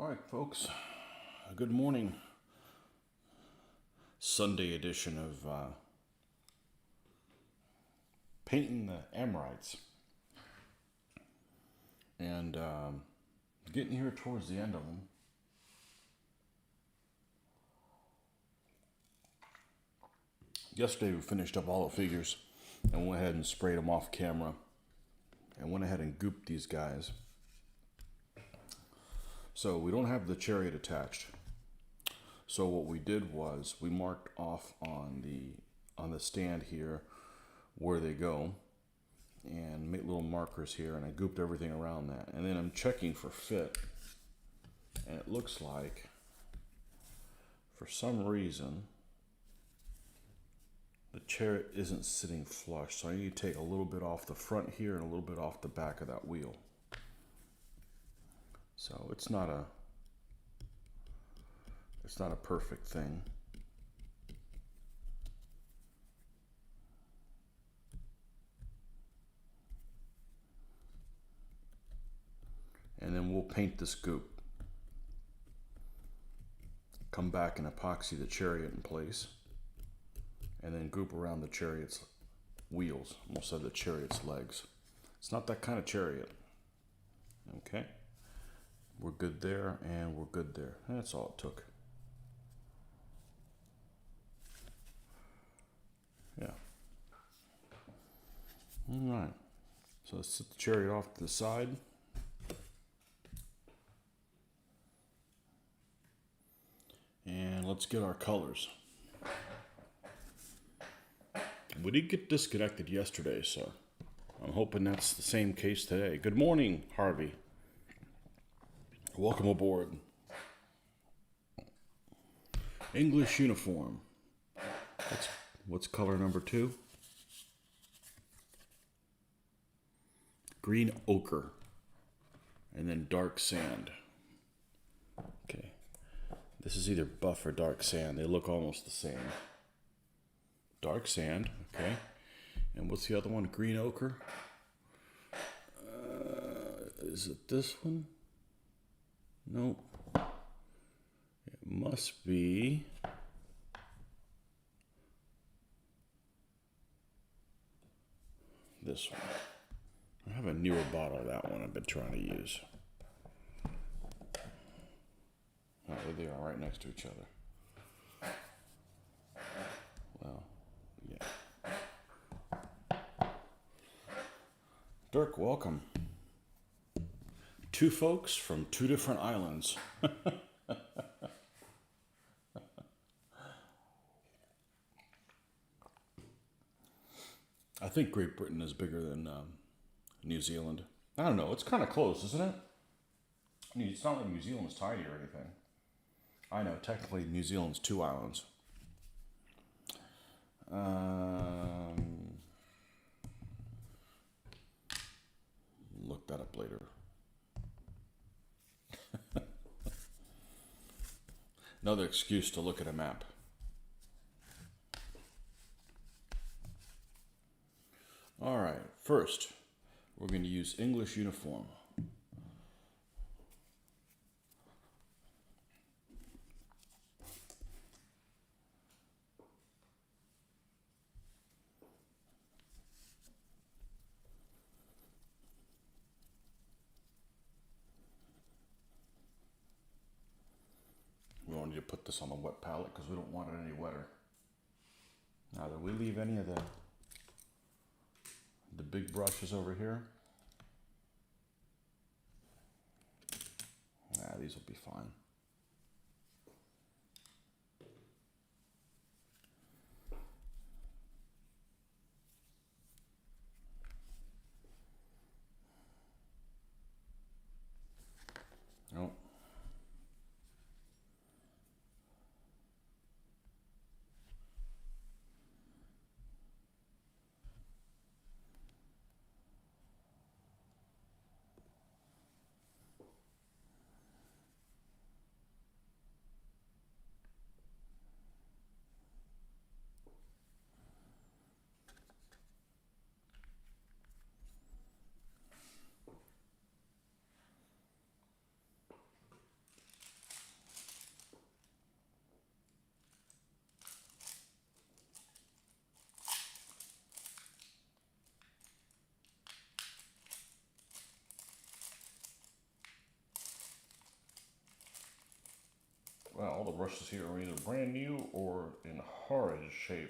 All right, folks. Good morning. Sunday edition of painting the Amorites, and getting here towards the end of them. Yesterday we finished up all the figures and went ahead and sprayed them off camera, and went ahead and gooped these guys. So we don't have the chariot attached. So what we did was we marked off on the stand here where they go, and make little markers here, and I gooped everything around that. And then I'm checking for fit, and it looks like for some reason the chariot isn't sitting flush, so I need to take a little bit off the front here and a little bit off the back of that wheel. So it's not a perfect thing. And then we'll paint this goop. Come back and epoxy the chariot in place, and then goop around the chariot's wheels. Almost said the chariot's legs. It's not that kind of chariot. Okay. We're good there, and we're good there. That's all it took. Yeah. All right. So let's set the chariot off to the side. And let's get our colors. We did get disconnected yesterday, so I'm hoping that's the same case today. Good morning, Harvey. Welcome aboard. English uniform. What's color number 2? Green ochre. And then dark sand. Okay. This is either buff or dark sand. They look almost the same. Dark sand, okay. And what's the other one? Green ochre. Is it this one? Nope. It must be this one. I have a newer bottle of that one I've been trying to use. Oh, there they are, right next to each other. Well, yeah. Dirk, welcome. 2 folks from 2 different islands. I think Great Britain is bigger than New Zealand. I don't know. It's kind of close, isn't it? I mean, it's not like New Zealand's tiny or anything. I know, technically New Zealand's 2 islands. Look that up later. Another excuse to look at a map. All right, first, we're going to use English uniform. We don't need to put this on the wet palette because we don't want it any wetter. Now, did we leave any of the big brushes over here? Nah, these will be fine. Nope. Wow, all the brushes here are either brand new or in horrid shape.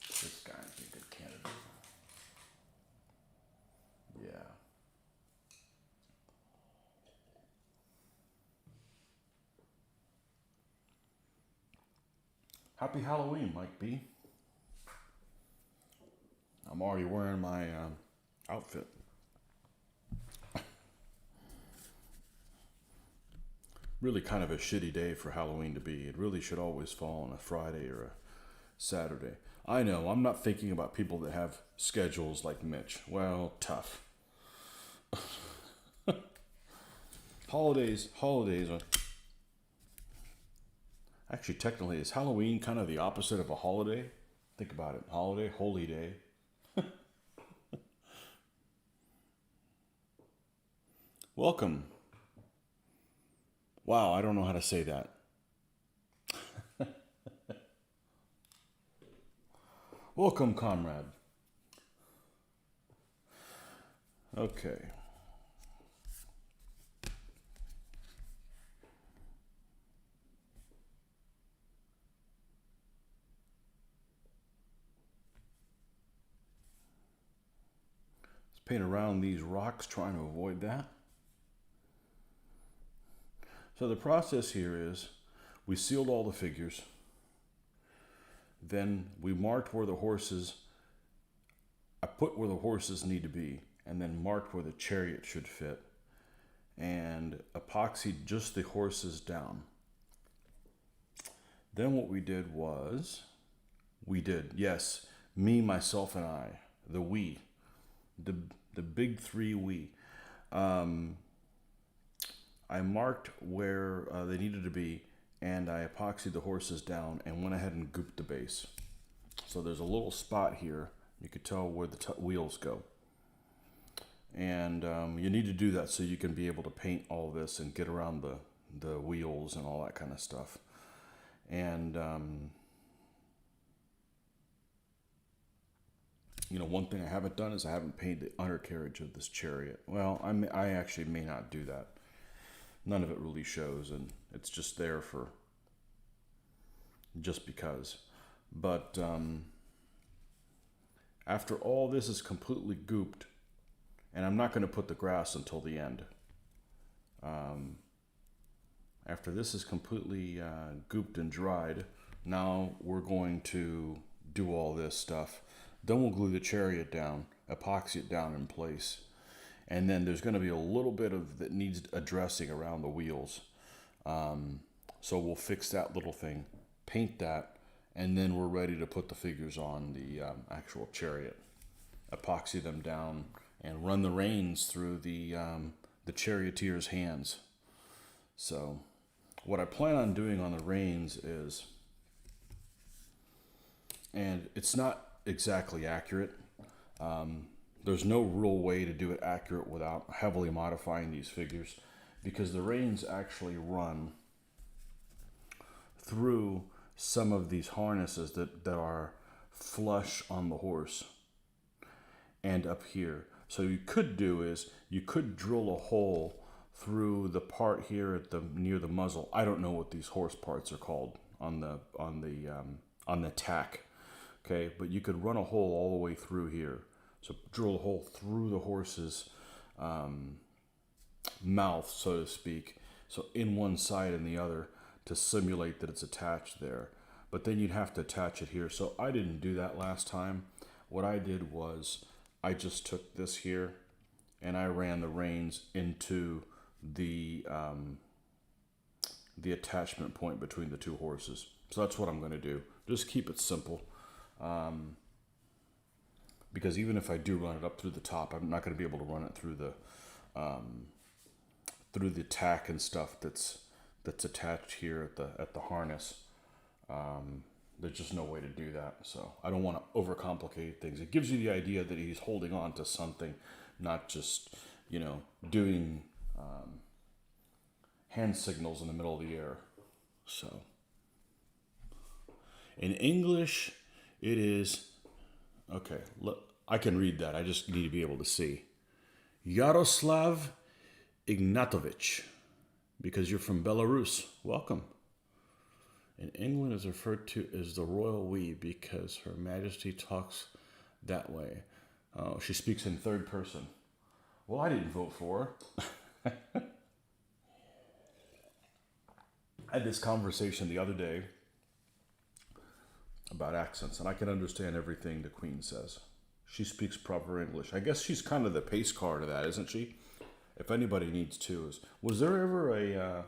This guy's a good candidate. Yeah. Happy Halloween, Mike B. I'm already wearing my outfit. Really kind of a shitty day for Halloween to be. It really should always fall on a Friday or a Saturday. I know, I'm not thinking about people that have schedules like Mitch. Well, tough. Holidays are... Actually, technically, is Halloween kind of the opposite of a holiday? Think about it. Holiday, holy day. Welcome. Wow, I don't know how to say that. Welcome, comrade. Okay. Let's paint around these rocks, trying to avoid that. So the process here is we sealed all the figures. Then we marked where the horses, I put where the horses need to be, and then marked where the chariot should fit, and epoxied just the horses down. Then what we did was, yes, me, myself, and I, the we, the big three we. I marked where they needed to be, and I epoxied the horses down and went ahead and gooped the base. So there's a little spot here. You could tell where the wheels go. And you need to do that so you can be able to paint all this and get around the wheels and all that kind of stuff. And, you know, one thing I haven't done is I haven't painted the undercarriage of this chariot. Well, I actually may not do that. None of it really shows, and it's just there for just because. But after all this is completely gooped, and I'm not going to put the grass until the end. After this is completely gooped and dried, now we're going to do all this stuff. Then we'll glue the chariot down, epoxy it down in place. And then there's going to be a little bit of that needs addressing around the wheels. So we'll fix that little thing, paint that, and then we're ready to put the figures on the actual chariot. Epoxy them down and run the reins through the charioteer's hands. So what I plan on doing on the reins is, and it's not exactly accurate, there's no real way to do it accurate without heavily modifying these figures, because the reins actually run through some of these harnesses that are flush on the horse and up here. So you could do is you could drill a hole through the part here at the near the muzzle. I don't know what these horse parts are called on the tack. Okay, but you could run a hole all the way through here. So drill a hole through the horse's mouth, so to speak. So in one side and the other to simulate that it's attached there. But then you'd have to attach it here. So I didn't do that last time. What I did was I just took this here and I ran the reins into the attachment point between the two horses. So that's what I'm going to do. Just keep it simple. Because even if I do run it up through the top, I'm not going to be able to run it through the tack and stuff that's attached here at the harness. There's just no way to do that. So I don't want to overcomplicate things. It gives you the idea that he's holding on to something, not just, you know, doing hand signals in the middle of the air. So in English, it is, okay, look, I can read that. I just need to be able to see. Yaroslav Ignatovich, because you're from Belarus. Welcome. In England is referred to as the royal we because Her Majesty talks that way. Oh, she speaks in third person. Well, I didn't vote for her. I had this conversation the other day about accents, and I can understand everything the Queen says. She speaks proper English. I guess she's kind of the pace car to that, isn't she? If anybody needs to, was there ever a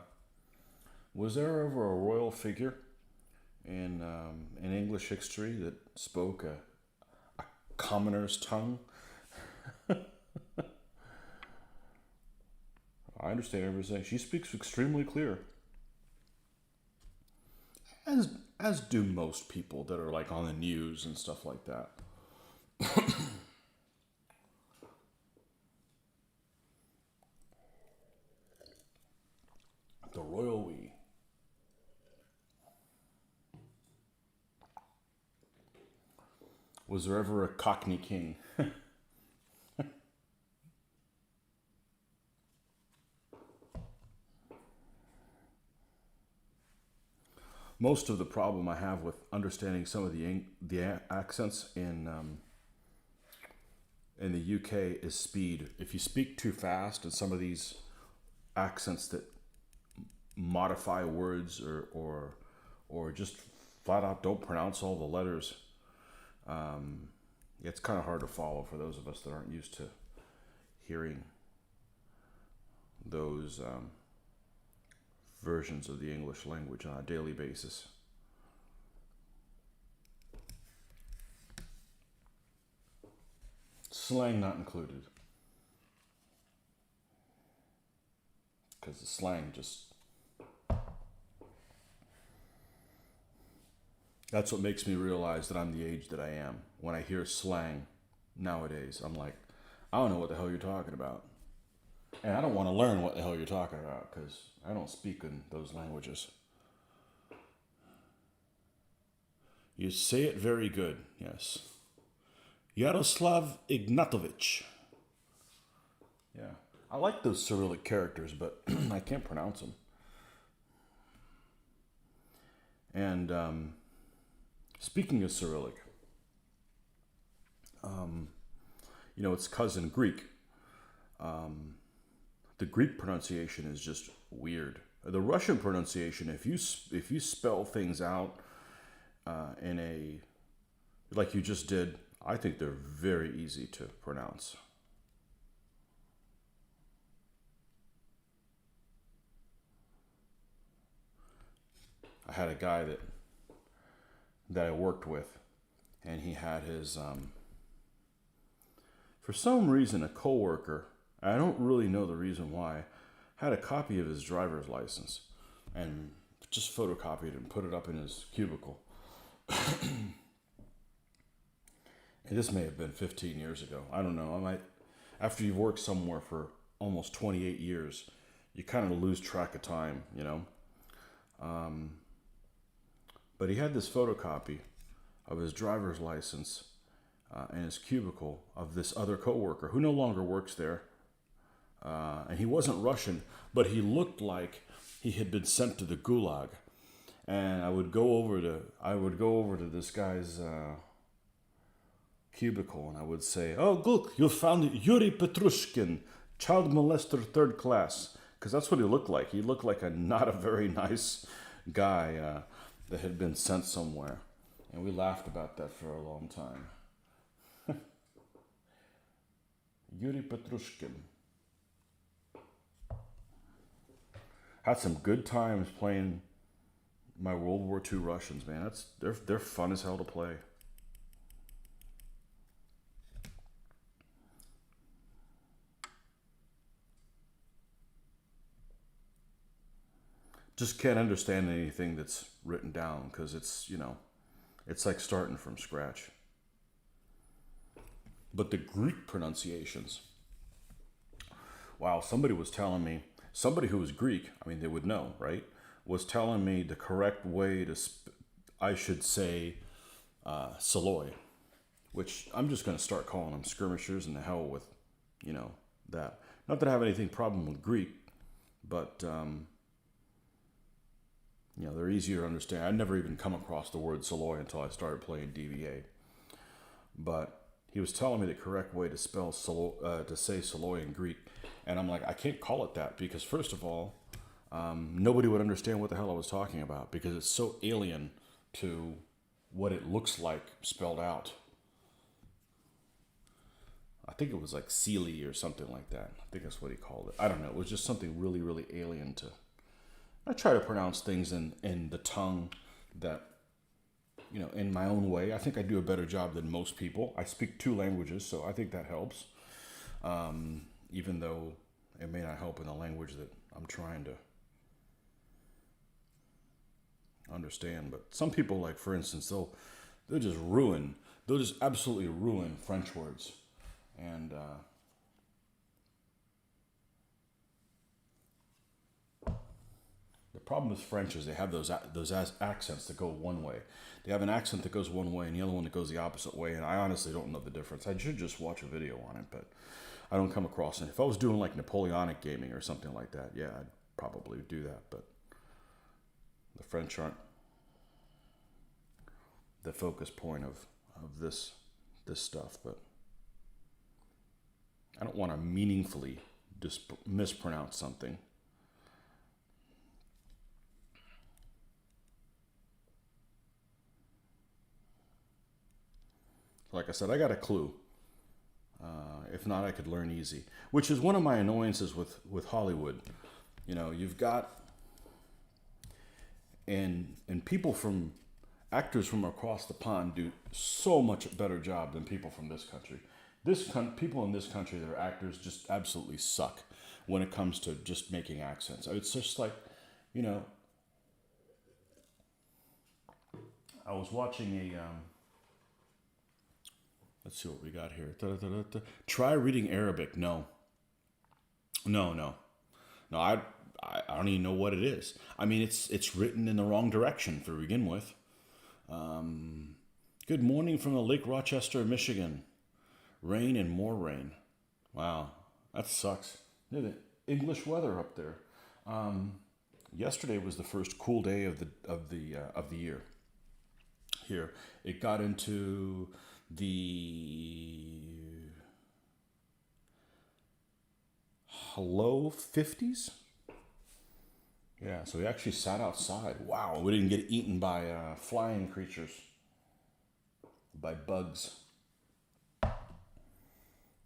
royal figure in English history that spoke a commoner's tongue? I understand everything. She speaks extremely clear, as do most people that are like on the news and stuff like that. The royal we. Was there ever a Cockney king? Most of the problem I have with understanding some of the accents in the UK is speed. If you speak too fast, and some of these accents that modify words or just flat out don't pronounce all the letters, it's kind of hard to follow for those of us that aren't used to hearing those versions of the English language on a daily basis. Slang not included, because the slang just, that's what makes me realize that I'm the age that I am. When I hear slang nowadays, I'm like, I don't know what the hell you're talking about. And I don't want to learn what the hell you're talking about because I don't speak in those languages. You say it very good, yes. Yaroslav Ignatovich. Yeah. I like those Cyrillic characters, but I can't pronounce them. And speaking of Cyrillic, it's cousin Greek. The Greek pronunciation is just weird. The Russian pronunciation, if you spell things out in a, like you just did, I think they're very easy to pronounce. I had a guy that I worked with, and he had his, for some reason, a coworker, I don't really know the reason why, had a copy of his driver's license and just photocopied it and put it up in his cubicle. And this may have been 15 years ago. I don't know. After you've worked somewhere for almost 28 years, you kind of lose track of time, But he had this photocopy of his driver's license in his cubicle of this other coworker who no longer works there. And he wasn't Russian, but he looked like he had been sent to the Gulag. And I would go over to this guy's cubicle, and I would say, "Oh, look, you found Yuri Petrushkin, child molester, third class," because that's what he looked like. He looked like not a very nice guy that had been sent somewhere, and we laughed about that for a long time. Yuri Petrushkin. Had some good times playing my World War II Russians, man. They're fun as hell to play. Just can't understand anything that's written down because it's like starting from scratch. But the Greek pronunciations, wow, somebody was telling me, somebody who was Greek, I mean, they would know, right? Was telling me the correct way I should say Saloy, which I'm just going to start calling them skirmishers, and the hell with, that. Not that I have anything problem with Greek, but they're easier to understand. I'd never even come across the word Saloy until I started playing DVA. But he was telling me the correct way to spell to say Saloy in Greek, and I'm like, I can't call it that because first of all, nobody would understand what the hell I was talking about because it's so alien to what it looks like spelled out. I think it was like Sealy or something like that. I think that's what he called it. I don't know. It was just something really, really alien to. I try to pronounce things in the tongue that, in my own way. I think I do a better job than most people. I speak 2 languages, so I think that helps. Even though it may not help in the language that I'm trying to understand. But some people, like for instance, they'll just absolutely ruin French words. And the problem with French is they have those accents that go one way. They have an accent that goes one way and the other one that goes the opposite way. And I honestly don't know the difference. I should just watch a video on it, but I don't come across it. If I was doing like Napoleonic gaming or something like that, yeah, I'd probably do that. But the French aren't the focus point of this stuff. But I don't want to meaningfully mispronounce something. Like I said, I got a clue. If not, I could learn easy. Which is one of my annoyances with Hollywood. You've got and actors from across the pond do so much better job than people from this country. People in this country that are actors just absolutely suck when it comes to just making accents. It's just like, I was watching a. Let's see what we got here. Try reading Arabic. No. I don't even know what it is. I mean, it's written in the wrong direction to begin with. Good morning from the Lake Rochester, Michigan. Rain and more rain. Wow, that sucks. The English weather up there. Yesterday was the first cool day of the year. Here, it got into the low 50s. Yeah, so we actually sat outside. Wow, we didn't get eaten by flying creatures, by bugs.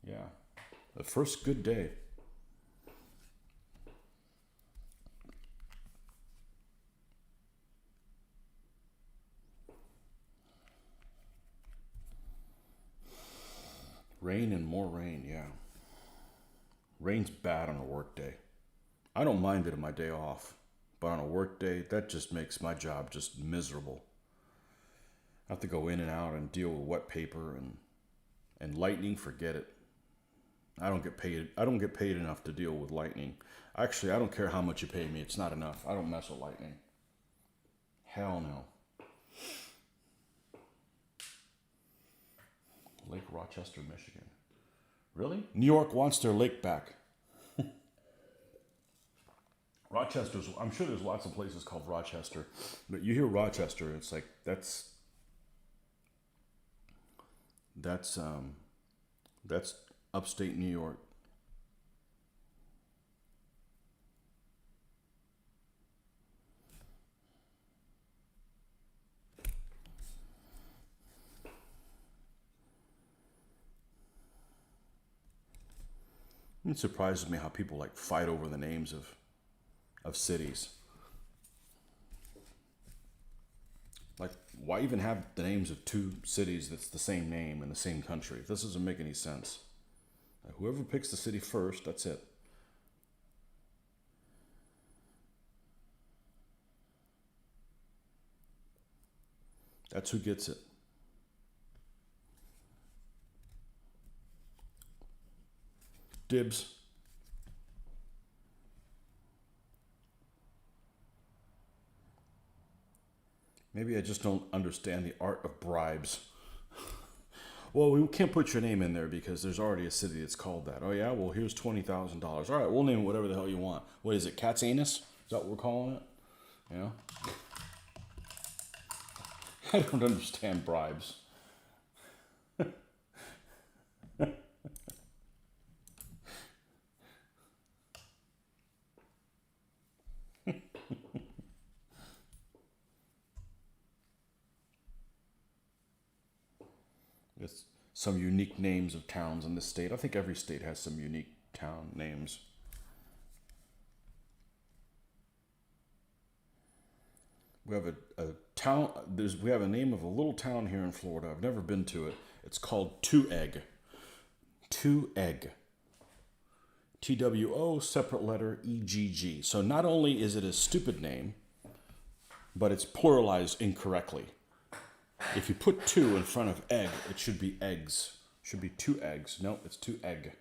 Yeah, the first good day. Rain and more rain, yeah. Rain's bad on a work day. I don't mind it on my day off, but on a work day, that just makes my job just miserable. I have to go in and out and deal with wet paper and lightning, forget it. I don't get paid enough to deal with lightning. Actually, I don't care how much you pay me. It's not enough. I don't mess with lightning. Hell no. Lake Rochester, Michigan. Really? New York wants their lake back. Rochester's, I'm sure there's lots of places called Rochester, but you hear Rochester, it's like that's upstate New York. It surprises me how people like fight over the names of cities. Like, why even have the names of 2 cities that's the same name in the same country? This doesn't make any sense. Like, whoever picks the city first, that's it. That's who gets it. Dibs. Maybe I just don't understand the art of bribes. Well, we can't put your name in there because there's already a city that's called that. Oh yeah, well here's $20,000. All right, we'll name it whatever the hell you want. What is it? Cat's anus? Is that what we're calling it? Yeah. I don't understand bribes. It's some unique names of towns in this state. I think every state has some unique town names. We have a town. We have a name of a little town here in Florida. I've never been to it. It's called Two Egg. Two Egg. TWO separate letter EGG. So not only is it a stupid name, but it's pluralized incorrectly. If you put two in front of egg, it should be eggs. It should be two eggs. No, it's two egg.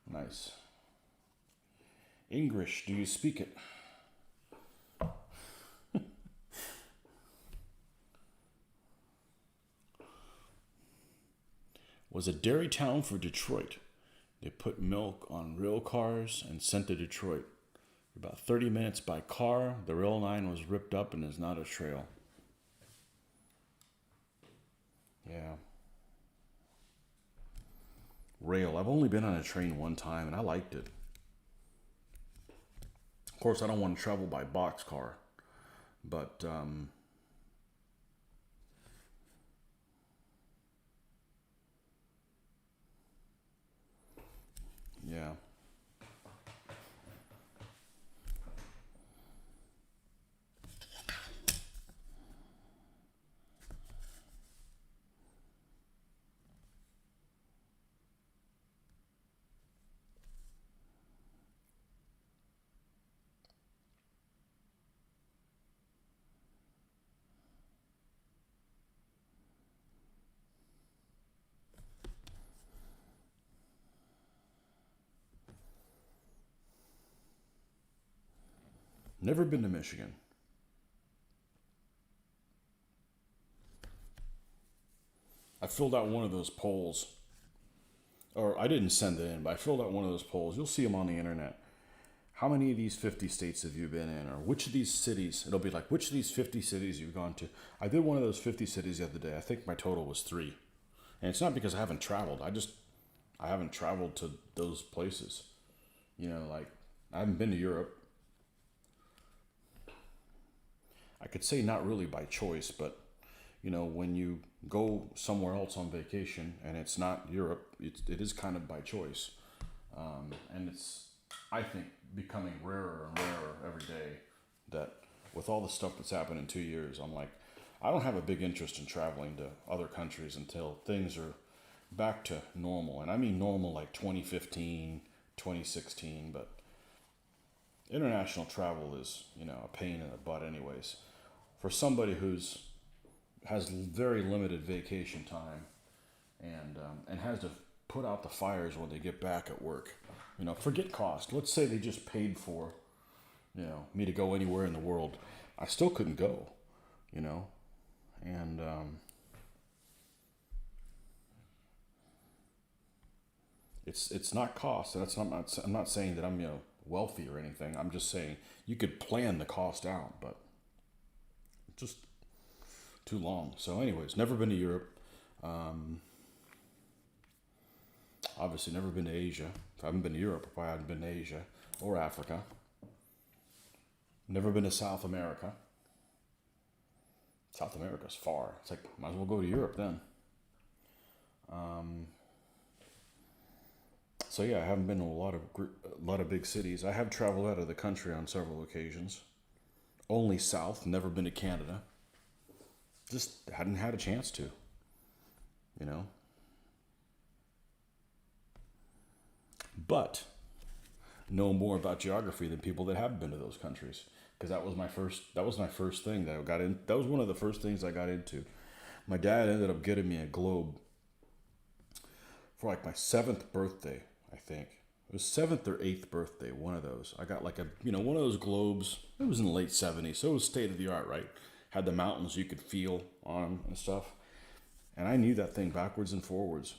Nice. English, do you speak it? Was a dairy town for Detroit. They put milk on rail cars and sent to Detroit. For about 30 minutes by car, the rail line was ripped up and is not a trail. Yeah. Rail. I've only been on a train one time and I liked it. Of course, I don't want to travel by boxcar, but yeah. Never been to Michigan. I filled out one of those polls, or I didn't send it in, but I filled out one of those polls. You'll see them on the internet. How many of these 50 states have you been in? Or which of these cities? It'll be like, which of these 50 cities you've gone to? I did one of those 50 cities the other day. I think my total was 3. And it's not because I haven't traveled. I haven't traveled to those places. You know, like, I haven't been to Europe. I could say not really by choice, but you know, when you go somewhere else on vacation and it's not Europe, it is kind of by choice. And it's, I think, becoming rarer and rarer every day that with all the stuff that's happened in 2 years, I'm like, I don't have a big interest in traveling to other countries until things are back to normal. And I mean normal like 2015, 2016, but international travel is, you know, a pain in the butt anyways. For somebody has very limited vacation time and has to put out the fires when they get back at work. You know, forget cost. Let's say they just paid for, you know, me to go anywhere in the world. I still couldn't go, you know, and it's not cost. I'm not saying that I'm, you know, wealthy or anything. I'm just saying you could plan the cost out, but just too long. So anyways, never been to Europe. Obviously never been to Asia. If I haven't been to Europe, I probably haven't been to Asia or Africa. Never been to South America. South America's far. It's like, might as well go to Europe then. So yeah, I haven't been to a lot of big cities. I have traveled out of the country on several occasions. Only south, never been to Canada. Just hadn't had a chance to, you know. But know more about geography than people that have been to those countries, because that was my first thing that I got in. That was one of the first things I got into. My dad ended up getting me a globe for like my 7th birthday, I think. It was 7th or 8th birthday, one of those. I got like a, you know, one of those globes. It was in the late 70s, so it was state of the art, right? Had the mountains you could feel on them and stuff. And I knew that thing backwards and forwards.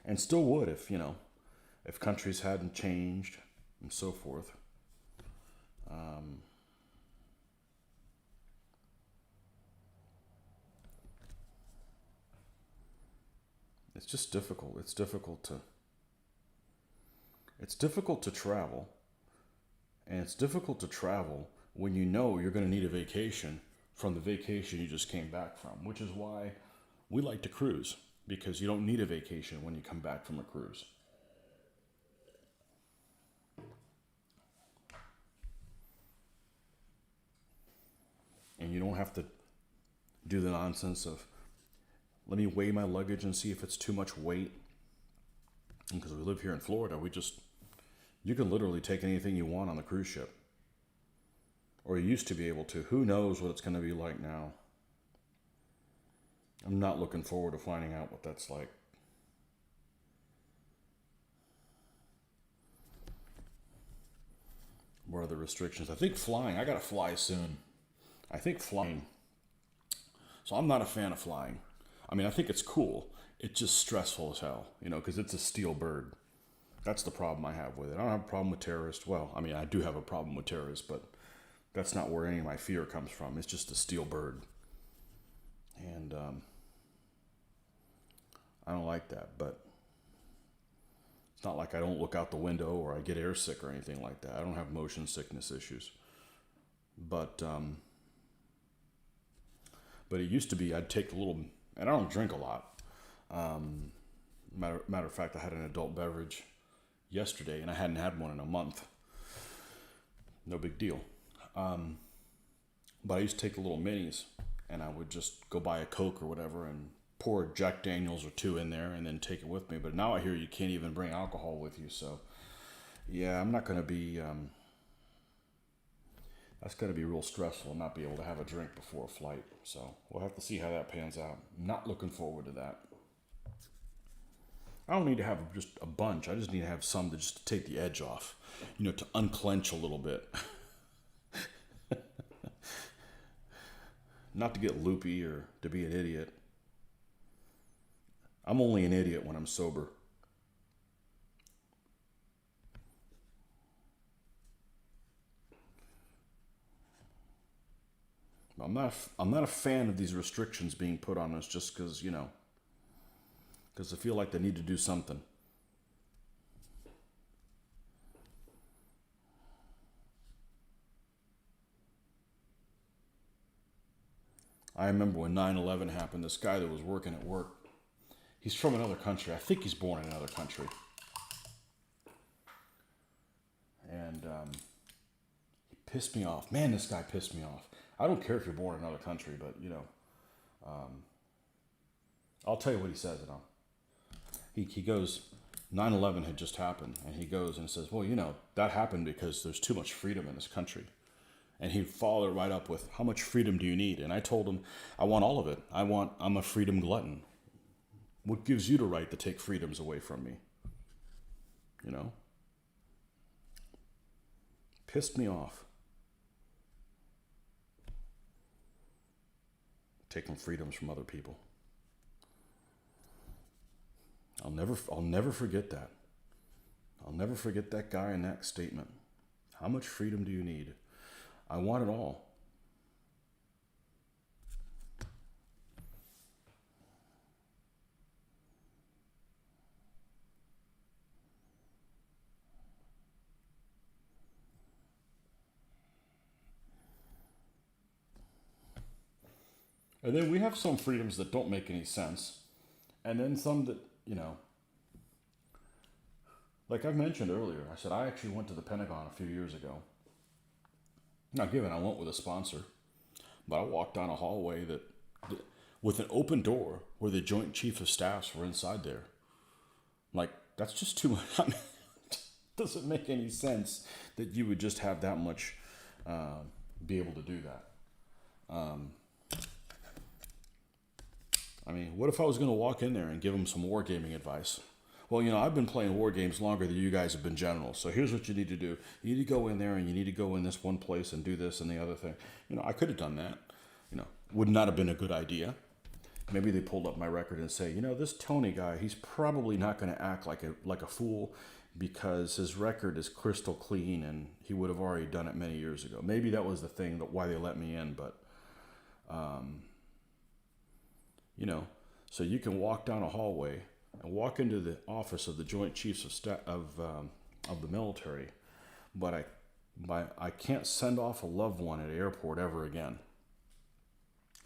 And still would if, you know, if countries hadn't changed and so forth. It's just difficult. It's difficult to travel. And it's difficult to travel when you know you're going to need a vacation from the vacation you just came back from, which is why we like to cruise, because you don't need a vacation when you come back from a cruise. And you don't have to do the nonsense of, let me weigh my luggage and see if it's too much weight. And because we live here in Florida, you can literally take anything you want on the cruise ship. Or you used to be able to. Who knows what it's going to be like now? I'm not looking forward to finding out what that's like. What are the restrictions? I think flying, I got to fly soon. I think flying. So I'm not a fan of flying. I mean, I think it's cool. It's just stressful as hell, you know, because it's a steel bird. That's the problem I have with it. I don't have a problem with terrorists. Well, I mean, I do have a problem with terrorists, but that's not where any of my fear comes from. It's just a steel bird. And I don't like that, but it's not like I don't look out the window or I get airsick or anything like that. I don't have motion sickness issues. But it used to be I'd take a little, and I don't drink a lot. Matter of fact, I had an adult beverage yesterday, and I hadn't had one in a month. No big deal. But I used to take the little minis, and I would just go buy a Coke or whatever and pour Jack Daniels or two in there and then take it with me. But now I hear you can't even bring alcohol with you. So, yeah, I'm not going to be... that's going to be real stressful, not be able to have a drink before a flight. So we'll have to see how that pans out. Not looking forward to that. I don't need to have just a bunch. I just need to have some to just take the edge off, you know, to unclench a little bit. Not to get loopy or to be an idiot. I'm only an idiot when I'm sober. I'm not a fan of these restrictions being put on us just because, you know, because I feel like they need to do something. I remember when 9/11 happened, this guy that was working at work, he's from another country. I think he's born in another country. And he pissed me off. Man, this guy pissed me off. I don't care if you're born in another country, but, you know, I'll tell you what he says. You know, he goes, 9/11 had just happened, and he goes and says, well, you know, that happened because there's too much freedom in this country. And he followed it right up with, how much freedom do you need? And I told him, I want all of it. I'm a freedom glutton. What gives you the right to take freedoms away from me? You know? Pissed me off. Taking freedoms from other people. I'll never forget that. I'll never forget that guy and that statement. How much freedom do you need? I want it all. And then we have some freedoms that don't make any sense. And then some that, you know, like I've mentioned earlier, I said I actually went to the Pentagon a few years ago. Now, given I went with a sponsor, but I walked down a hallway with an open door where the Joint Chief of Staffs were inside there. Like, that's just too much. I mean, it doesn't make any sense that you would just have that much, be able to do that. I mean, what if I was going to walk in there and give them some wargaming advice? Well, you know, I've been playing war games longer than you guys have been generals. So here's what you need to do. You need to go in there and you need to go in this one place and do this and the other thing. You know, I could have done that. You know, would not have been a good idea. maybe they pulled up my record and say, this Tony guy, he's probably not going to act like a fool because his record is crystal clean and he would have already done it many years ago. Maybe that was the thing that why they let me in, but so you can walk down a hallway and walk into the office of the Joint Chiefs of the military, but I can't send off a loved one at an airport ever again.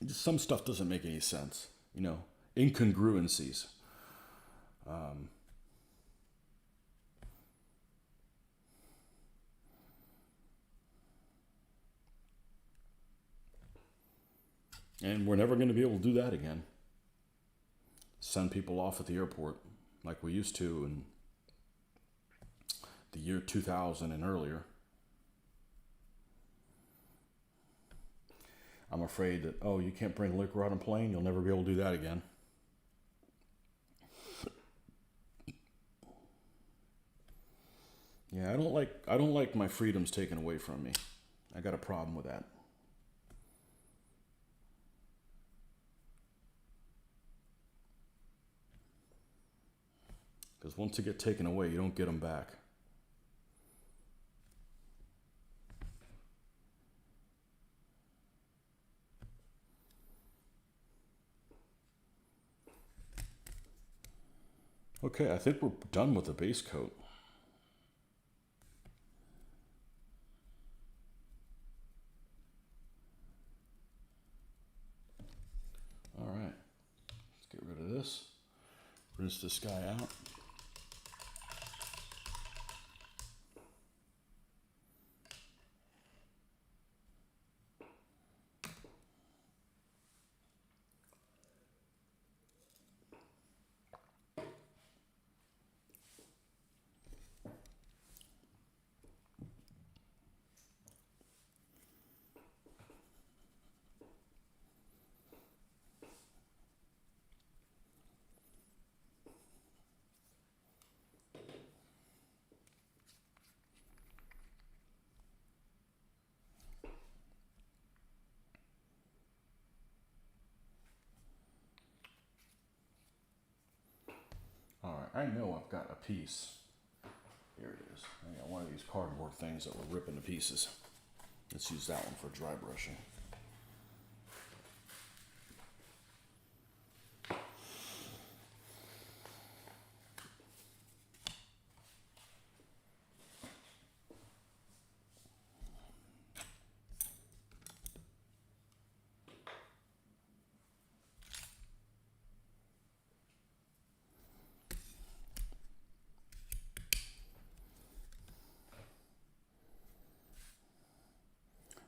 Just some stuff doesn't make any sense, incongruencies. And we're never going to be able to do that again. Send people off at the airport like we used to in the year 2000 and earlier. I'm afraid that, you can't bring liquor on a plane, you'll never be able to do that again. Yeah, I don't like my freedoms taken away from me. I got a problem with that. Because once they get taken away, you don't get them back. Okay, I think we're done with the base coat. All right, let's get rid of this. Rinse this guy out. All right, I know I've got a piece. Here it is. I got one of these cardboard things that will rip into pieces. Let's use that one for dry brushing.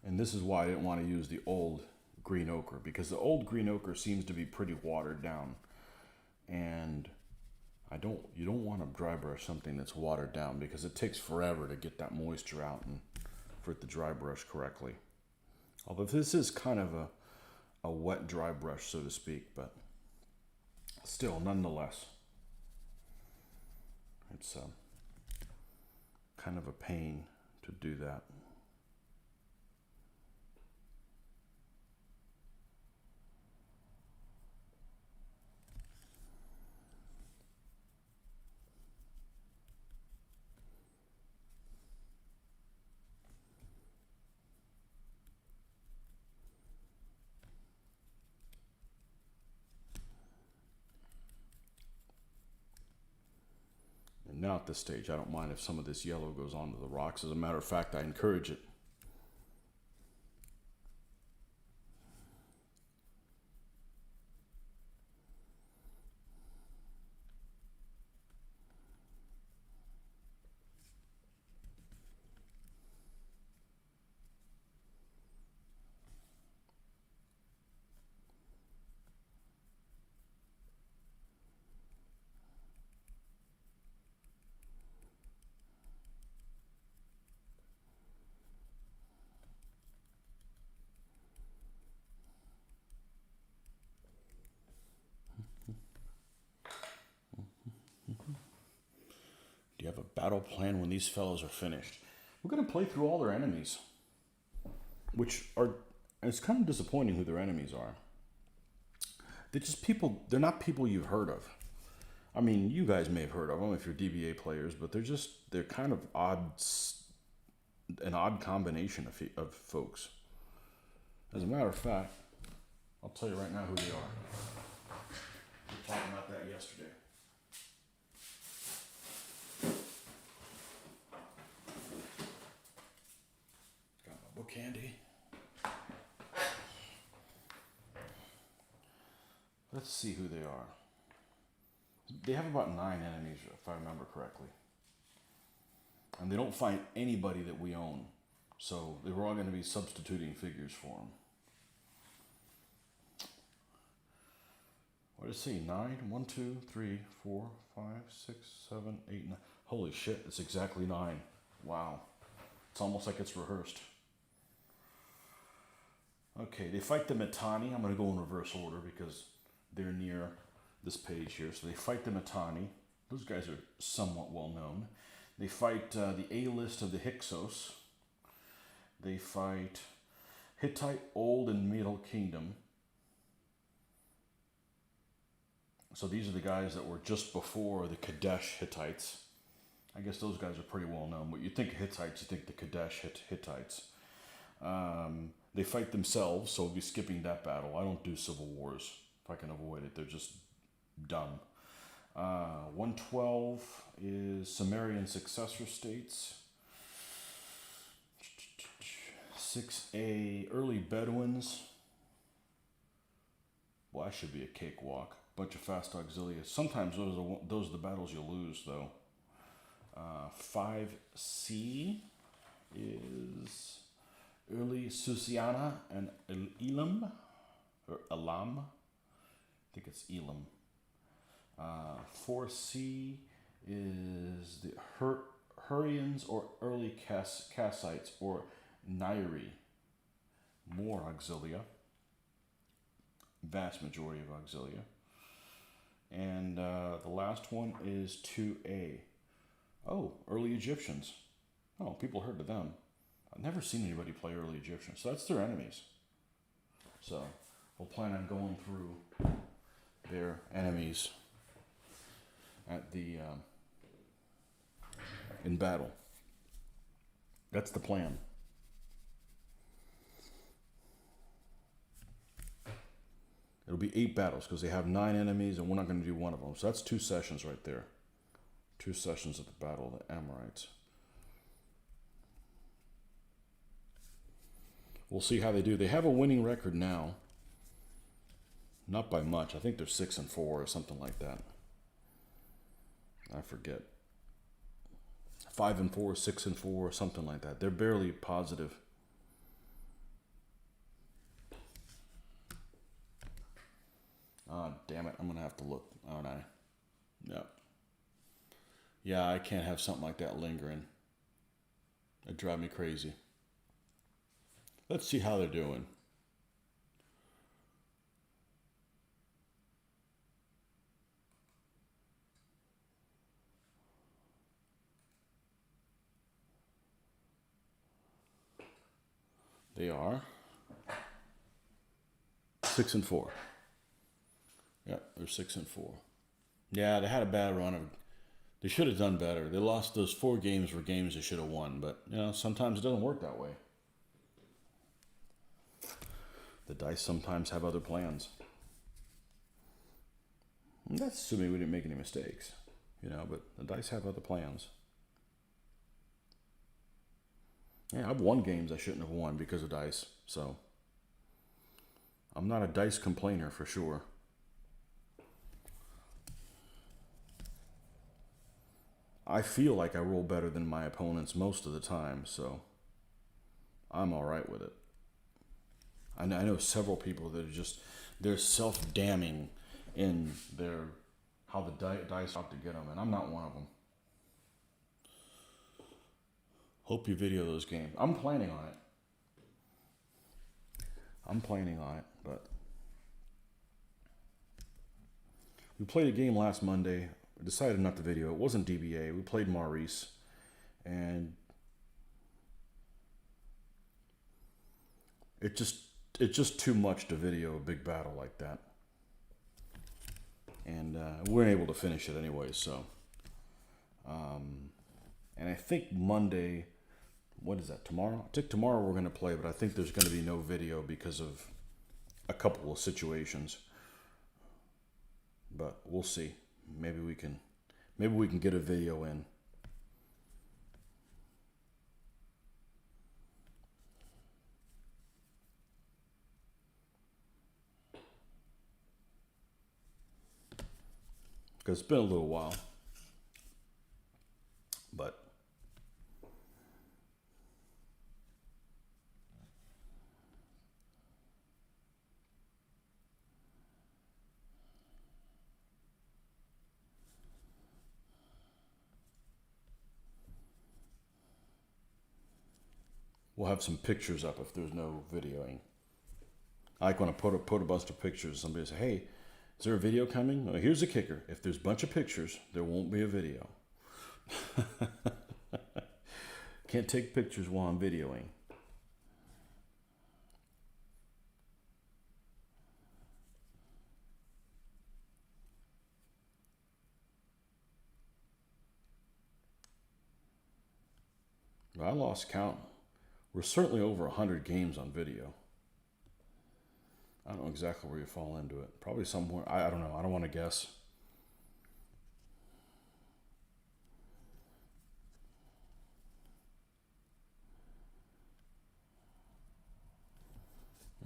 And this is why I didn't want to use the old green ochre, because the old green ochre seems to be pretty watered down. And you don't want to dry brush something that's watered down because it takes forever to get that moisture out and for it to dry brush correctly. Although this is kind of a wet dry brush, so to speak, but still, nonetheless, it's kind of a pain to do that. Now at this stage, I don't mind if some of this yellow goes onto the rocks. As a matter of fact, I encourage it. Do you have a battle plan when these fellows are finished? We're going to play through all their enemies, which are, it's kind of disappointing who their enemies are. They're just people. They're not people you've heard of. I mean, you guys may have heard of them if you're DBA players, but they're kind of an odd combination of folks. As a matter of fact, I'll tell you right now who they are. We were talking about that yesterday. Got my book handy. Let's see who they are. They have about 9 enemies, if I remember correctly. And they don't find anybody that we own. So they were all going to be substituting figures for them. What does it say? 9? 1, 2, 3, 4, 5, 6, 7, 8, 9. Holy shit, it's exactly 9. Wow. It's almost like it's rehearsed. Okay, they fight the Mittani. I'm going to go in reverse order because they're near this page here. So they fight the Mittani. Those guys are somewhat well known. They fight the A-list of the Hyksos. They fight Hittite Old and Middle Kingdom. So these are the guys that were just before the Kadesh Hittites. I guess those guys are pretty well known. But you think Hittites, you think the Kadesh Hittites. They fight themselves, so we'll be skipping that battle. I don't do civil wars if I can avoid it. They're just dumb. 112 is Sumerian successor states. 6A, early Bedouins. Well, that should be a cakewalk. Bunch of fast auxiliaries. Sometimes those are the battles you lose, though. 5C is early Susiana and Elam, or Elam. I think it's Elam. 4C is the Hurrians or early Kassites or Nairi. More auxilia. Vast majority of auxilia. And the last one is 2A. Oh, early Egyptians. Oh, people heard of them. I've never seen anybody play early Egyptians. So that's their enemies. So we'll plan on going through their enemies at the in battle. That's the plan. It'll be 8 battles because they have 9 enemies and we're not going to do one of them. So that's 2 sessions right there. 2 sessions of the Battle of the Amorites. We'll see how they do. They have a winning record now. Not by much. I think they're 6-4 or something like that. I forget. 5-4, 6-4, something like that. They're barely positive. Damn it. I'm going to have to look, aren't I? No. Yeah, I can't have something like that lingering. It'd drive me crazy. Let's see how they're doing. They are 6-4. Yeah, they're 6-4. Yeah, they had a bad run. They should have done better. They lost those 4 games were games they should have won, but sometimes it doesn't work that way. The dice sometimes have other plans. And that's assuming we didn't make any mistakes, but the dice have other plans. Yeah, I've won games I shouldn't have won because of dice, so I'm not a dice complainer for sure. I feel like I roll better than my opponents most of the time, so I'm all right with it. I know several people that are they're self-damning in how the dice ought to get them, and I'm not one of them. Hope you video those games. I'm planning on it. But we played a game last Monday. I decided not to video. It wasn't DBA. We played Maurice, and it's just too much to video a big battle like that. and we weren't able to finish it anyway. So, and I think Monday, what is that, tomorrow? I think tomorrow we're going to play, but I think there's going to be no video because of a couple of situations. But we'll see. Maybe we can get a video in. Because it's been a little while. But we'll have some pictures up if there's no videoing. I like when I put a bunch of pictures. Somebody say, "Hey, is there a video coming?" Well, here's the kicker: if there's a bunch of pictures, there won't be a video. Can't take pictures while I'm videoing. I lost count. We're certainly over 100 games on video. I don't know exactly where you fall into it. Probably somewhere. I don't know. I don't want to guess.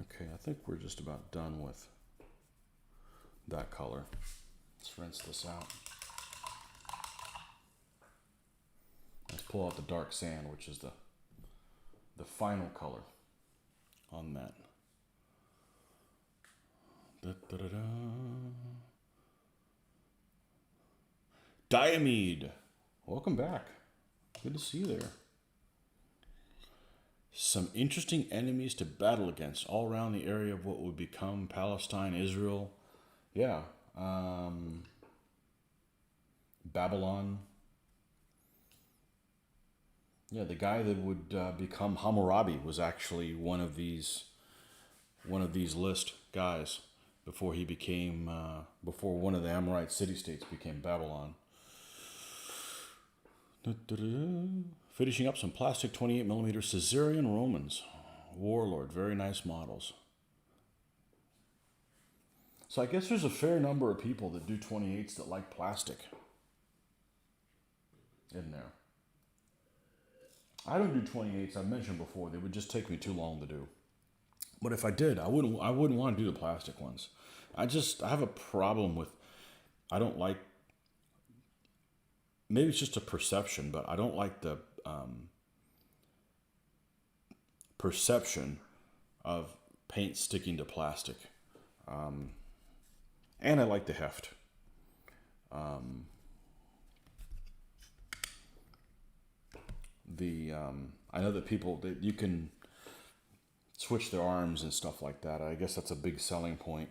Okay, I think we're just about done with that color. Let's rinse this out. Let's pull out the dark sand, which is the final color on that. Da-da-da-da. Diomede, welcome back. Good to see you there. Some interesting enemies to battle against all around the area of what would become Palestine, Israel. Yeah. Babylon. Yeah, the guy that would become Hammurabi was actually one of these list guys before he became before one of the Amorite city-states became Babylon. Finishing up some plastic 28mm Caesarian Romans. Warlord, very nice models. So I guess there's a fair number of people that do 28s that like plastic. Isn't there? I don't do 28s. I've mentioned before, they would just take me too long to do. But if I did, I wouldn't want to do the plastic ones. I have a problem with, I don't like, maybe it's just a perception, but I don't like the perception of paint sticking to plastic. And I like the heft. I know that people, that you can switch their arms and stuff like that. I guess that's a big selling point.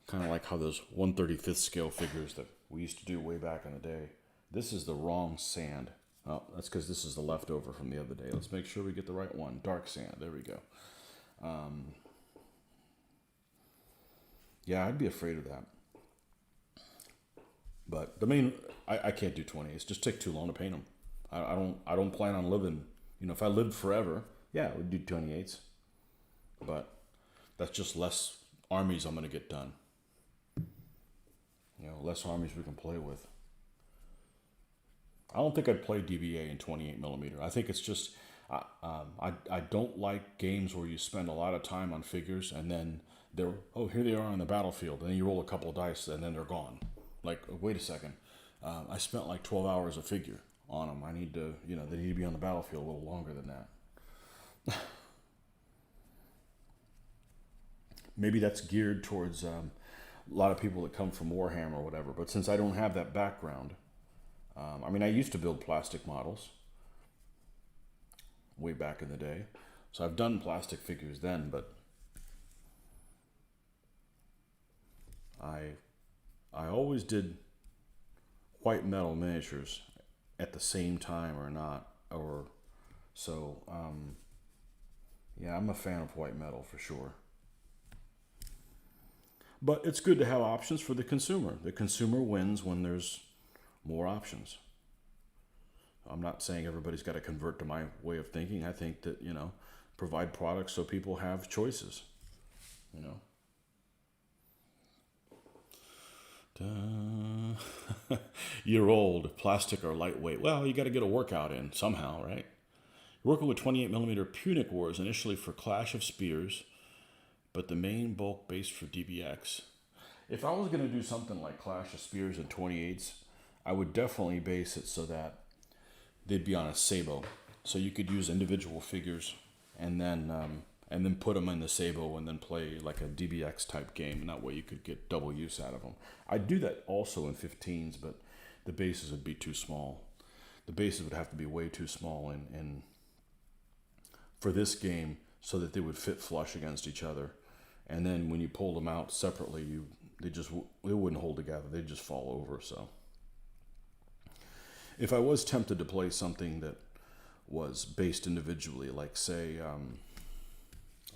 Kind of like how those 1/35th scale figures that we used to do way back in the day. This is the wrong sand. Oh, that's because this is the leftover from the other day. Let's make sure we get the right one. Dark sand. There we go. Yeah, I'd be afraid of that. But the main, I can't do 20s. Just take too long to paint them. I don't plan on living. If I lived forever, yeah, I would do 28s. But that's just less armies I'm going to get done. Less armies we can play with. I don't think I'd play DBA in 28mm. I think it's just, I don't like games where you spend a lot of time on figures and then here they are on the battlefield, and then you roll a couple of dice and then they're gone. Like, wait a second, I spent like 12 hours a figure on them. I need to, they need to be on the battlefield a little longer than that. Maybe that's geared towards a lot of people that come from Warhammer or whatever. But since I don't have that background, I used to build plastic models way back in the day. So I've done plastic figures then, but I always did white metal miniatures at the same time or not. Yeah, I'm a fan of white metal for sure. But it's good to have options for the consumer. The consumer wins when there's more options. I'm not saying everybody's got to convert to my way of thinking. I think that, provide products so people have choices, you know. You're old, plastic or lightweight. Well, you got to get a workout in somehow, right? You're working with 28mm Punic Wars initially for Clash of Spears, but the main bulk base for DBX. If I was going to do something like Clash of Spears and 28s, I would definitely base it so that they'd be on a Sabo. So you could use individual figures and then put them in the Sabo and then play like a DBX type game. And that way you could get double use out of them. I'd do that also in 15s, but the bases would be too small. The bases would have to be way too small in for this game so that they would fit flush against each other. And then when you pulled them out separately, they wouldn't hold together. They'd just fall over. So if I was tempted to play something that was based individually, like say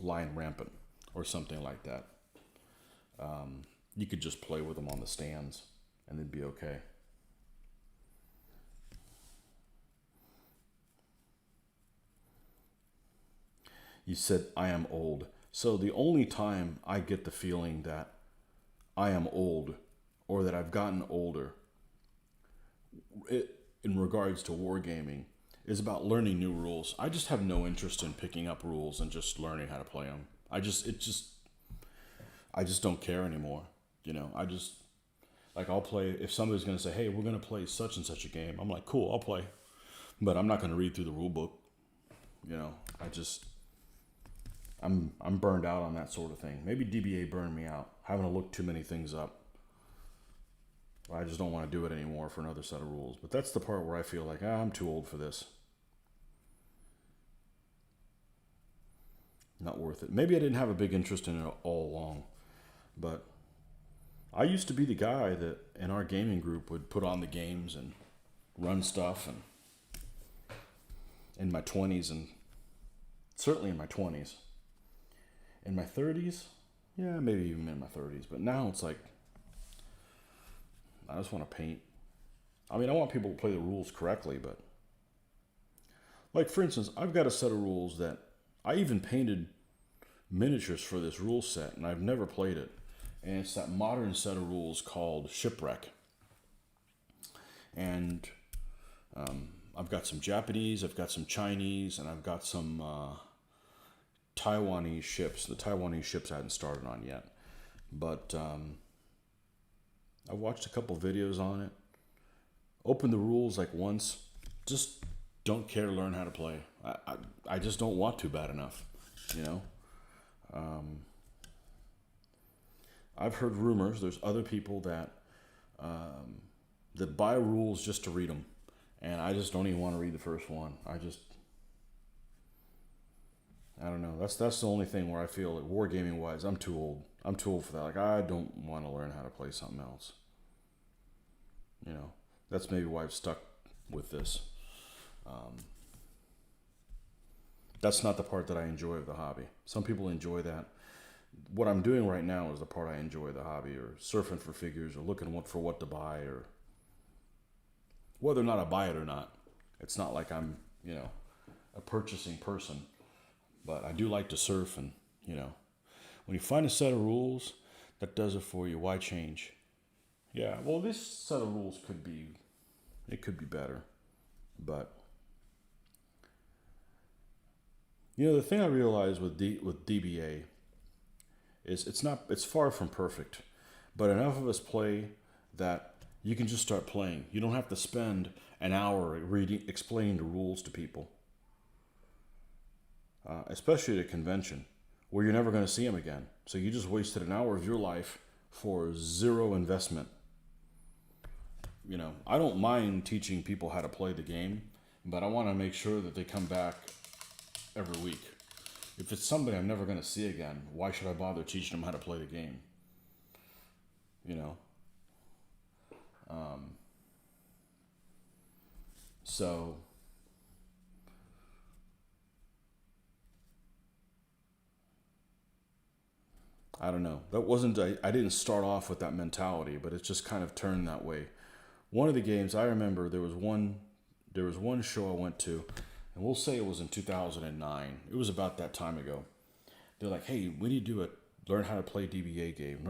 Lion Rampant or something like that, you could just play with them on the stands and they'd be okay. You said, I am old. So the only time I get the feeling that I am old or that I've gotten older in regards to wargaming is about learning new rules. I just have no interest in picking up rules and just learning how to play them. I just don't care anymore. I'll play, if somebody's going to say, hey, we're going to play such and such a game. I'm like, cool, I'll play. But I'm not going to read through the rule book. I'm burned out on that sort of thing. Maybe DBA burned me out, having to look too many things up. I just don't want to do it anymore for another set of rules. But that's the part where I feel like, I'm too old for this. Not worth it. Maybe I didn't have a big interest in it all along. But I used to be the guy that in our gaming group would put on the games and run stuff. And in my 20s, and certainly in my 20s. In my 30s, yeah, maybe even in my 30s. But now it's like, I just want to paint. I mean, I want people to play the rules correctly, but like, for instance, I've got a set of rules that I even painted miniatures for this rule set, and I've never played it. And it's that modern set of rules called Shipwreck. And I've got some Japanese, I've got some Chinese, and I've got some Taiwanese ships. The Taiwanese ships I hadn't started on yet. But I watched a couple videos on it. Opened the rules like once. Just don't care to learn how to play. I just don't want to bad enough, I've heard rumors. There's other people that buy rules just to read them. And I just don't even want to read the first one. I don't know. That's the only thing where I feel like wargaming wise, I'm too old. I'm too old for that. Like, I don't want to learn how to play something else. That's maybe why I've stuck with this. That's not the part that I enjoy of the hobby. Some people enjoy that. What I'm doing right now is the part I enjoy of the hobby, or surfing for figures, or looking for what to buy, or whether or not I buy it or not. It's not like I'm, a purchasing person. But I do like to surf, and, when you find a set of rules that does it for you, why change? Yeah, well, this set of rules could be better. But, the thing I realized with DBA is it's far from perfect. But enough of us play that you can just start playing. You don't have to spend an hour explaining the rules to people. Especially at a convention where you're never going to see them again. So you just wasted an hour of your life for zero investment. I don't mind teaching people how to play the game, but I want to make sure that they come back every week. If it's somebody I'm never going to see again, why should I bother teaching them how to play the game? So I don't know. That wasn't, I didn't start off with that mentality, but it's just kind of turned that way. One of the games I remember, there was one show I went to, and we'll say it was in 2009. It was about that time ago. They're like, hey, we need to do a learn how to play DBA game,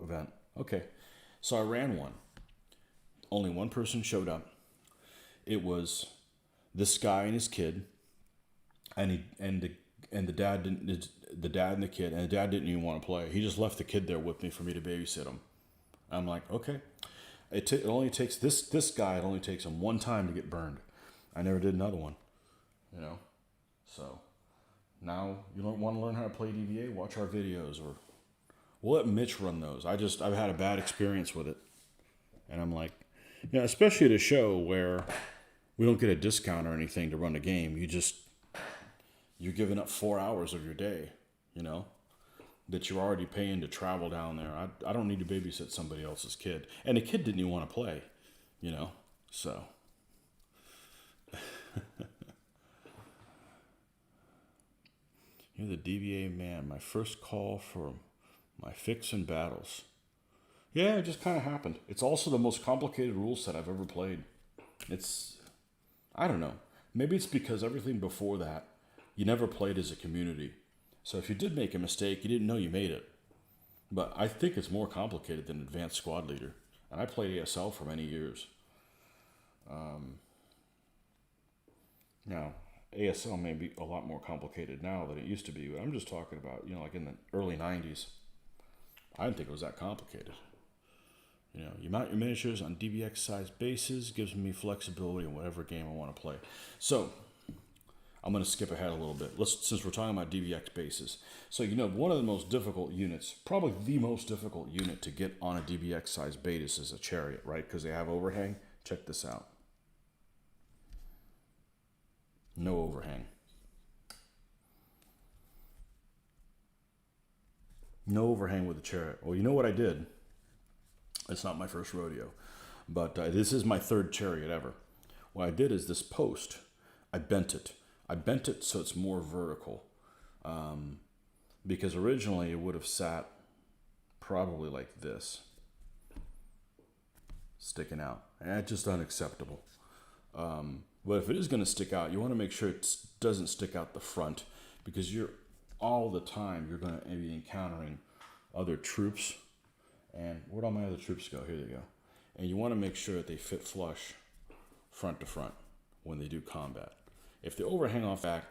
event. Okay. So I ran one. Only one person showed up. It was this guy and his kid, and the dad didn't. The dad and the kid, and the dad didn't even want to play. He just left the kid there with me for me to babysit him. I'm like, okay. It only takes this guy. It only takes him one time to get burned. I never did another one, you know. So now you don't want to learn how to play DBA. Watch our videos, or we'll let Mitch run those. I've had a bad experience with it, and I'm like, especially at a show where we don't get a discount or anything to run a game. You're giving up 4 hours of your day, that you're already paying to travel down there. I don't need to babysit somebody else's kid. And the kid didn't even want to play, so. You're the DBA man, my first call for my fix and battles. Yeah, it just kind of happened. It's also the most complicated rule set I've ever played. I don't know. Maybe it's because everything before that, you never played as a community. So if you did make a mistake, you didn't know you made it. But I think it's more complicated than Advanced Squad Leader. And I played ASL for many years. Now, ASL may be a lot more complicated now than it used to be. But I'm just talking about, like in the early 90s. I didn't think it was that complicated. You mount your miniatures on DBX size bases, gives me flexibility in whatever game I want to play. So, I'm going to skip ahead a little bit. Since we're talking about DBX bases. So, one of the most difficult units, probably the most difficult unit to get on a DBX size base is a chariot, right? Because they have overhang. Check this out. No overhang. No overhang with the chariot. Well, you know what I did? It's not my first rodeo, but this is my third chariot ever. What I did is this post, I bent it. I bent it so it's more vertical, because originally it would have sat probably like this, sticking out, and that's just unacceptable. But if it is going to stick out, you want to make sure it doesn't stick out the front, because all the time you're going to be encountering other troops. And where'd all my other troops go? Here they go. And you want to make sure that they fit flush front to front when they do combat. If they overhang off back,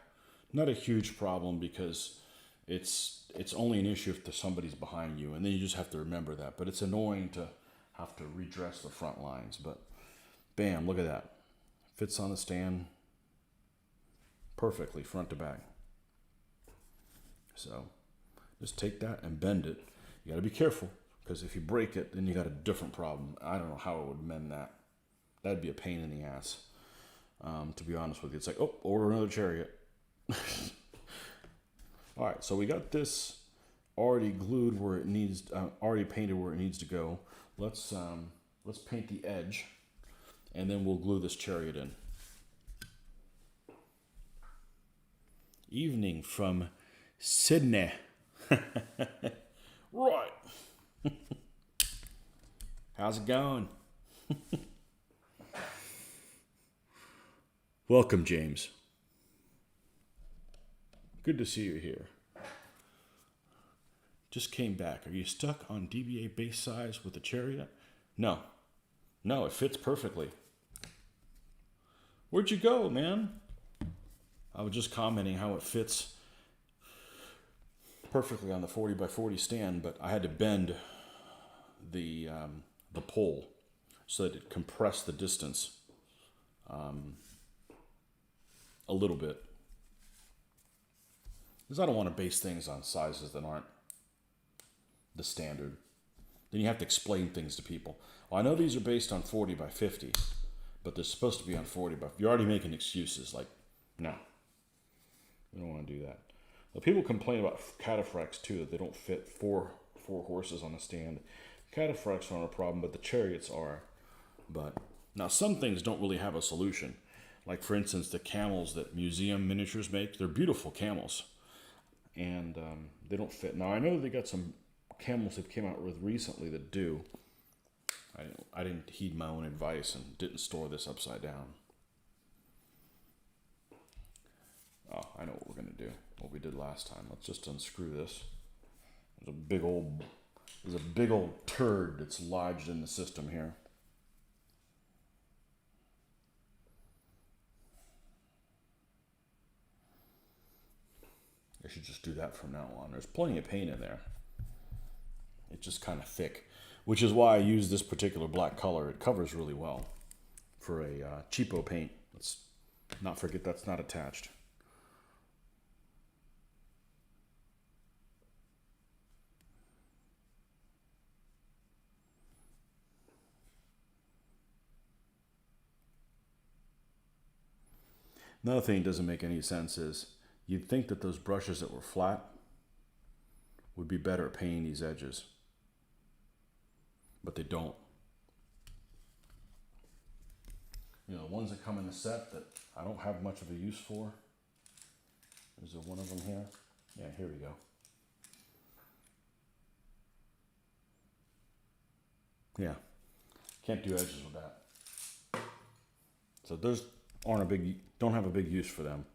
not a huge problem, because it's only an issue if somebody's behind you, and then you just have to remember that. But it's annoying to have to redress the front lines. But bam, look at that. Fits on the stand perfectly front to back. So just take that and bend it. You got to be careful, because if you break it, then you got a different problem. I don't know how it would mend that. That'd be a pain in the ass. To be honest with you, it's like, order another chariot. All right, so we got this already glued where it needs, already painted where it needs to go. Let's paint the edge, and then we'll glue this chariot in. Evening from Sydney. Right. How's it going? Welcome, James. Good to see you here. Just came back. Are you stuck on DBA base size with the chariot? No, it fits perfectly. Where'd you go, man? I was just commenting how it fits perfectly on the 40 by 40 stand, but I had to bend the pole so that it compressed the distance a little bit, because I don't want to base things on sizes that aren't the standard. Then you have to explain things to people. Well, I know these are based on 40 by 50, but they're supposed to be on 40 by. You're already making excuses like, no, we don't want to do that. Well, people complain about cataphracts too, that they don't fit four horses on a stand. Cataphracts aren't a problem, but the chariots are. But now some things don't really have a solution. Like, for instance, the camels that museum miniatures make, they're beautiful camels. and they don't fit. Now I know they got some camels they've came out with recently that do. I didn't heed my own advice and didn't store this upside down. Oh, I know what we're gonna do. What we did last time. Let's just unscrew this. There's a big old turd that's lodged in the system here. I should just do that from now on. There's plenty of paint in there. It's just kind of thick, which is why I use this particular black color. It covers really well for a cheapo paint. Let's not forget that's not attached. Another thing that doesn't make any sense is you'd think that those brushes that were flat would be better at painting these edges, but they don't. You know, the ones that come in the set that I don't have much of a use for. Is there one of them here? Yeah, here we go. Yeah, can't do edges with that. So those don't have a big use for them.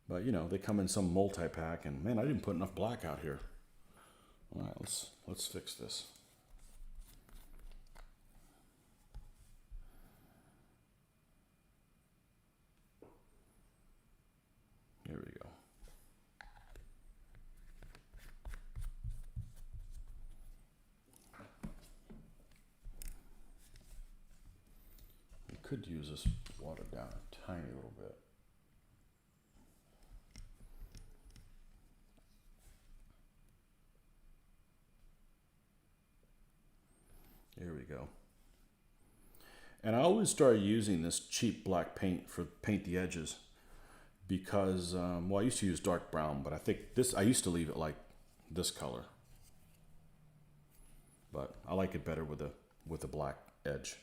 But you know, they come in some multi-pack, and man, I didn't put enough black out here. All right, let's fix this. Here we go. We could use this watered down a tiny little bit. Here we go. And I always start using this cheap black paint for paint the edges because, well, I used to use dark brown, but I think I used to leave it like this color. But I like it better with a black edge.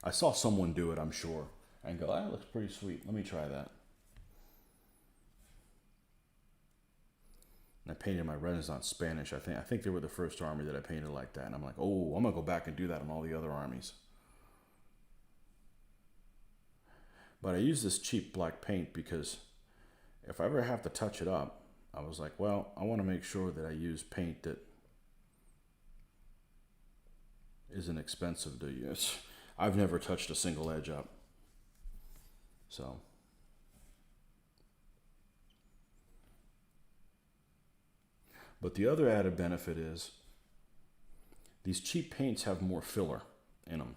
I saw someone do it, I'm sure, and go, that looks pretty sweet. Let me try that. And I painted my Renaissance Spanish. I think they were the first army that I painted like that. And I'm like, oh, I'm gonna go back and do that on all the other armies. But I use this cheap black paint because if I ever have to touch it up, I was like, well, I want to make sure that I use paint that isn't expensive to use. I've never touched a single edge up. So. But the other added benefit is these cheap paints have more filler in them,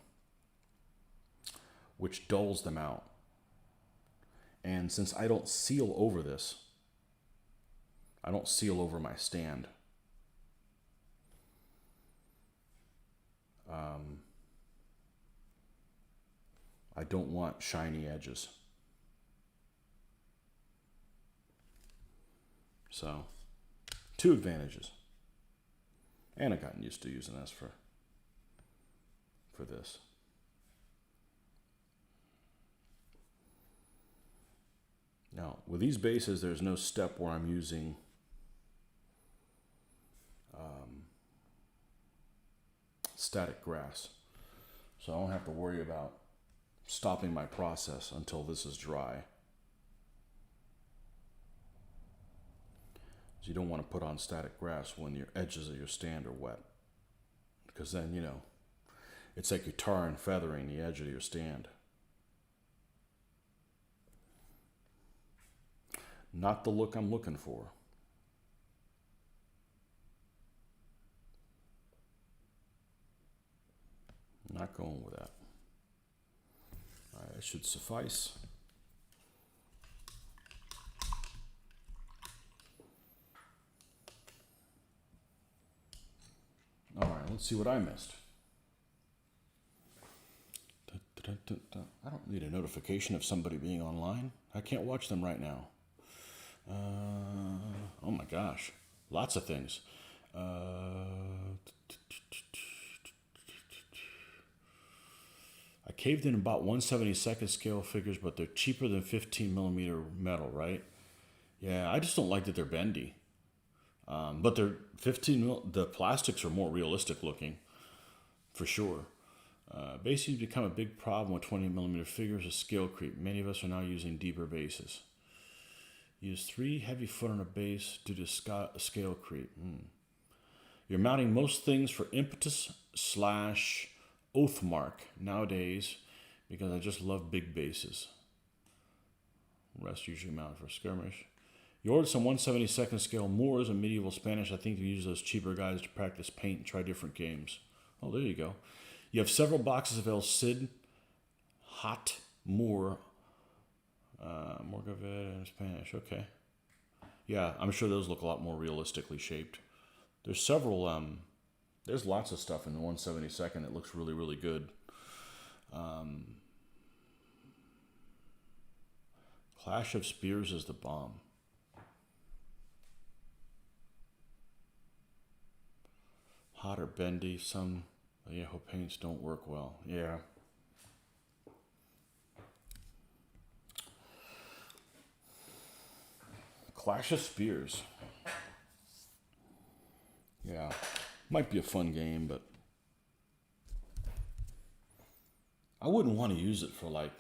which dulls them out. And since I don't seal over this, I don't seal over my stand. I don't want shiny edges. So, two advantages. And I've gotten used to using this for this. Now, with these bases, there's no step where I'm using static grass. So I don't have to worry about stopping my process until this is dry. So you don't want to put on static grass when your edges of your stand are wet, because then, you know, it's like you're tar and feathering the edge of your stand. Not the look I'm looking for. Not going with that. All right, that should suffice. All right, let's see what I missed. I don't need a notification of somebody being online. I can't watch them right now. Oh my gosh, lots of things. I caved in about 1/72 scale figures, but they're cheaper than 15 millimeter metal, right? Yeah, I just don't like that they're bendy. But they're 15 mil. The plastics are more realistic looking, for sure. Bases become a big problem with 20 millimeter figures of scale creep. Many of us are now using deeper bases. Use 3 heavy foot on a base due to scale creep. You're mounting most things for impetus / oath mark nowadays because I just love big bases. Rest usually mounted for skirmish. You ordered some 1/72nd scale Moors in medieval Spanish. I think you use those cheaper guys to practice paint and try different games. Oh, there you go. You have several boxes of El Cid Hot Moor. Morgavet in Spanish. Okay. Yeah, I'm sure those look a lot more realistically shaped. There's several, there's lots of stuff in the 1/72nd that looks really, really good. Clash of Spears is the bomb. Hot or bendy, some Aho paints don't work well. Yeah. Clash of Spears. Yeah. Might be a fun game, but I wouldn't want to use it for like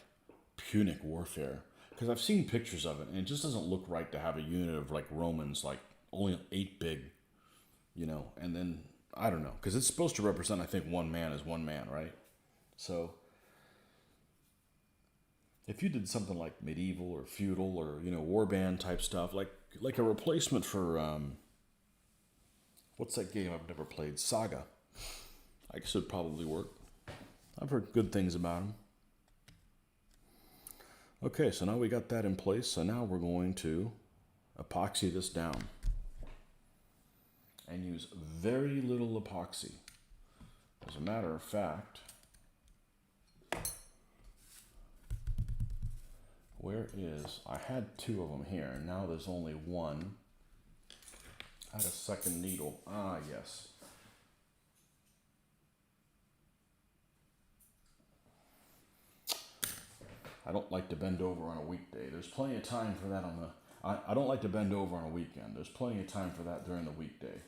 Punic warfare. Because I've seen pictures of it, and it just doesn't look right to have a unit of like Romans, like only 8 big, and then, I don't know. Because it's supposed to represent, I think, one man is one man, right? So, if you did something like medieval or feudal or, warband type stuff, like a replacement for, what's that game I've never played? Saga. I guess it would probably work. I've heard good things about them. Okay, so now we got that in place. So now we're going to epoxy this down and use very little epoxy. As a matter of fact, I had 2 of them here, and now there's only 1. I had a second needle. Ah, yes. I don't like to bend over on a weekday. There's plenty of time for that I don't like to bend over on a weekend. There's plenty of time for that during the weekday.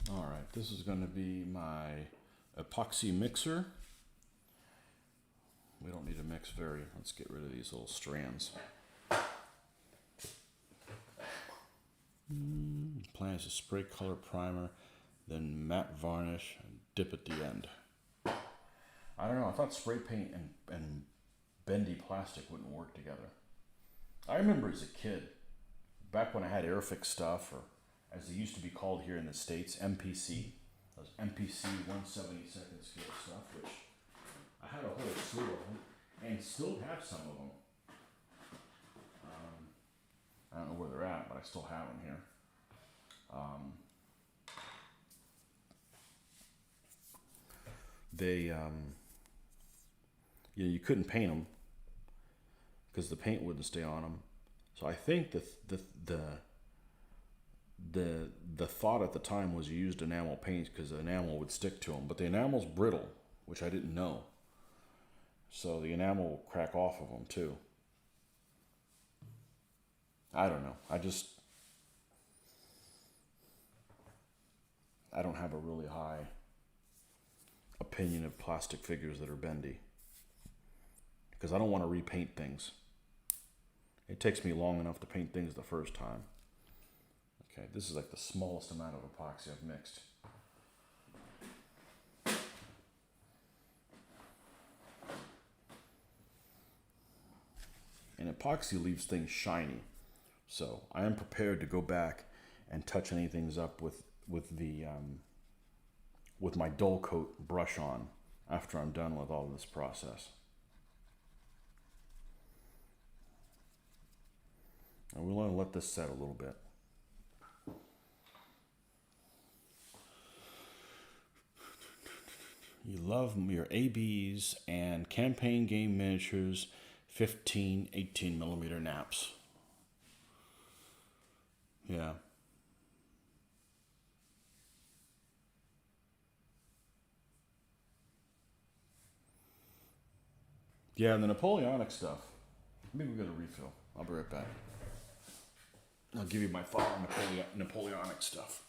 All right, this is going to be my epoxy mixer. We don't need to mix let's get rid of these little strands. Plan is to spray color primer, then matte varnish, and dip at the end. I don't know, I thought spray paint and bendy plastic wouldn't work together. I remember as a kid, back when I had Airfix stuff, or as they used to be called here in the States, MPC, those MPC 1/72nd scale stuff, which I had a whole slew of them, and still have some of them. I don't know where they're at, but I still have them here. You couldn't paint them because the paint wouldn't stay on them. So I think the thought at the time was you used enamel paints because the enamel would stick to them, but the enamel's brittle, which I didn't know. So the enamel will crack off of them too. I don't know. I don't have a really high opinion of plastic figures that are bendy because I don't want to repaint things. It takes me long enough to paint things the first time. Okay, this is like the smallest amount of epoxy I've mixed. And epoxy leaves things shiny. So I am prepared to go back and touch anything up with the with my dull coat brush on after I'm done with all this process. And we'll want to let this set a little bit. You love your ABs and campaign game miniatures, 15, 18 millimeter naps. Yeah. Yeah, and the Napoleonic stuff. Maybe we'll get a refill. I'll be right back. I'll give you my thought on Napoleonic stuff.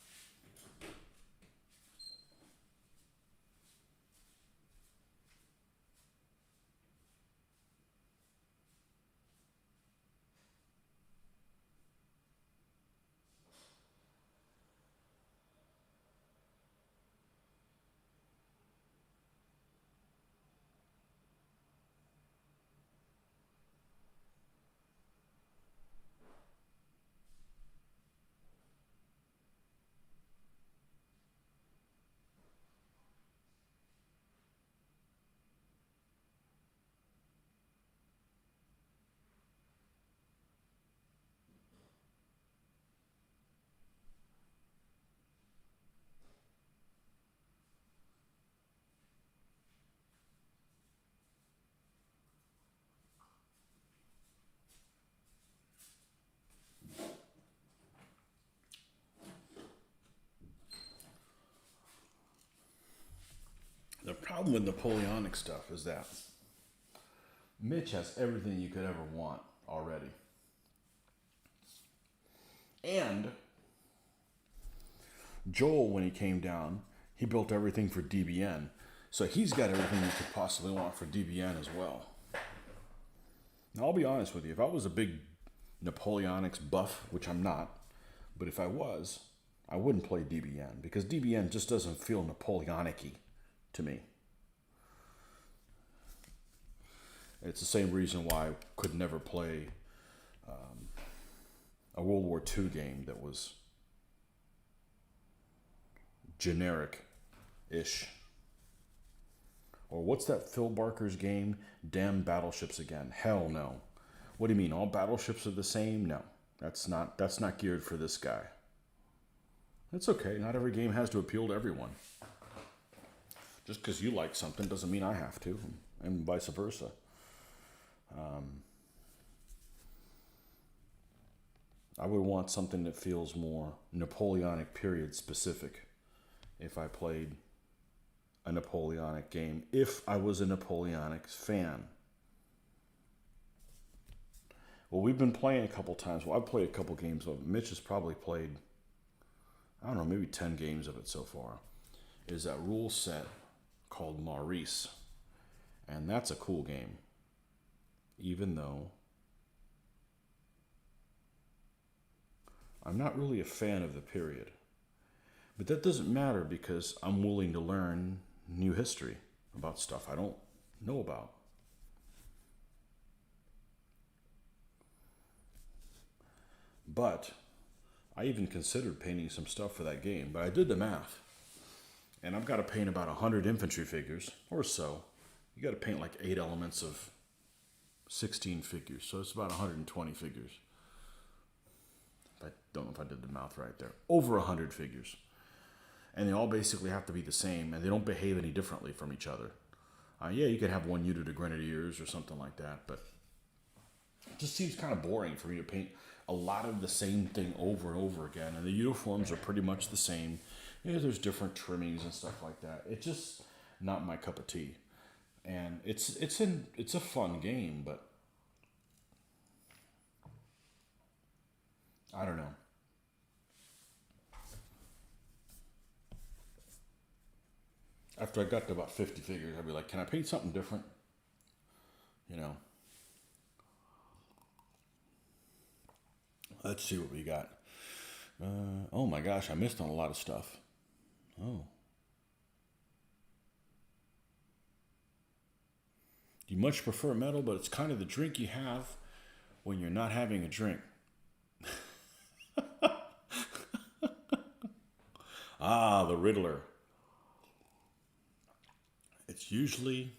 The problem with Napoleonic stuff is that Mitch has everything you could ever want already. And Joel, when he came down, he built everything for DBN. So he's got everything you could possibly want for DBN as well. Now, I'll be honest with you. If I was a big Napoleonics buff, which I'm not, but if I was, I wouldn't play DBN because DBN just doesn't feel Napoleonic-y to me. It's the same reason why I could never play a World War II game that was generic-ish. Or what's that Phil Barker's game? Damn battleships again. Hell no. What do you mean? All battleships are the same? No. That's not geared for this guy. It's okay. Not every game has to appeal to everyone. Just because you like something doesn't mean I have to, and vice versa. I would want something that feels more Napoleonic period specific if I played a Napoleonic game, if I was a Napoleonic fan. Well, we've been playing a couple times. Well, I've played a couple games of it. Mitch has probably played, I don't know, maybe 10 games of it so far. Is that rule set called Maurice. And that's a cool game. Even though I'm not really a fan of the period. But that doesn't matter because I'm willing to learn new history about stuff I don't know about. But I even considered painting some stuff for that game, but I did the math. And I've got to paint about 100 infantry figures or so. You got to paint like 8 elements of 16 figures, so it's about 120 figures. I don't know if I did the math right there. Over 100 figures. And they all basically have to be the same, and they don't behave any differently from each other. Yeah, you could have one unit of grenadiers or something like that, but it just seems kind of boring for me to paint a lot of the same thing over and over again. And the uniforms are pretty much the same. Yeah, there's different trimmings and stuff like that. It's just not my cup of tea. And it's a fun game, but I don't know. After I got to about 50 figures, I'd be like, can I paint something different? You know. Let's see what we got. Oh my gosh, I missed on a lot of stuff. Oh. You much prefer metal, but it's kind of the drink you have when you're not having a drink. Ah, the Riddler. usually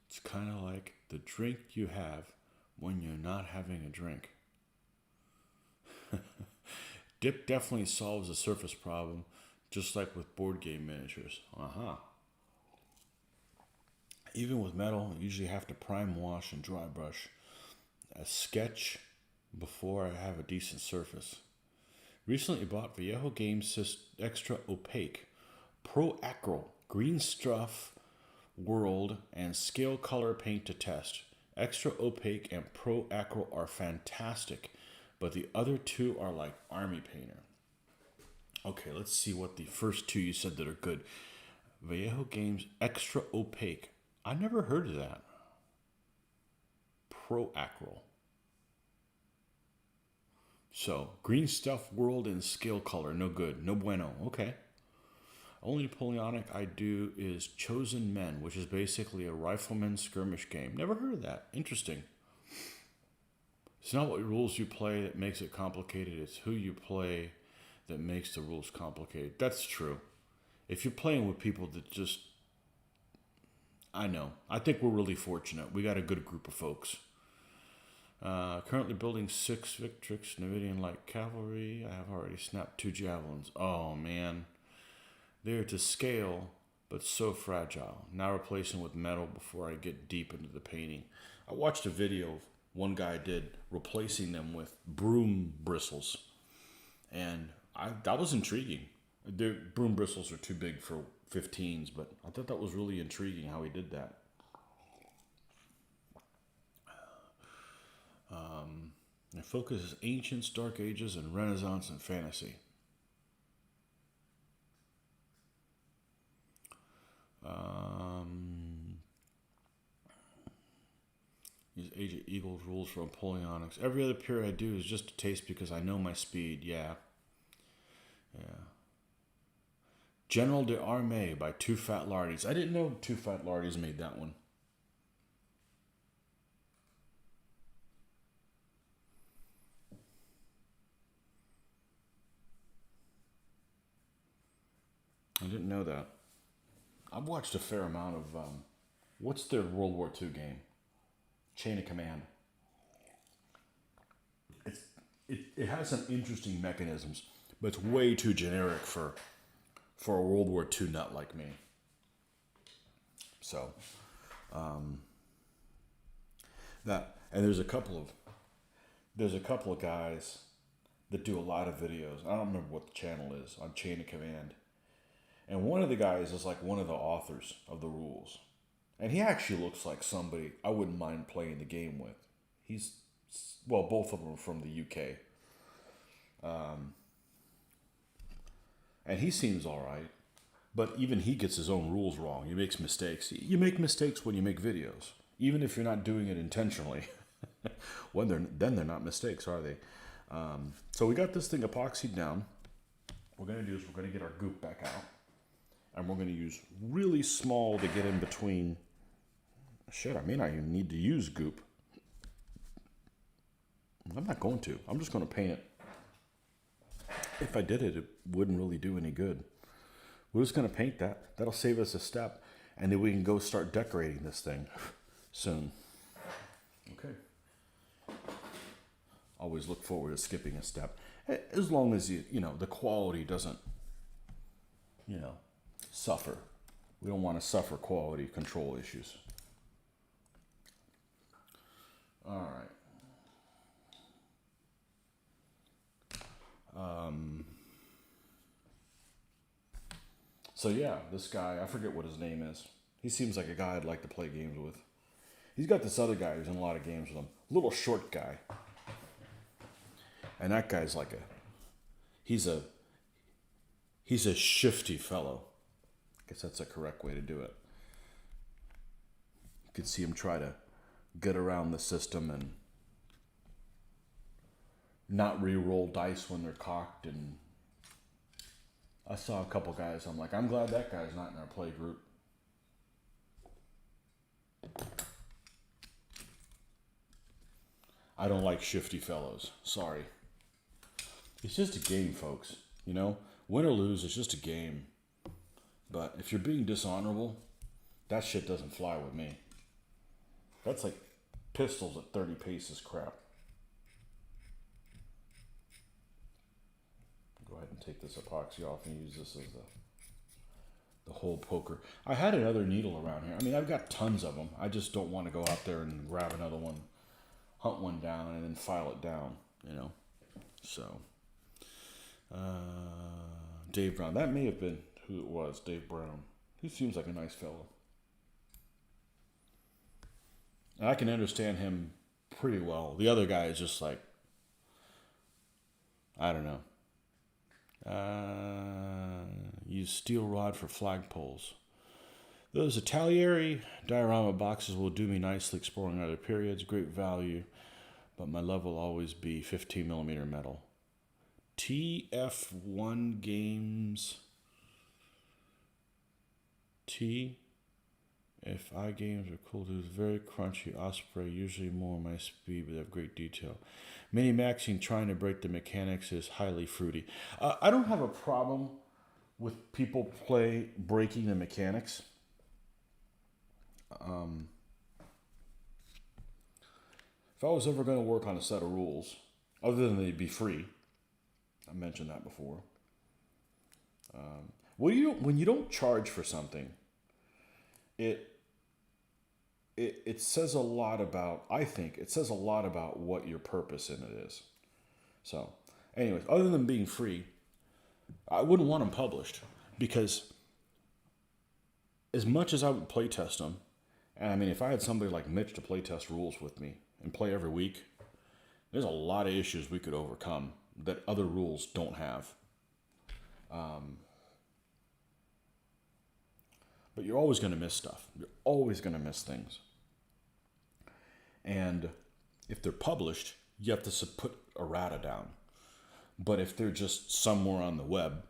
it's kind of like the drink you have when you're not having a drink. Dip definitely solves the surface problem, just like with board game miniatures. Even with metal, I usually have to prime wash and dry brush a sketch before I have a decent surface. Recently bought Vallejo Games Extra Opaque, Pro Acryl, Green Stuff, World, and Scale Color Paint to test. Extra Opaque and Pro Acryl are fantastic, but the other two are like Army Painter. Okay, let's see what the first two you said that are good. Vallejo Games Extra Opaque. I never heard of that. Pro Acryl. So, Green Stuff, World, and Scale Color. No good. No bueno. Okay. Only Napoleonic I do is Chosen Men, which is basically a rifleman skirmish game. Never heard of that. Interesting. It's not what rules you play that makes it complicated. It's who you play that makes the rules complicated. That's true. If you're playing with people that just... I know. I think we're really fortunate. We got a good group of folks. Currently building 6 Victrix Navidian Light Cavalry. I have already snapped 2 javelins. Oh, man. They're to scale, but so fragile. Now replacing with metal before I get deep into the painting. I watched a video one guy did replacing them with broom bristles. And that was intriguing. The broom bristles are too big for 15s, but I thought that was really intriguing how he did that. My focus is Ancients, Dark Ages, and Renaissance and Fantasy. Use Age of Eagles rules for Napoleonics. Every other period I do is just a taste because I know my speed. Yeah. General de Armée by Two Fat Lardies. I didn't know Two Fat Lardies made that one. I didn't know that. I've watched a fair amount of, what's their World War II game? Chain of Command. It has some interesting mechanisms, but it's way too generic for a World War II nut like me. So, that, and there's a couple of guys that do a lot of videos. I don't remember what the channel is on Chain of Command. And one of the guys is like one of the authors of the rules. And he actually looks like somebody I wouldn't mind playing the game with. Both of them are from the UK. And he seems all right. But even he gets his own rules wrong. He makes mistakes. You make mistakes when you make videos. Even if you're not doing it intentionally. Then they're not mistakes, are they? So we got this thing epoxied down. What we're going to do is we're going to get our goop back out. And we're going to use really small to get in between. Shit, I may not even need to use goop. I'm not going to. I'm just going to paint it. If I did it, it wouldn't really do any good. We're just going to paint that. That'll save us a step. And then we can go start decorating this thing soon. Okay. Always look forward to skipping a step. As long as the quality doesn't, suffer. We don't want to suffer quality control issues. All right. So yeah, this guy, I forget what his name is. He seems like a guy I'd like to play games with. He's got this other guy who's in a lot of games with him. Little short guy. And that guy's like he's a shifty fellow. I guess that's the correct way to do it. You could see him try to get around the system and not re-roll dice when they're cocked. And I saw a couple guys, I'm like, I'm glad that guy's not in our play group. I don't like shifty fellows. Sorry. It's just a game, folks. You know, win or lose, it's just a game. But if you're being dishonorable, that shit doesn't fly with me. That's like pistols at 30 paces crap. Go ahead and take this epoxy off and use this as the whole poker. I had another needle around here. I mean, I've got tons of them. I just don't want to go out there and grab another one, hunt one down, and then file it down, you know. So, Dave Brown. That may have been who it was, Dave Brown. He seems like a nice fellow. And I can understand him pretty well. The other guy is just like, I don't know. Use steel rod for flagpoles. Those Italieri diorama boxes will do me nicely exploring other periods. Great value, but my love will always be 15 millimeter metal. TF1 Games. TFI Games are cool dudes. Very crunchy. Osprey, usually more my speed, but they have great detail. Mini Maxine trying to break the mechanics is highly fruity. I don't have a problem with people breaking the mechanics. If I was ever going to work on a set of rules, other than they'd be free, I mentioned that before. When you don't charge for something, it says a lot about, I think, it says a lot about what your purpose in it is. So, anyways, other than being free, I wouldn't want them published because as much as I would play test them, and I mean, if I had somebody like Mitch to play test rules with me and play every week, there's a lot of issues we could overcome that other rules don't have. But you're always going to miss stuff. You're always going to miss things. And if they're published, you have to put errata down. But if they're just somewhere on the web,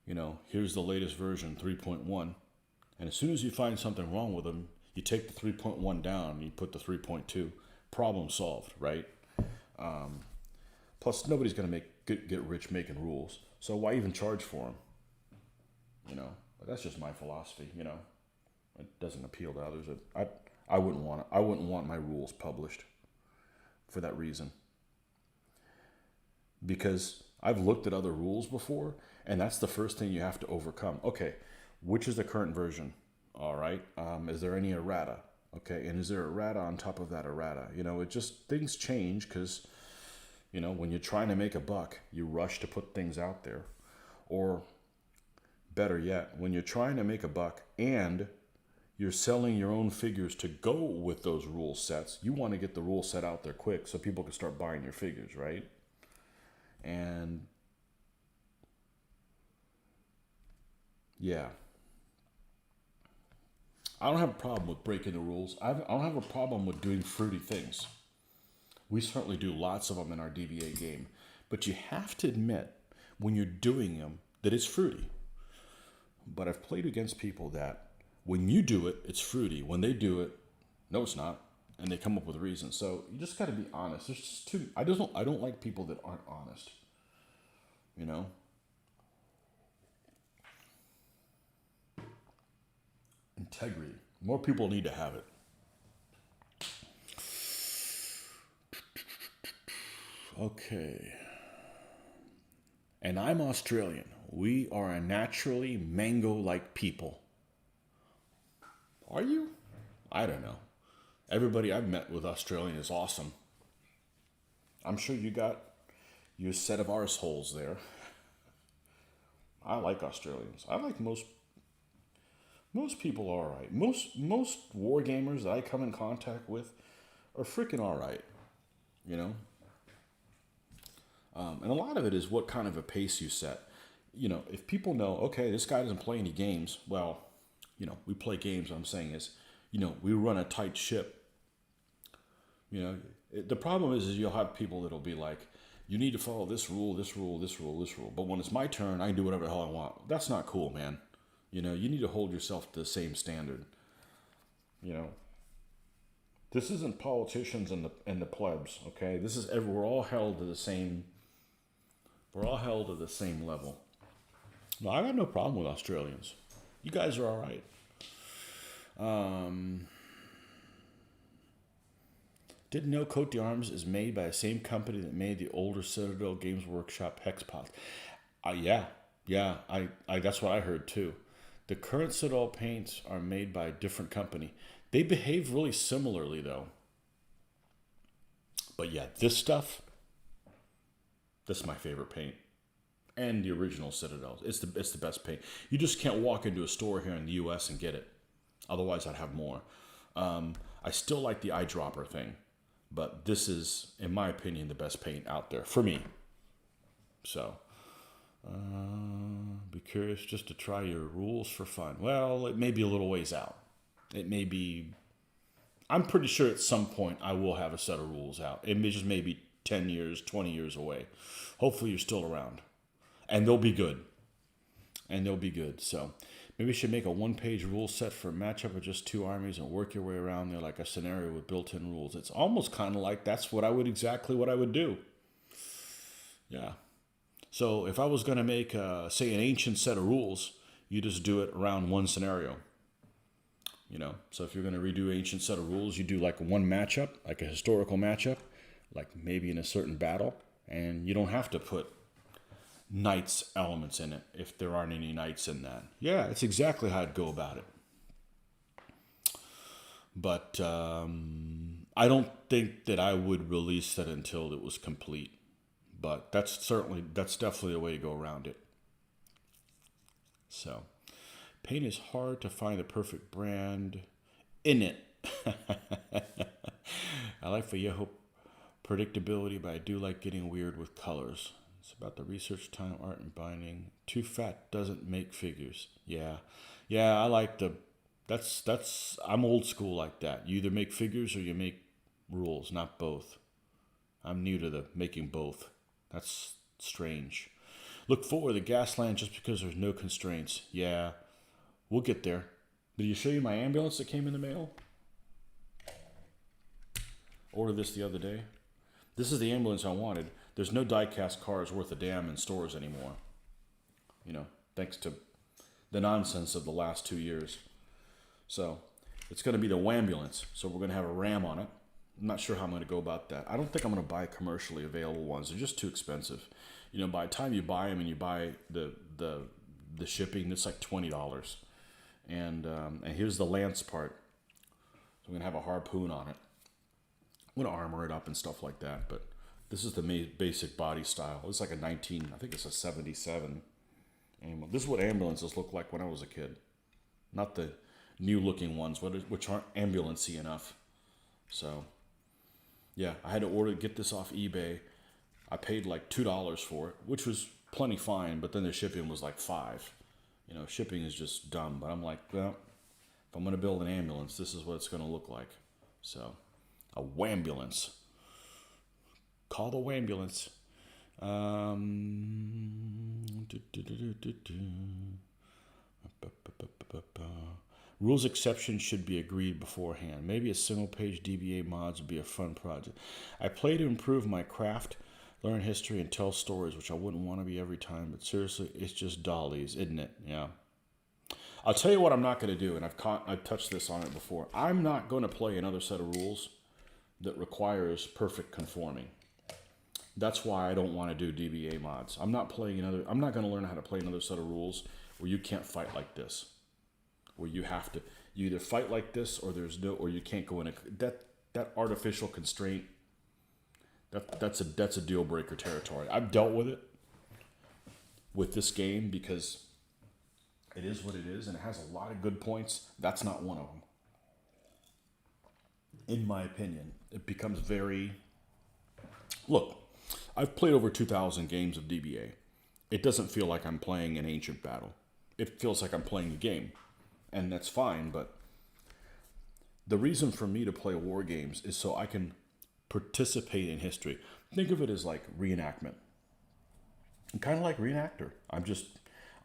you know, here's the latest version, 3.1. And as soon as you find something wrong with them, you take the 3.1 down and you put the 3.2. Problem solved, right? Plus, nobody's going to get rich making rules. So why even charge for them? You know, but that's just my philosophy, you know. It doesn't appeal to others. I wouldn't want it. I wouldn't want my rules published for that reason. Because I've looked at other rules before, and that's the first thing you have to overcome. Okay, which is the current version? All right. Is there any errata? Okay, and is there errata on top of that errata? You know, things change because, you know, when you're trying to make a buck, you rush to put things out there. Or better yet, when you're trying to make a buck and you're selling your own figures to go with those rule sets, you want to get the rule set out there quick so people can start buying your figures, right? And yeah, I don't have a problem with breaking the rules. I don't have a problem with doing fruity things. We certainly do lots of them in our DBA game. But you have to admit, when you're doing them, that it's fruity. But I've played against people that when you do it, it's fruity. When they do it, no, it's not. And they come up with reasons. So you just got to be honest. There's just too. I don't like people that aren't honest. You know. Integrity. More people need to have it. Okay. And I'm Australian. We are a naturally mango-like people. Are you? I don't know. Everybody I've met with Australian is awesome. I'm sure you got your set of arseholes there. I like Australians. I like most people are all right. Most war gamers that I come in contact with are freaking all right. You know? And a lot of it is what kind of a pace you set. You know, if people know, okay, this guy doesn't play any games, well, you know, we play games. What I'm saying is, you know, we run a tight ship. You know, the problem is you'll have people that'll be like, you need to follow this rule, this rule, this rule, this rule. But when it's my turn, I can do whatever the hell I want. That's not cool, man. You know, you need to hold yourself to the same standard. You know, this isn't politicians and the plebs, okay? This is we're all held to the same We're all held at the same level. No, I got no problem with Australians. You guys are all right. Didn't know Cote d'Arms is made by the same company that made the older Citadel Games Workshop hex pots. Yeah, that's what I heard too. The current Citadel paints are made by a different company. They behave really similarly though. But yeah, this stuff, this is my favorite paint. And the original Citadel. It's the best paint. You just can't walk into a store here in the US and get it. Otherwise I'd have more. I still like the eyedropper thing. But this is, in my opinion, the best paint out there for me. So, be curious just to try your rules for fun. Well, it may be a little ways out. It may be, I'm pretty sure at some point I will have a set of rules out. It may just maybe 10 years, 20 years away. Hopefully you're still around. And they'll be good. So, maybe you should make a one-page rule set for a matchup of just two armies and work your way around there like a scenario with built-in rules. It's almost kind of like that's exactly what I would do. Yeah. So if I was going to make, say, an ancient set of rules, you just do it around one scenario. So if you're going to redo ancient set of rules, you do like one matchup, like a historical matchup, like maybe in a certain battle, and you don't have to put knights elements in it if there aren't any knights in that. Yeah, that's exactly how I'd go about it. But I don't think that I would release that until it was complete. But that's definitely a way to go around it. So, paint is hard to find the perfect brand in it. I like Vallejo predictability, but I do like getting weird with colors. It's about the research time, art, and binding. Too fat doesn't make figures. Yeah, I like I'm old school like that. You either make figures or you make rules, not both. I'm new to the making both. That's strange. Look forward to Gasland just because there's no constraints. Yeah, we'll get there. Did you show you my ambulance that came in the mail? Ordered this the other day. This is the ambulance I wanted. There's no die-cast cars worth a damn in stores anymore. Thanks to the nonsense of the last 2 years. So, it's going to be the Wambulance. So we're going to have a ram on it. I'm not sure how I'm going to go about that. I don't think I'm going to buy commercially available ones. They're just too expensive. By the time you buy them and you buy the shipping, it's like $20. And here's the lance part. So I'm going to have a harpoon on it. I'm going to armor it up and stuff like that, but this is the basic body style. It's like I think it's a 77. This is what ambulances look like when I was a kid. Not the new looking ones, which aren't ambulance-y enough. So, yeah, I had to get this off eBay. I paid like $2 for it, which was plenty fine, but then the shipping was like $5. Shipping is just dumb, but I'm like, well, if I'm going to build an ambulance, this is what it's going to look like. So, a Wambulance. Call the Wambulance. Rules exceptions should be agreed beforehand. Maybe a single-page DBA mods would be a fun project. I play to improve my craft, learn history, and tell stories, which I wouldn't want to be every time. But seriously, it's just dollies, isn't it? Yeah. I'll tell you what I'm not going to do, and I've touched this on it before. I'm not going to play another set of rules that requires perfect conforming. That's why I don't want to do DBA mods. I'm not going to learn how to play another set of rules where you can't fight like this. Where you either fight like this or you can't go in that artificial constraint. That's a deal breaker territory. I've dealt with it with this game because it is what it is and it has a lot of good points. That's not one of them. In my opinion, it becomes look, I've played over 2,000 games of DBA. It doesn't feel like I'm playing an ancient battle. It feels like I'm playing a game. And that's fine, but the reason for me to play war games is so I can participate in history. Think of it as like reenactment. I'm kind of like reenactor. I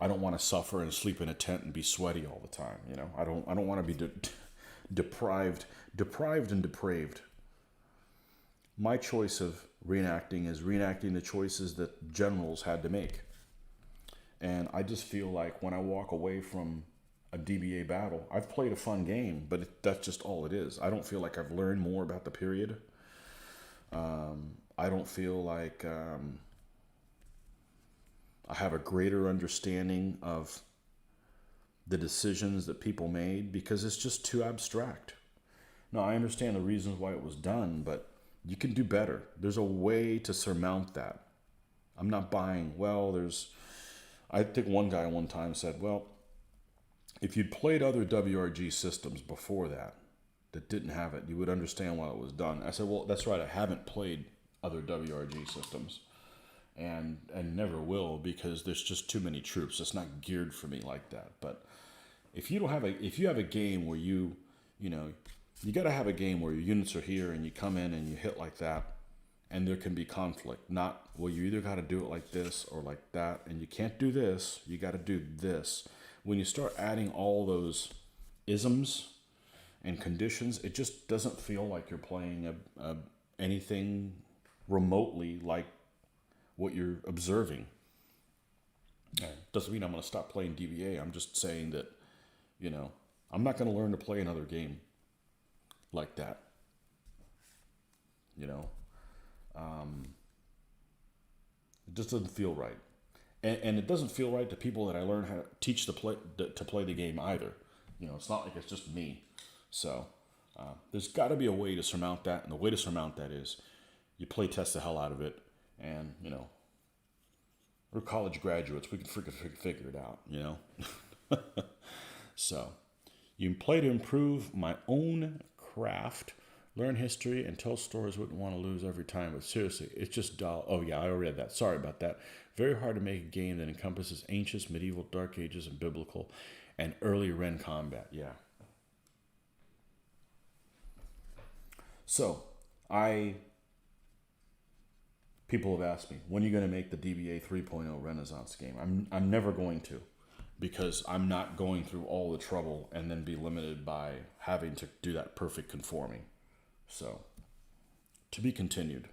don't want to suffer and sleep in a tent and be sweaty all the time. I don't want to be deprived and depraved. My choice of reenacting is reenacting the choices that generals had to make. And I just feel like when I walk away from a DBA battle, I've played a fun game, but that's just all it is. I don't feel like I've learned more about the period. I don't feel like I have a greater understanding of the decisions that people made because it's just too abstract. Now, I understand the reasons why it was done, but you can do better. There's a way to surmount that. I'm not buying, I think one guy one time said, well, if you'd played other WRG systems before that didn't have it, you would understand why it was done. I said, well, that's right. I haven't played other WRG systems and never will because there's just too many troops. It's not geared for me like that. But if you have a game where you got to have a game where your units are here and you come in and you hit like that and there can be conflict. Not, well, you either got to do it like this or like that and you can't do this. You got to do this. When you start adding all those isms and conditions, it just doesn't feel like you're playing anything remotely like what you're observing. Doesn't mean I'm going to stop playing DBA. I'm just saying that, I'm not going to learn to play another game like that. It just doesn't feel right. And it doesn't feel right to people that I learn how to teach to play the game either. It's not like it's just me. So there's got to be a way to surmount that. And the way to surmount that is you play test the hell out of it. And, we're college graduates. We can figure it out, So you can play to improve my own craft, learn history, and tell stories wouldn't want to lose every time. But seriously, it's just dull. Oh, yeah, I already read that. Sorry about that. Very hard to make a game that encompasses ancient, medieval, dark ages, and biblical, and early Ren combat. Yeah. So, people have asked me, when are you going to make the DBA 3.0 Renaissance game? I'm never going to, because I'm not going through all the trouble and then be limited by having to do that perfect conforming. So, to be continued.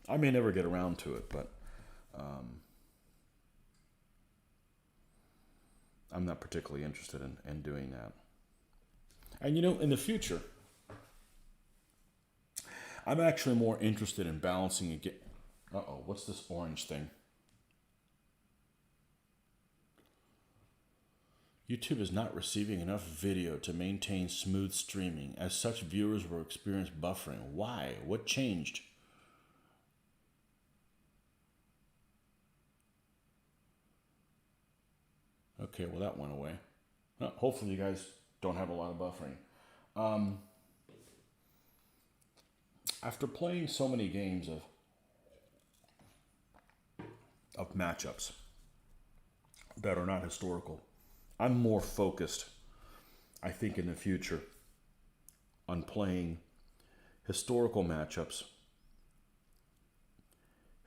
I may never get around to it, but I'm not particularly interested in doing that. And in the future, I'm actually more interested in balancing again. Uh-oh, what's this orange thing? YouTube is not receiving enough video to maintain smooth streaming. As such, viewers will experience buffering. Why? What changed? Okay, well that went away. Hopefully you guys don't have a lot of buffering. After playing so many games of matchups that are not historical, I'm more focused, I think, in the future on playing historical matchups,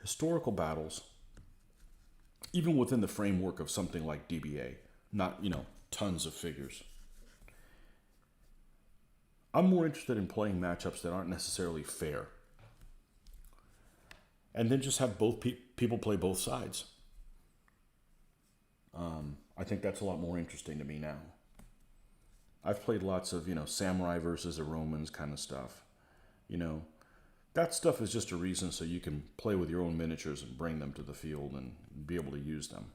historical battles, even within the framework of something like DBA, not, tons of figures. I'm more interested in playing matchups that aren't necessarily fair. And then just have both people play both sides. I think that's a lot more interesting to me now. I've played lots of, samurai versus the Romans kind of stuff. That stuff is just a reason so you can play with your own miniatures and bring them to the field and be able to use them.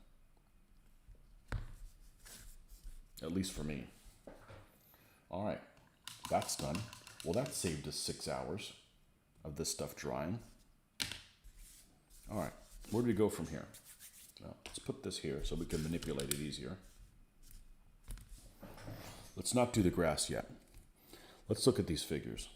At least for me. All right, that's done. Well, that saved us 6 hours of this stuff drying. All right, where do we go from here? Well, let's put this here so we can manipulate it easier. Let's not do the grass yet. Let's look at these figures.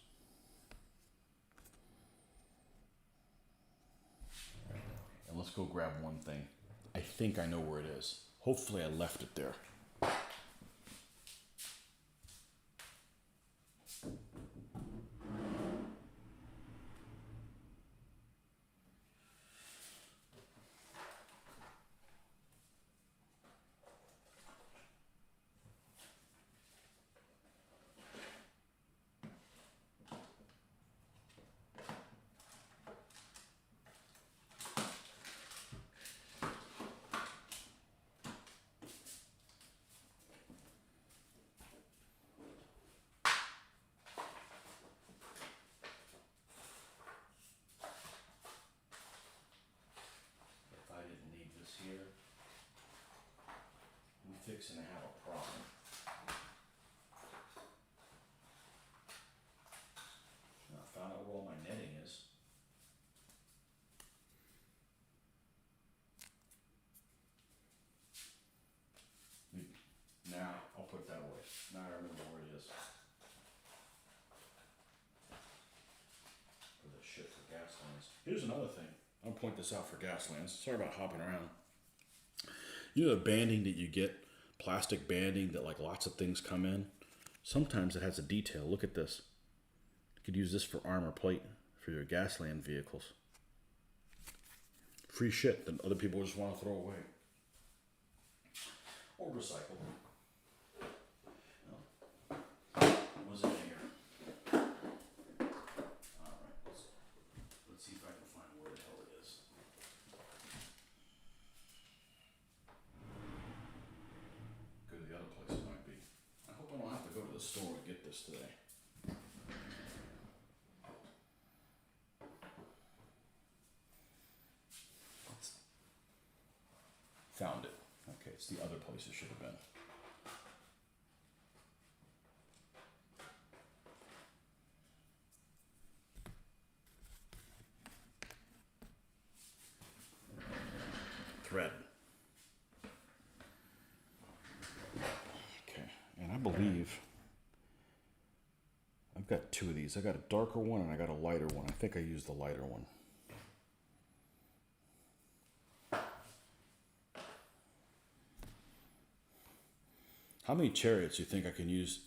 And let's go grab one thing. I think I know where it is. Hopefully I left it there. fixing to have a problem. I found out where all my netting is. Now, I'll put that away. Now I remember where it is. For the shit for Gaslands. Here's another thing. I'll point this out for Gaslands. Sorry about hopping around. You know the banding that you get? Plastic banding that like lots of things come in? Sometimes it has a detail. Look at this. You could use this for armor plate for your Gasland vehicles. Free shit that other people just want to throw away. Or recycle. What was in here? Alright, let's see if I can find where the hell it is. Go to the other place it might be. I hope I don't have to go to the store to get this today. Found it. Okay, it's the other place it should have been. Thread. Okay, and I believe I've got two of these. I got a darker one and I got a lighter one. I think I used the lighter one. How many chariots do you think I can use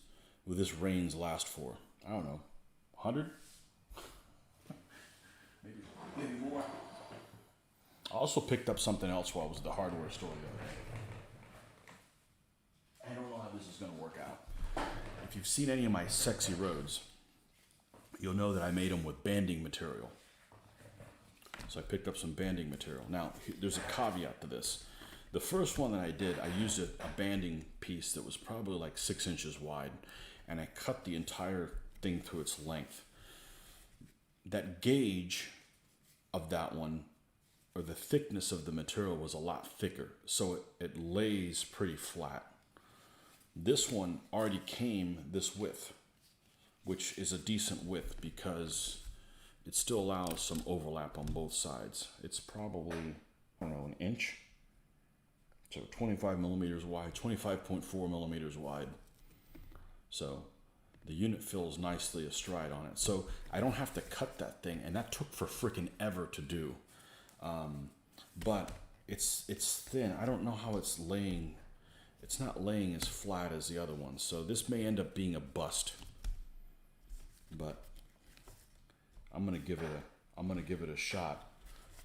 with this reins last for? I don't know, 100? maybe more. I also picked up something else while I was at the hardware store the other day. I don't know how this is going to work out. If you've seen any of my sexy roads, you'll know that I made them with banding material. So I picked up some banding material. Now, there's a caveat to this. The first one that I did, I used a banding piece that was probably like 6 inches wide, and I cut the entire thing through its length. That gauge of that one, or the thickness of the material, was a lot thicker, so it lays pretty flat. This one already came this width, which is a decent width because it still allows some overlap on both sides. It's probably, I don't know, an inch. So 25 millimeters wide, 25.4 millimeters wide. So the unit fills nicely astride on it. So I don't have to cut that thing, and that took for freaking ever to do. But it's thin. I don't know how it's laying. It's not laying as flat as the other one. So this may end up being a bust. But I'm gonna give it a shot.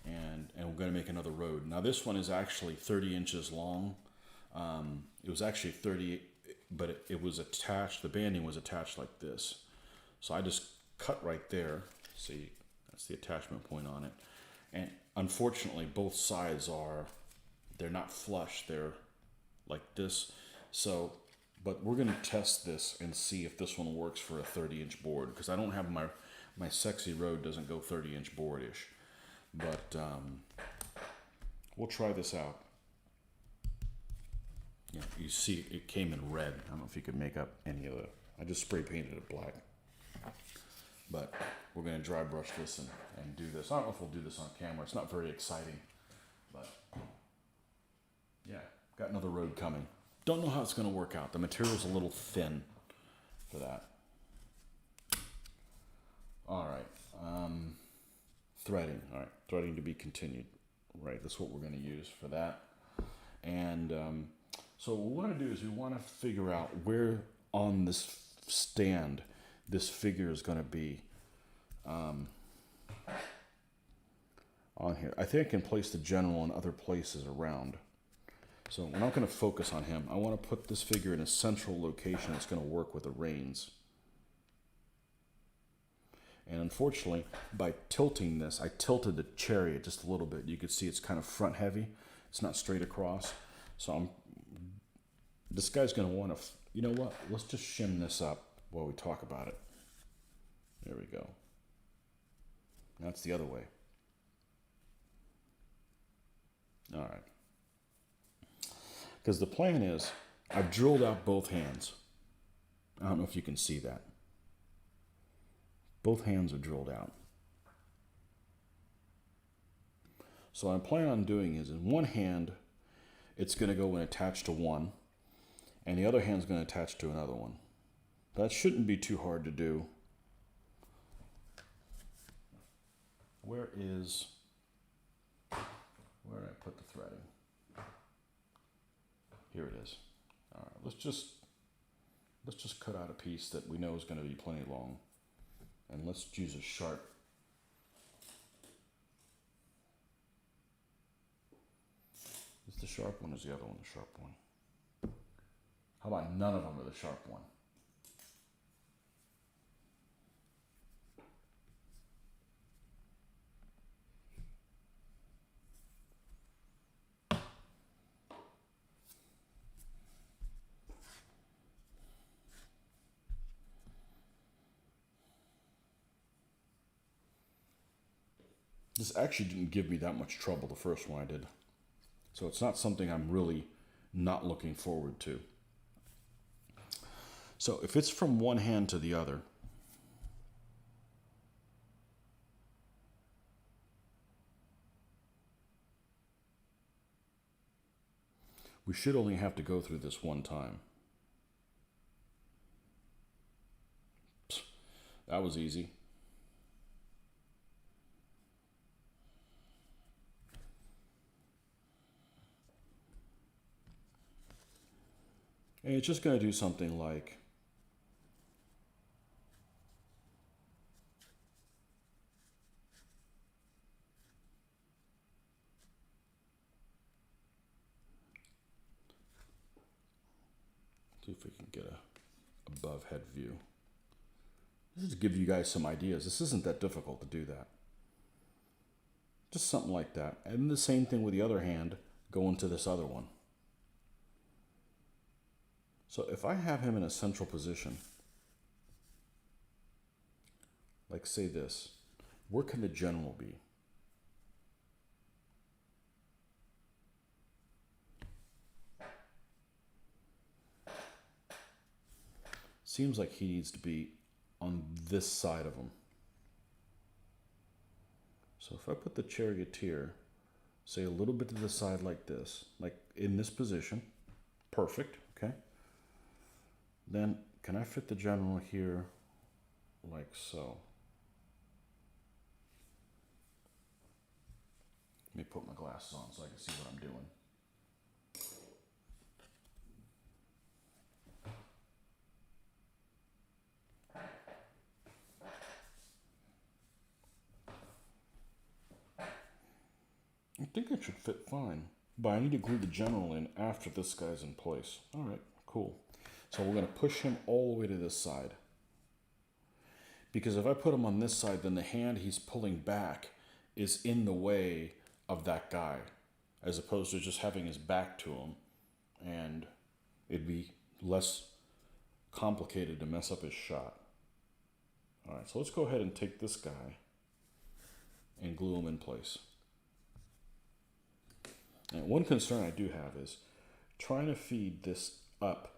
And we're going to make another road. Now this one is actually 30 inches long. It was actually 30, but it was attached, the banding was attached like this. So I just cut right there. See, that's the attachment point on it. And unfortunately, both sides they're not flush. They're like this. So, but we're going to test this and see if this one works for a 30-inch board, because I don't have my sexy road doesn't go 30-inch board-ish. But we'll try this out. Yeah, you see it came in red. I don't know if you could make up any of the... I just spray painted it black. But we're going to dry brush this and do this. I don't know if we'll do this on camera. It's not very exciting. But yeah, got another road coming. Don't know how it's going to work out. The material's a little thin for that. All right. Threading. All right. Threading to be continued. Right. That's what we're going to use for that. And so what we want to do is we want to figure out where on this stand this figure is going to be on here. I think I can place the general in other places around. So we're not going to focus on him. I want to put this figure in a central location that's going to work with the reins. And unfortunately, by tilting this, I tilted the chariot just a little bit. You can see it's kind of front heavy. It's not straight across. So this guy's going to want to, you know what? Let's just shim this up while we talk about it. There we go. That's the other way. All right. Because the plan is I've drilled out both hands. I don't know if you can see that. Both hands are drilled out. So what I'm planning on doing is in one hand, it's going to go and attach to one, and the other hand's going to attach to another one. That shouldn't be too hard to do. Where did I put the threading? Here it is. All right, let's just cut out a piece that we know is going to be plenty long, and let's use a sharp. Is the sharp one or is the other one the sharp one? How about none of them are the sharp one? This actually didn't give me that much trouble the first one I did. So it's not something I'm really not looking forward to. So if it's from one hand to the other, we should only have to go through this one time. That was easy. And it's just going to do something like see if we can get a above head view. This is to give you guys some ideas. This isn't that difficult to do that. Just something like that. And the same thing with the other hand going to this other one. So if I have him in a central position, like say this, where can the general be? Seems like he needs to be on this side of him. So if I put the charioteer, say a little bit to the side like this, like in this position, perfect, okay? Then can I fit the general here like so? Let me put my glasses on so I can see what I'm doing. I think it should fit fine, but I need to glue the general in after this guy's in place. All right, cool. So we're going to push him all the way to this side. Because if I put him on this side, then the hand he's pulling back is in the way of that guy, as opposed to just having his back to him, and it'd be less complicated to mess up his shot. All right, so let's go ahead and take this guy and glue him in place. And one concern I do have is trying to feed this up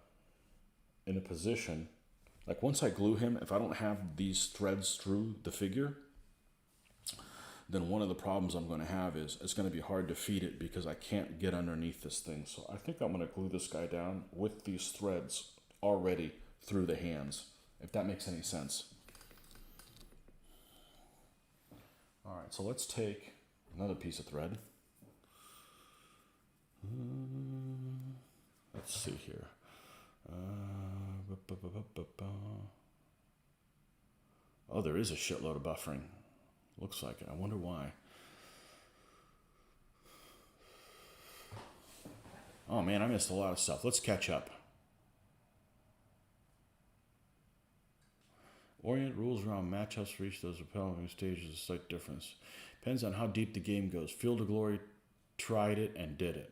in a position, like once I glue him, if I don't have these threads through the figure, then one of the problems I'm going to have is it's going to be hard to feed it because I can't get underneath this thing. So I think I'm going to glue this guy down with these threads already through the hands, if that makes any sense. All right, so let's take another piece of thread. Let's see here. Oh, there is a shitload of buffering. Looks like it. I wonder why. Oh man, I missed a lot of stuff. Let's catch up. Orient rules around matchups reach those repelling stages a slight difference. Depends on how deep the game goes. Field of Glory tried it and did it.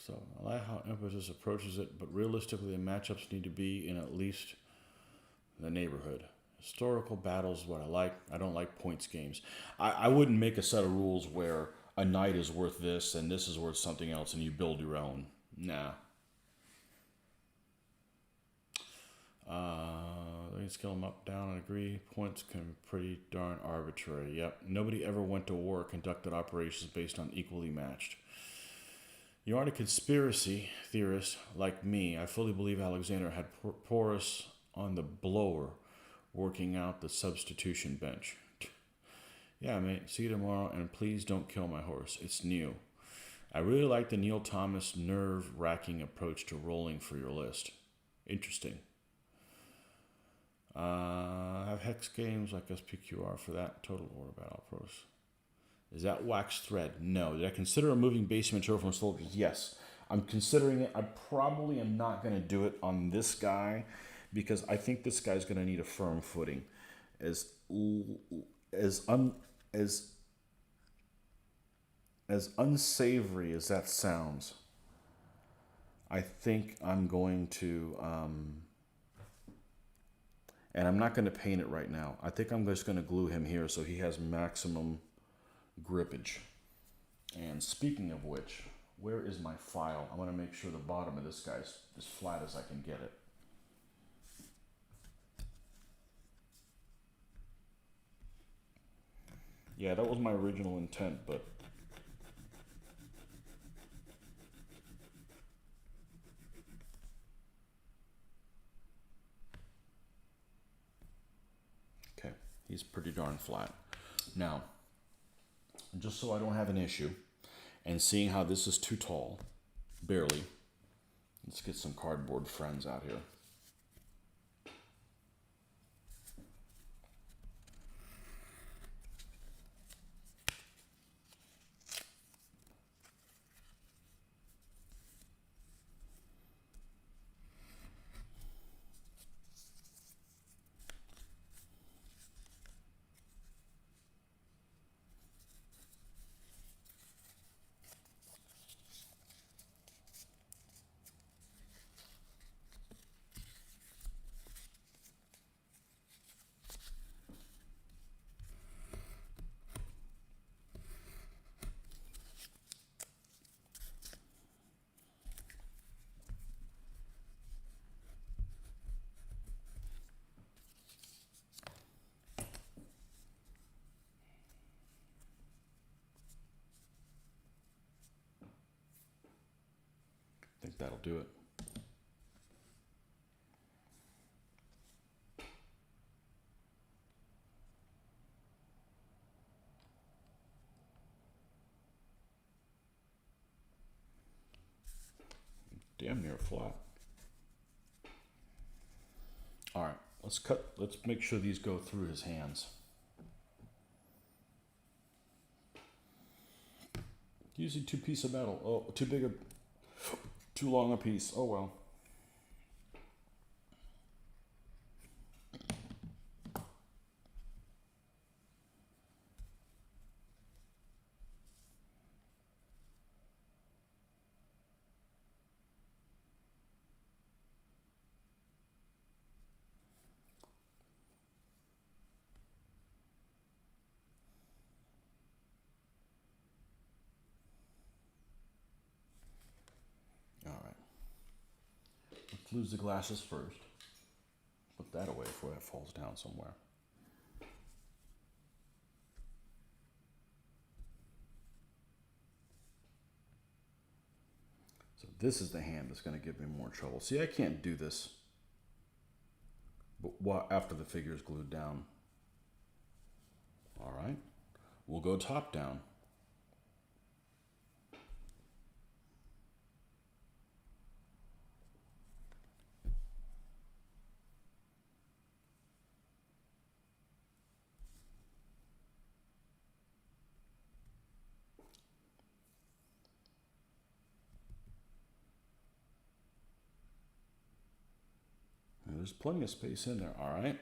So I like how Emphasis approaches it, but realistically the matchups need to be in at least the neighborhood. Historical battles is what I like. I don't like points games. I wouldn't make a set of rules where a knight is worth this and this is worth something else and you build your own. Nah. They scale them up, down, and agree. Points can be pretty darn arbitrary. Yep. Nobody ever went to war or conducted operations based on equally matched. You aren't a conspiracy theorist like me. I fully believe Alexander had Porus on the blower working out the substitution bench. Yeah, mate. See you tomorrow, and please don't kill my horse. It's new. I really like the Neil Thomas nerve-wracking approach to rolling for your list. Interesting. Have hex games like SPQR for that. Total War Battle Pros. Is that wax thread? No. Did I consider removing base material from soldiers? Yes. I'm considering it. I probably am not going to do it on this guy because I think this guy's going to need a firm footing. As unsavory as that sounds, I think I'm going to, and I'm not going to paint it right now. I think I'm just going to glue him here so he has maximum grippage. And speaking of which, where is my file? I want to make sure the bottom of this guy's as flat as I can get it. Yeah, that was my original intent, but okay, he's pretty darn flat. Now, just so I don't have an issue, and seeing how this is too tall, barely, let's get some cardboard friends out here. I think that'll do it. Damn near flat. All right, let's make sure these go through his hands. Using 2 pieces of metal. Oh, too long a piece. Oh well. All right. Let's lose the glasses first. Put that away before that falls down somewhere. So this is the hand that's going to give me more trouble. See, I can't do this but after the figure is glued down. All right. We'll go top down. There's plenty of space in there, all right?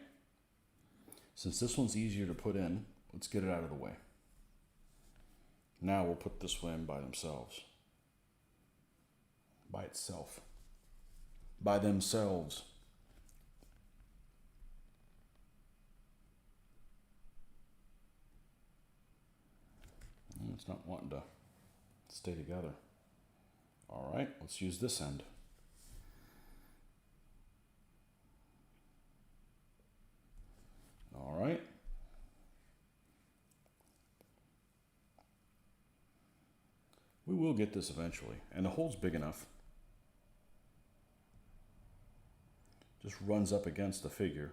Since this one's easier to put in, let's get it out of the way. Now we'll put this one in by themselves. By itself. By themselves. It's not wanting to stay together. All right, let's use this end. All right. We will get this eventually, and the hole's big enough. Just runs up against the figure.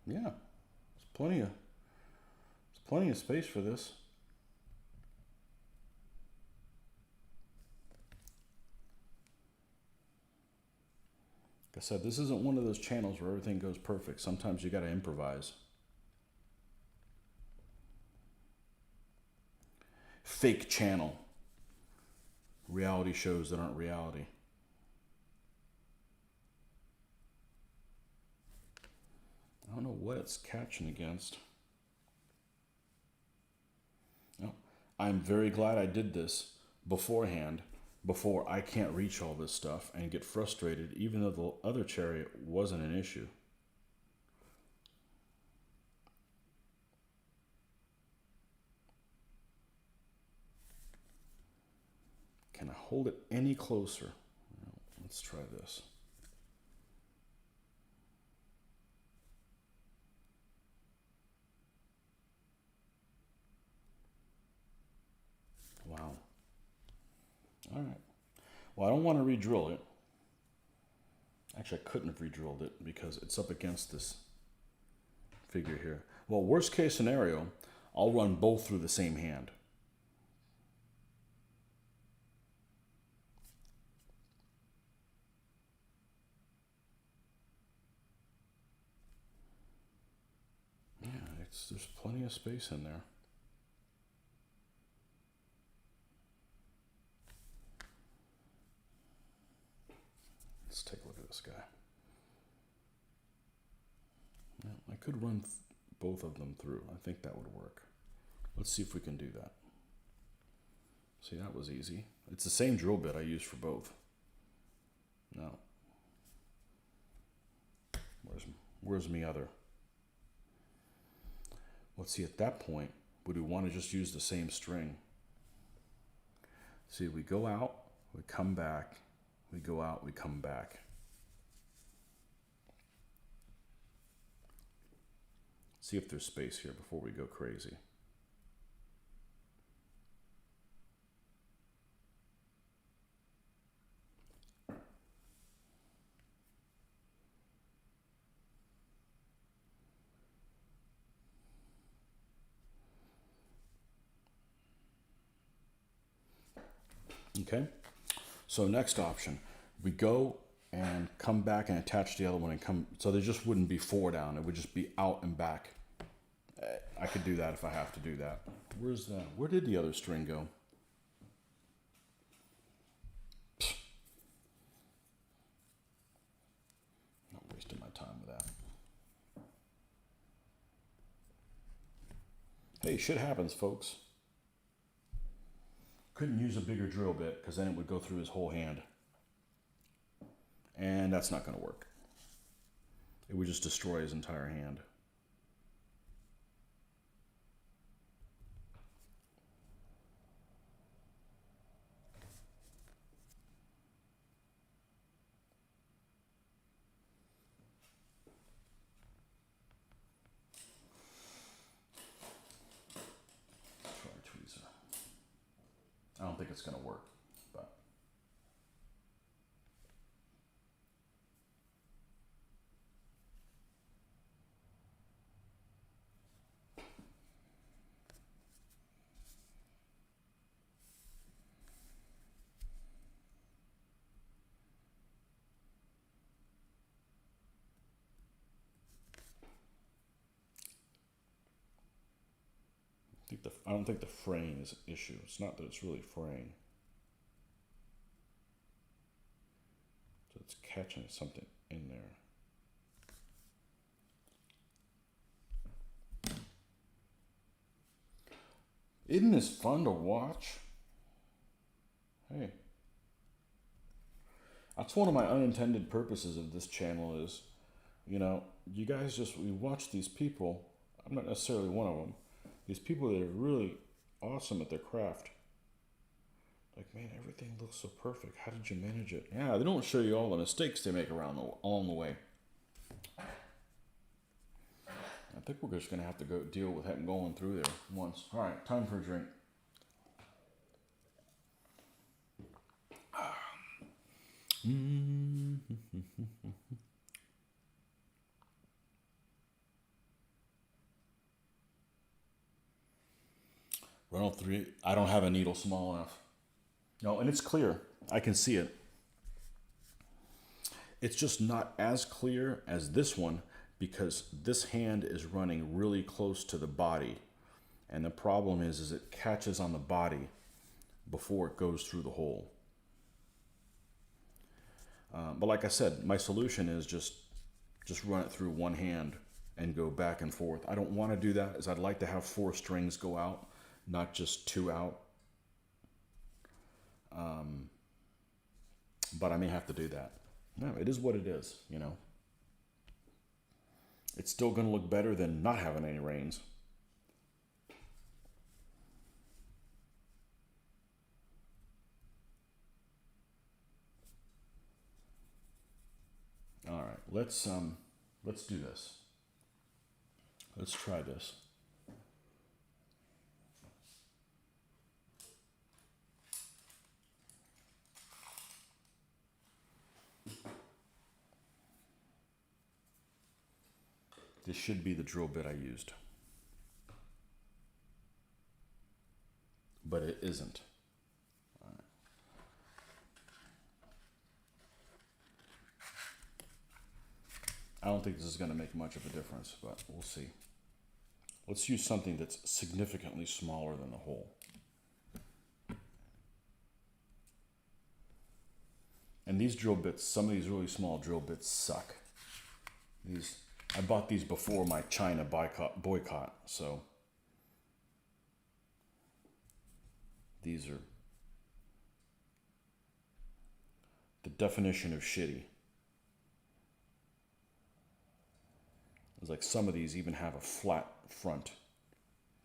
Yeah, there's plenty of space for this. Like I said, this isn't one of those channels where everything goes perfect. Sometimes you got to improvise. Fake channel. Reality shows that aren't reality. I don't know what it's catching against. No. I'm very glad I did this beforehand, before I can't reach all this stuff and get frustrated, even though the other chariot wasn't an issue. Can I hold it any closer? Let's try this. Wow. All right. Well, I don't want to re-drill it. Actually, I couldn't have re-drilled it because it's up against this figure here. Well, worst case scenario, I'll run both through the same hand. Yeah, there's plenty of space in there. Let's take a look at this guy. Well, I could run both of them through. I think that would work. Let's see if we can do that. See, that was easy. It's the same drill bit I used for both. Now, where's me other? Let's see, at that point, would we want to just use the same string? See, we go out, we come back, we go out, we come back. See if there's space here before we go crazy. Okay, so next option, we go and come back and attach the other one and come, so there just wouldn't be four down, it would just be out and back. I could do that if I have to do that. Where did the other string go? Not wasting my time with that. Hey, shit happens, folks. Couldn't use a bigger drill bit because then it would go through his whole hand. And that's not going to work. It would just destroy his entire hand. Try a tweezer. I don't think it's going to work, but I don't think the fraying is an issue. It's not that it's really fraying. So it's catching something in there. Isn't this fun to watch? Hey, That's one of my unintended purposes of this channel is, you know, you guys we watch these people. I'm not necessarily one of them. These people that are really awesome at their craft. Like, man, everything looks so perfect. How did you manage it? Yeah, they don't show you all the mistakes they make along the way. I think we're just going to have to go deal with him going through there once. All right, time for a drink. Reynolds 3, I don't have a needle small enough. No, and it's clear. I can see it. It's just not as clear as this one because this hand is running really close to the body. And the problem is it catches on the body before it goes through the hole. But like I said, my solution is just run it through one hand and go back and forth. I don't want to do that, as I'd like to have 4 strings go out, not just 2 out. But I may have to do that. No, it is what it is, you know. It's still going to look better than not having any reins. All right, let's do this. Let's try this. This should be the drill bit I used. But it isn't. All right. I don't think this is going to make much of a difference, but we'll see. Let's use something that's significantly smaller than the hole. And these drill bits, some of these really small drill bits suck. I bought these before my China boycott, so these are the definition of shitty. It's like some of these even have a flat front.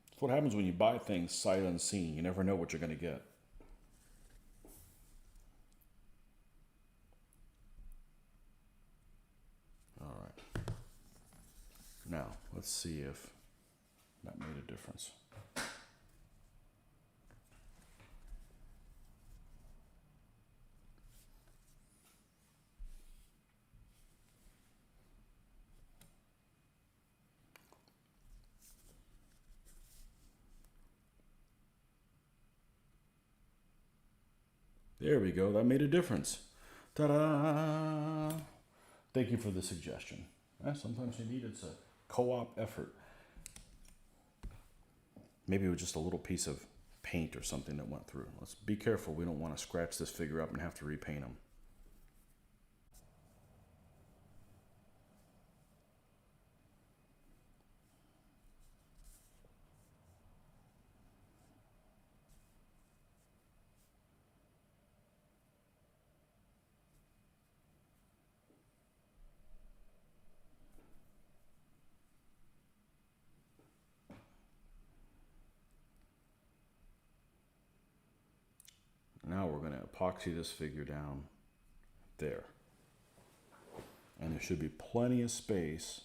That's what happens when you buy things sight unseen. You never know what you're going to get. All right. Now, let's see if that made a difference. There we go. That made a difference. Ta-da! Thank you for the suggestion. Sometimes you need it's a co-op effort. Maybe it was just a little piece of paint or something that went through. Let's be careful. We don't want to scratch this figure up and have to repaint them. Now we're going to epoxy this figure down there. And there should be plenty of space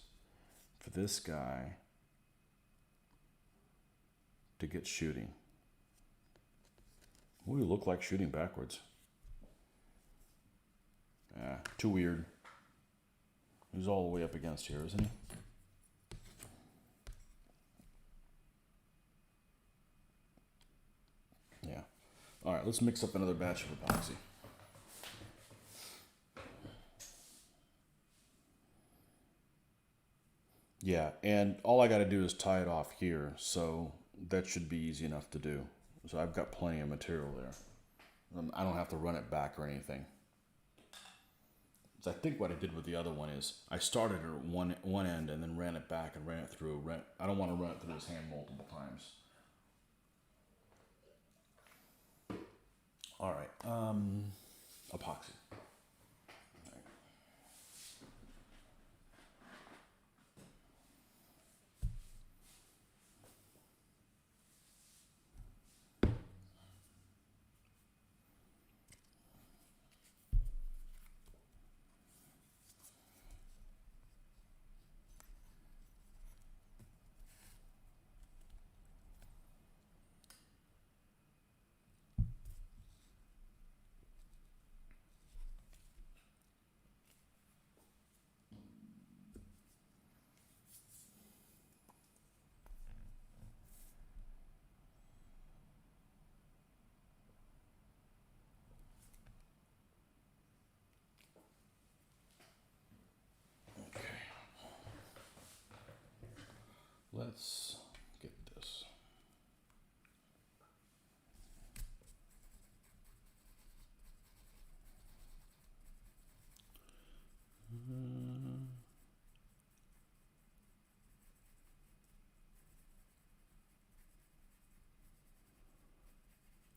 for this guy to get shooting. We look like shooting backwards. Too weird. He's all the way up against here, isn't he? Yeah. All right, let's mix up another batch of epoxy. Yeah, and all I got to do is tie it off here, so that should be easy enough to do. So I've got plenty of material there. I don't have to run it back or anything. So I think what I did with the other one is I started at one end and then ran it back and ran it through. I don't want to run it through his hand multiple times. All right, epoxy. let's get this.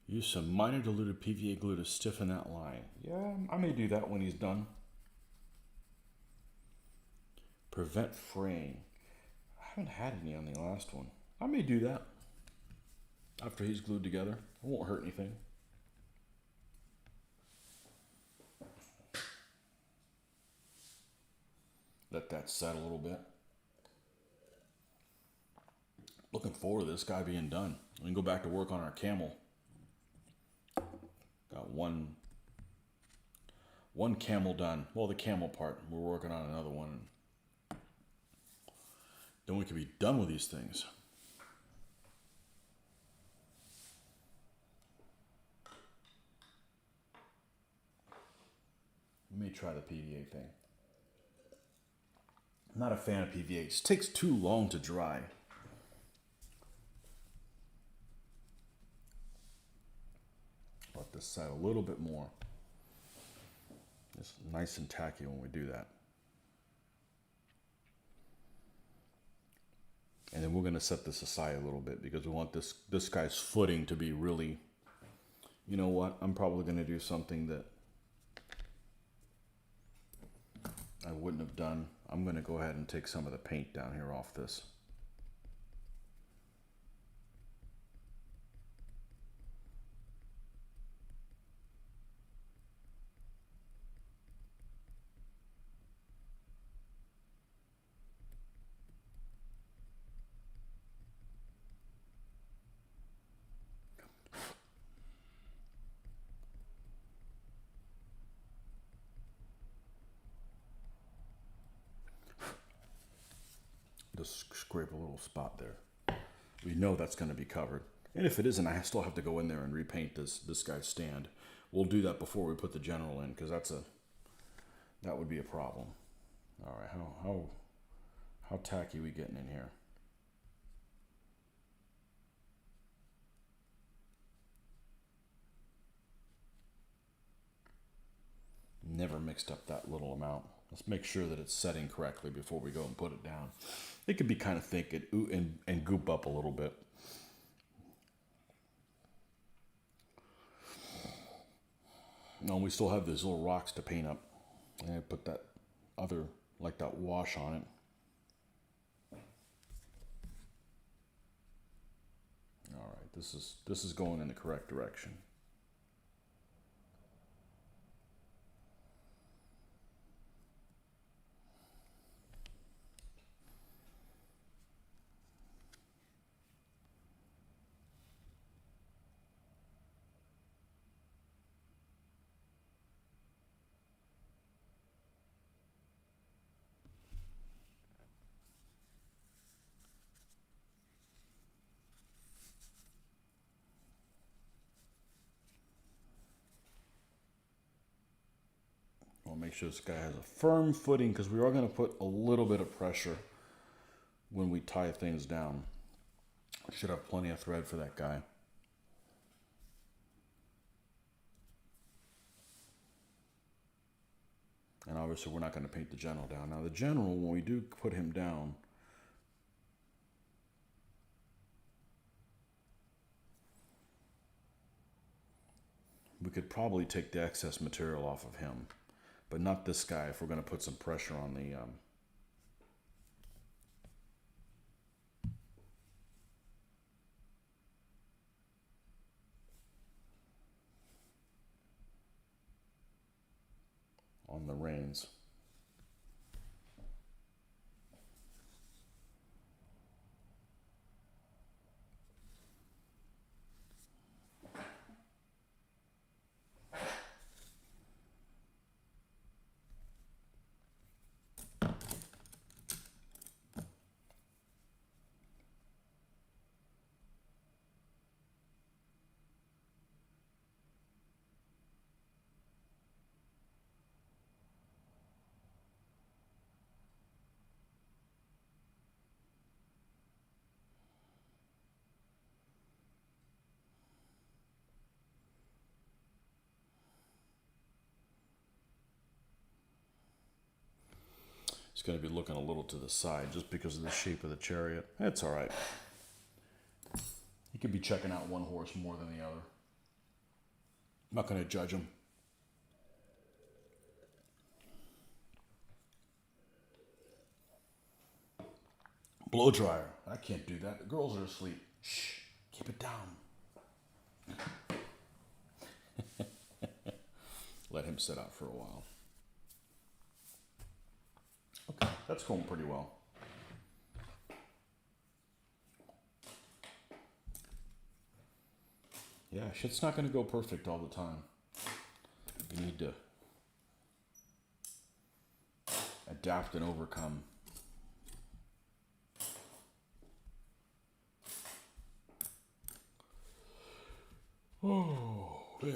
Use some minor diluted PVA glue to stiffen that line. Yeah, I may do that when he's done. Prevent fraying. I haven't had any on the last one. I may do that after he's glued together. It won't hurt anything. Let that set a little bit. Looking forward to this guy being done. We can go back to work on our camel. Got one camel done. Well, the camel part. We're working on another one. Then we can be done with these things. Let me try the PVA thing. I'm not a fan of PVA. It takes too long to dry. Let this set a little bit more. It's nice and tacky when we do that. And then we're going to set this aside a little bit because we want this guy's footing to be really, you know what, I'm probably going to do something that I wouldn't have done. I'm going to go ahead and take some of the paint down here off this. Just scrape a little spot there. We know that's going to be covered. And if it isn't, I still have to go in there and repaint this guy's stand. We'll do that before we put the general in because that would be a problem. All right, how tacky are we getting in here? Never mixed up that little amount. Let's make sure that it's setting correctly before we go and put it down. It could be kind of thick and goop up a little bit. No, we still have these little rocks to paint up. And I put that other, like that wash on it. All right, this is going in the correct direction. I'll make sure this guy has a firm footing because we are going to put a little bit of pressure when we tie things down. I should have plenty of thread for that guy. And obviously we're not going to paint the general down. Now the general, when we do put him down, we could probably take the excess material off of him, but not this guy if we're going to put some pressure on the reins. It's going to be looking a little to the side just because of the shape of the chariot. It's all right. You could be checking out one horse more than the other. I'm not going to judge them. Blow dryer. I can't do that. The girls are asleep. Shh. Keep it down. Let him sit out for a while. Okay, that's going pretty well. Yeah, shit's not going to go perfect all the time. You need to adapt and overcome. Oh, yeah.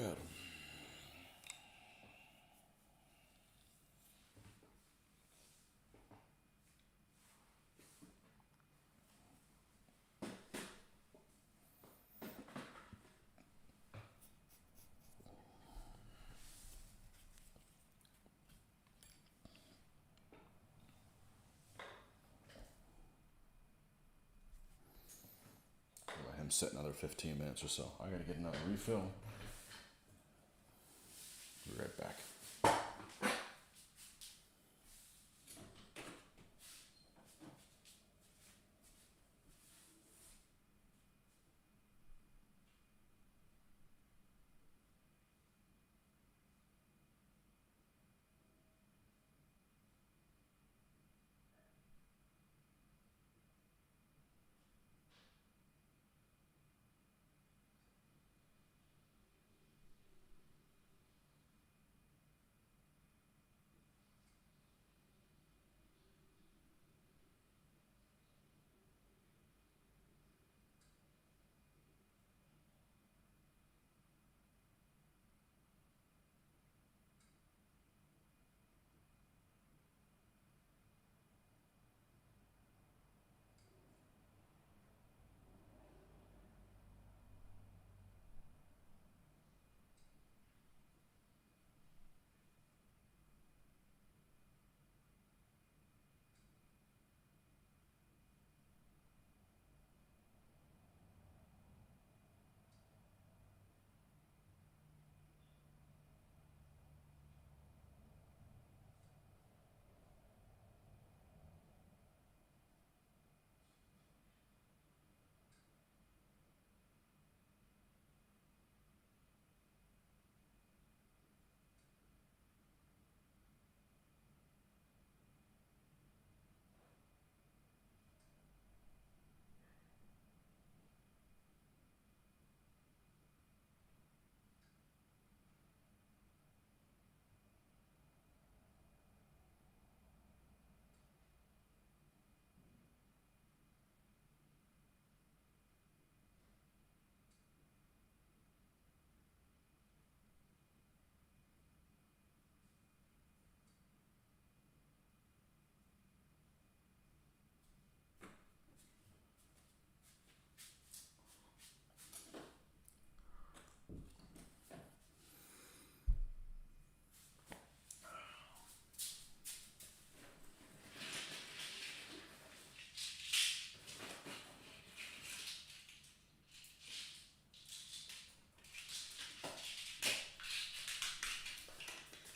Let him sit another 15 minutes or so. I gotta get another refill. Be right back.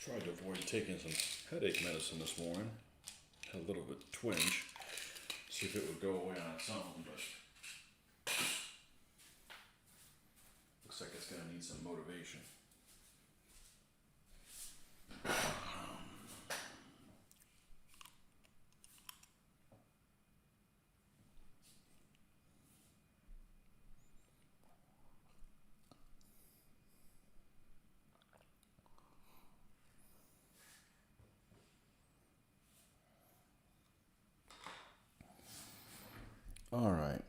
Tried to avoid taking some headache medicine this morning. Had a little bit of twinge. See if it would go away on its own, but looks like it's going to need some motivation. All right.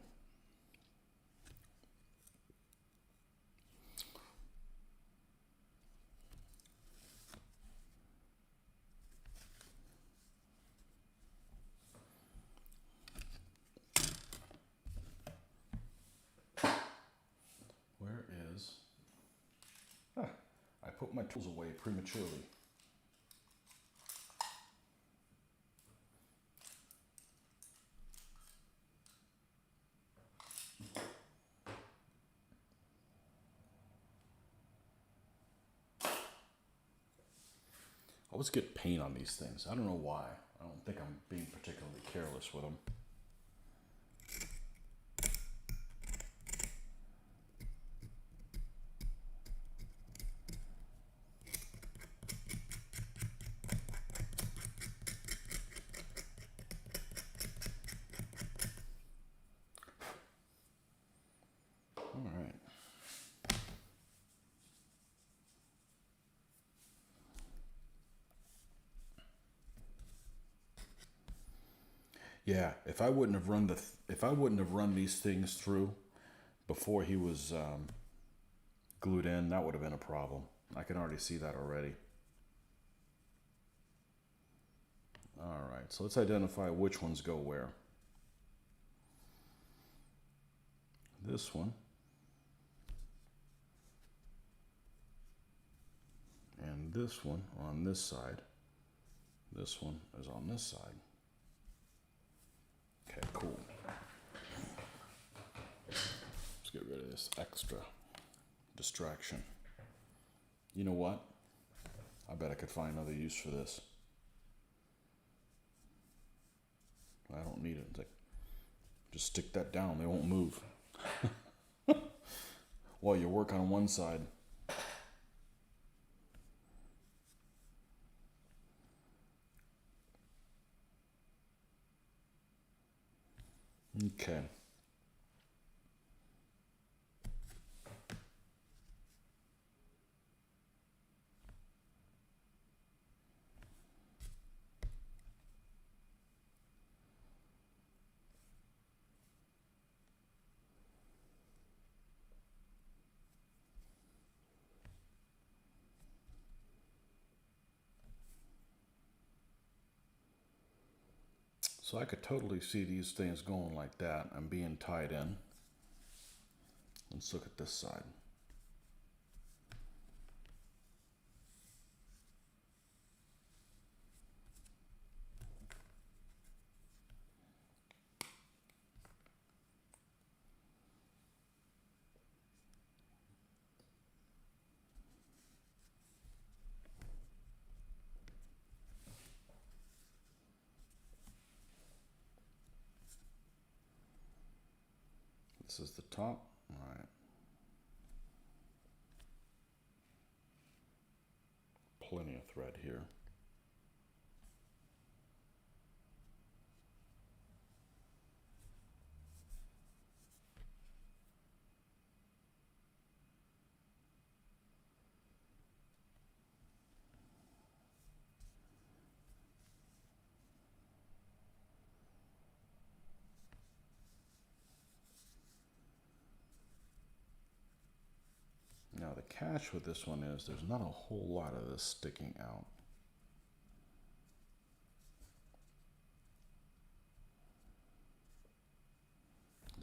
Where is... I put my tools away prematurely. always get paint on these things. I don't know why. I don't think I'm being particularly careless with them. All right. Yeah, if I wouldn't have run these things through before he was glued in, that would have been a problem. I can already see that already. All right, so let's identify which ones go where. This one and this one on this side. This one is on this side. Okay, cool. Let's get rid of this extra distraction. You know what? I bet I could find another use for this. I don't need it. It's like, just stick that down. They won't move. While you work on one side. Okay. So I could totally see these things going like that and being tied in. Let's look at this side. This is the top. All right. Plenty of thread here. Now the catch with this one is there's not a whole lot of this sticking out.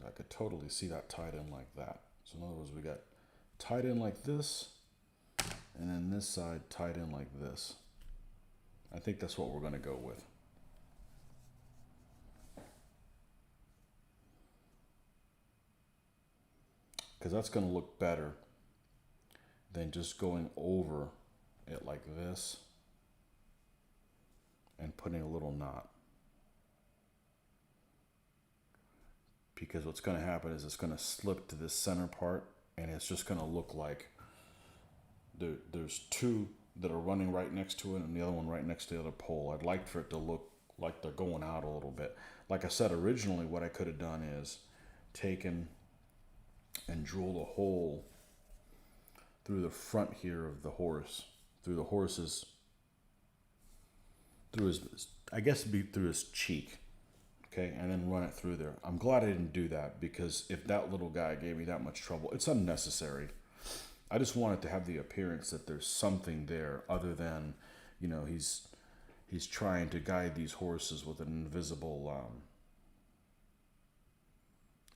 I could totally see that tied in like that. So in other words, we got tied in like this, and then this side tied in like this. I think that's what we're going to go with. Because that's going to look better than just going over it like this and putting a little knot. Because what's going to happen is it's going to slip to this center part, and it's just going to look like there's two that are running right next to it and the other one right next to the other pole. I'd like for it to look like they're going out a little bit. Like I said originally, what I could have done is taken and drilled a hole through the front here of the horse, through the horse's, through his, I guess it'd be through his cheek. Okay, and then run it through there. I'm glad I didn't do that, because if that little guy gave me that much trouble, it's unnecessary. I just want it to have the appearance that there's something there other than, you know, he's trying to guide these horses with an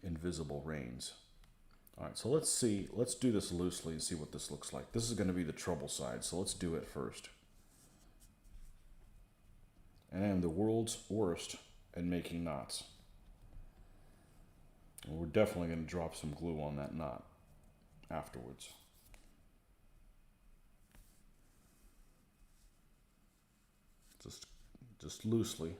invisible reins. All right, so let's do this loosely and see what this looks like. This is going to be the trouble side, so let's do it first. And I am the world's worst at making knots. And we're definitely going to drop some glue on that knot afterwards. just loosely.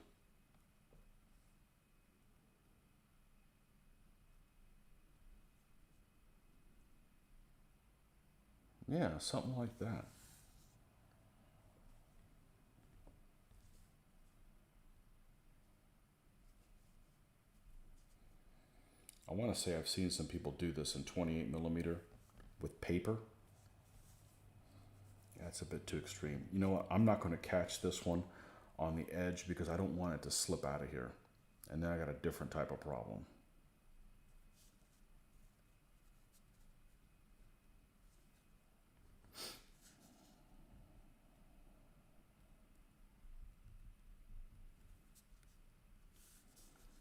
Yeah, something like that. I want to say I've seen some people do this in 28 millimeter with paper. That's a bit too extreme. You know what? I'm not going to catch this one on the edge because I don't want it to slip out of here. And then I got a different type of problem.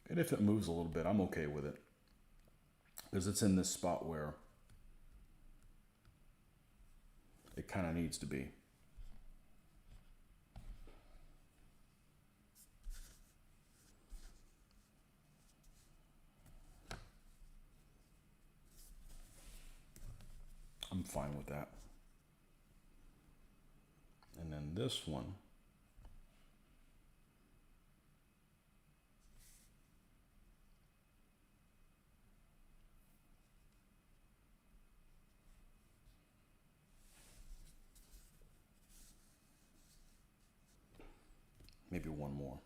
And if it moves a little bit, I'm okay with it. Because it's in this spot where it kind of needs to be. I'm fine with that. And then this one, maybe one more.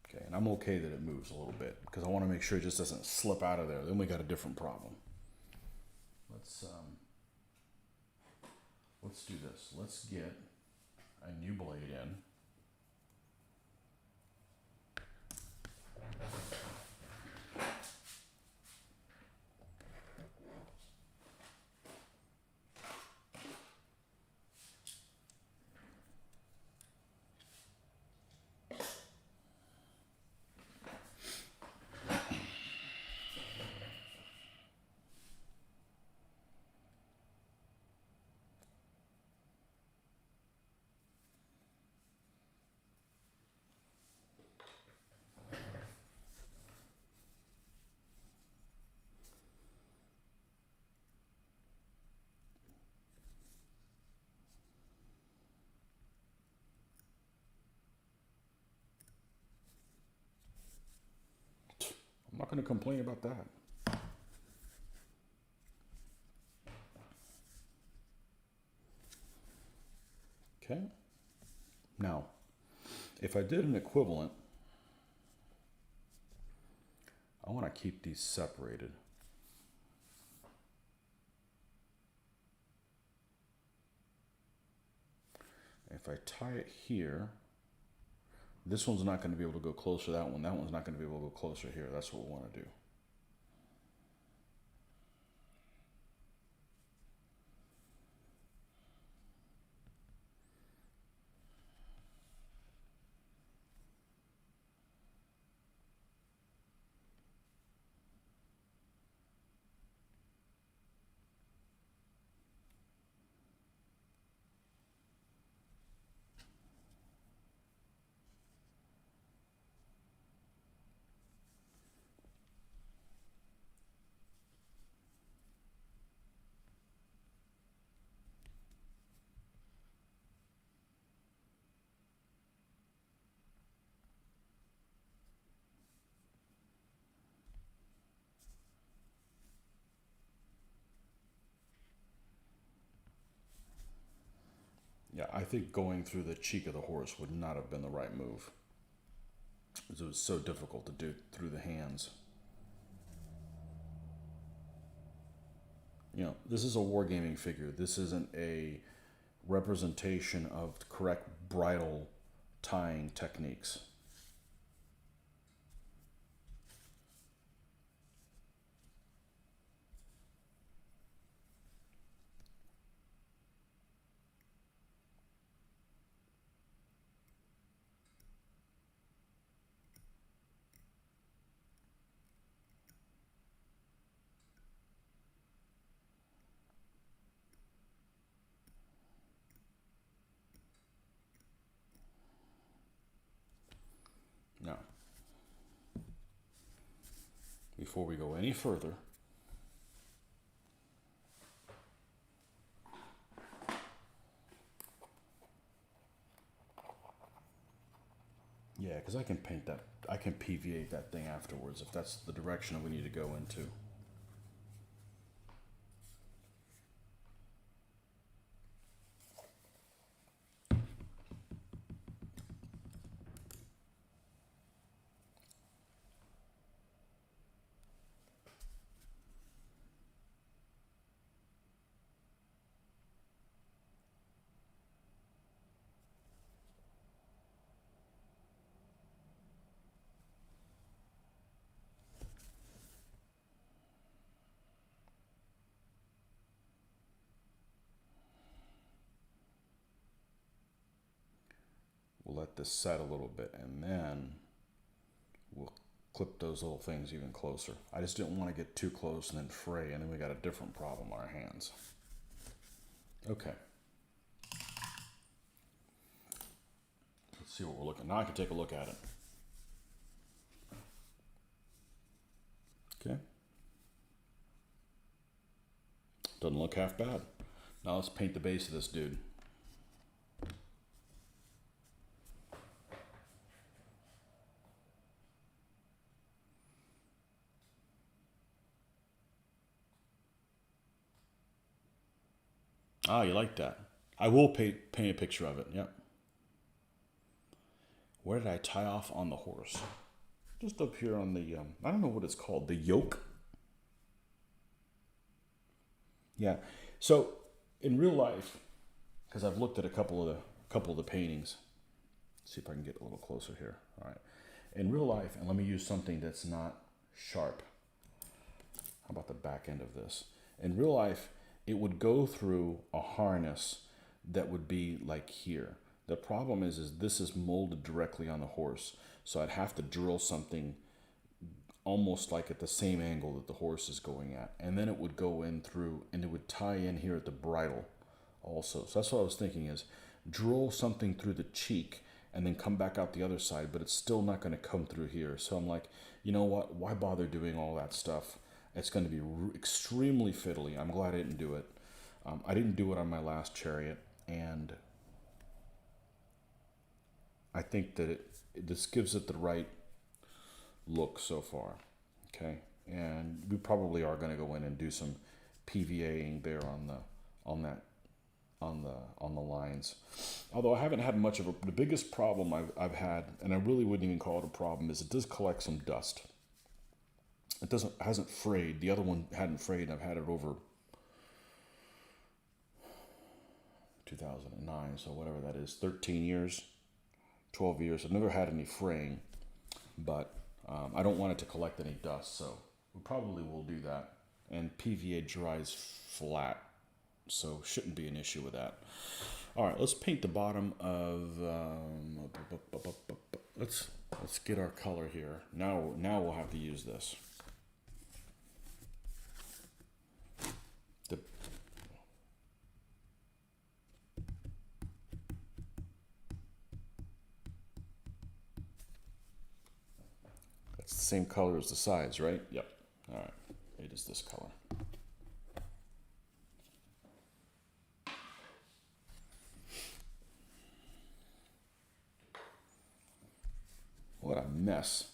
Okay, and I'm okay that it moves a little bit because I want to make sure it just doesn't slip out of there. Then we got a different problem. Let's do this. Let's get a new blade in. I'm not going to complain about that. Okay. Now, if I did an equivalent, I want to keep these separated. If I tie it here, this one's not going to be able to go closer to that one. That one's not going to be able to go closer here. That's what we want to do. Yeah, I think going through the cheek of the horse would not have been the right move. It was so difficult to do through the hands. You know, this is a wargaming figure. This isn't a representation of correct bridle tying techniques. before we go any further, yeah, because I can paint that, I can PVA that thing afterwards if that's the direction we need to go into. We'll let this set a little bit and then we'll clip those little things even closer. I just didn't want to get too close and then fray, and then we got a different problem on our hands. Okay. Let's see what we're looking. Now I can take a look at it. Okay. Doesn't look half bad. Now let's paint the base of this dude. Ah, you like that. I will paint a picture of it, yep. Where did I tie off on the horse? Just up here on the, I don't know what it's called, the yoke? Yeah, so in real life, because I've looked at a couple of the paintings, let's see if I can get a little closer here. All right, in real life, and let me use something that's not sharp. How about the back end of this? In real life, it would go through a harness that would be like here. The problem is this is molded directly on the horse, so I'd have to drill something almost like at the same angle that the horse is going at, and then it would go in through, and it would tie in here at the bridle also. So that's what I was thinking, is drill something through the cheek and then come back out the other side, but it's still not going to come through here. So I'm like, you know what, why bother doing all that stuff? It's going to be extremely fiddly. I'm glad I didn't do it. I didn't do it on my last chariot, and I think that this gives it the right look so far. Okay, and we probably are going to go in and do some PVAing there on the lines. Although I haven't had much of the biggest problem I've had, and I really wouldn't even call it a problem, is it does collect some dust. It hasn't frayed. The other one hadn't frayed. I've had it over 2009, so whatever that is, 13 years, 12 years. I've never had any fraying, but I don't want it to collect any dust, so we probably will do that. And PVA dries flat, so shouldn't be an issue with that. All right, let's paint the bottom of. Let's get our color here. Now we'll have to use this. It's the same color as the sides, right? Yep. All right. It is this color. What a mess.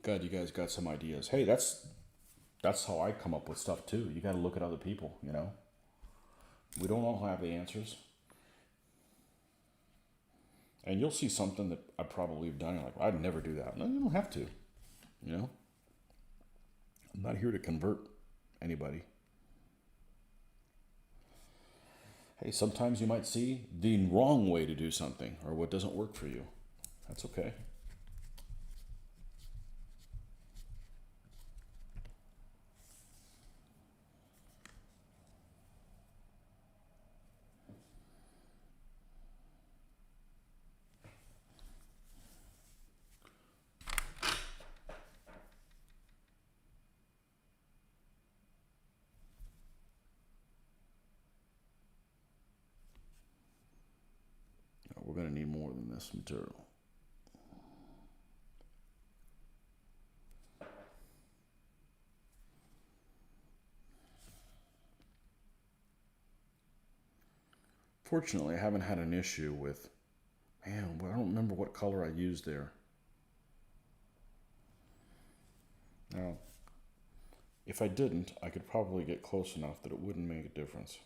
God, you guys got some ideas. Hey, that's how I come up with stuff too. You got to look at other people, you know. We don't all have the answers. And you'll see something that I probably have done. You're like, well, I'd never do that. No, you don't have to. You know? I'm not here to convert anybody. Hey, sometimes you might see the wrong way to do something or what doesn't work for you. That's okay. this material. Fortunately, I haven't had an issue with, man, I don't remember what color I used there. Now, if I didn't, I could probably get close enough that it wouldn't make a difference.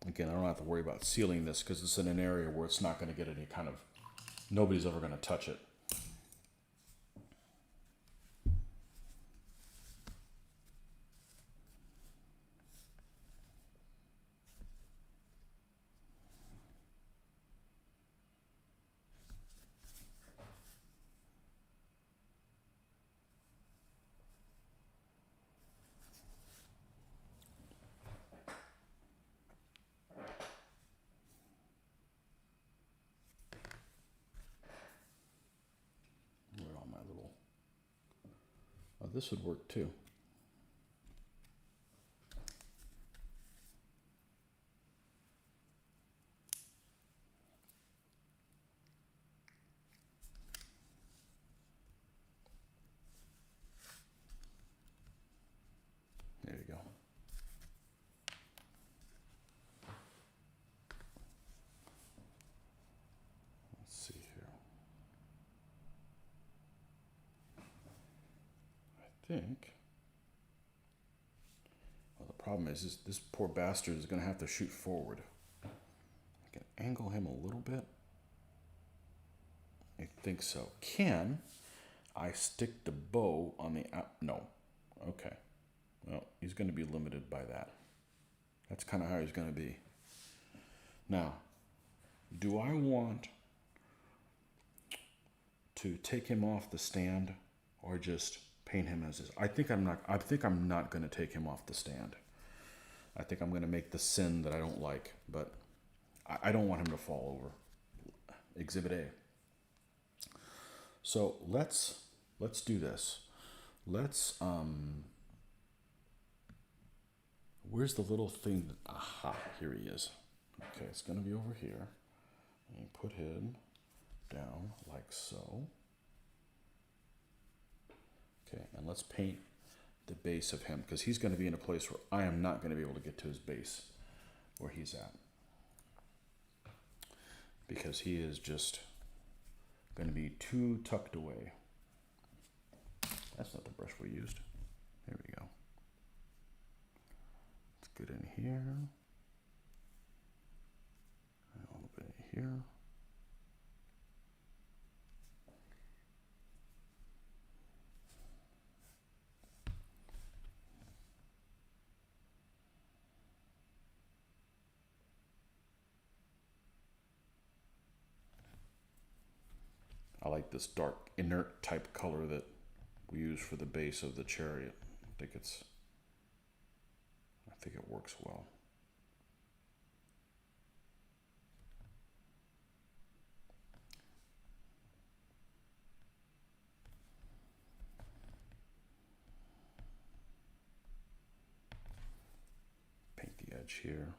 Again, I don't have to worry about sealing this because it's in an area where it's not going to get any kind of, nobody's ever going to touch it. This would work too. There you go. Let's see here. I think. Well, the problem is this poor bastard is going to have to shoot forward. I can angle him a little bit. I think so. Can I stick the bow on the no. Okay. Well, he's going to be limited by that. That's kind of how he's going to be. Now, do I want to take him off the stand or just paint him as is? I think I'm not going to take him off the stand. I think I'm going to make the sin that I don't like, but I don't want him to fall over. Exhibit A. So let's do this. Where's the little thing? Aha, here he is. Okay, it's going to be over here. And put him down like so. Okay, and let's paint the base of him because he's going to be in a place where I am not going to be able to get to his base where he's at. Because he is just going to be too tucked away. That's not the brush we used. There we go. Let's get in here. A little bit in here. I like this dark inert type color that we use for the base of the chariot. I think it works well. Paint the edge here.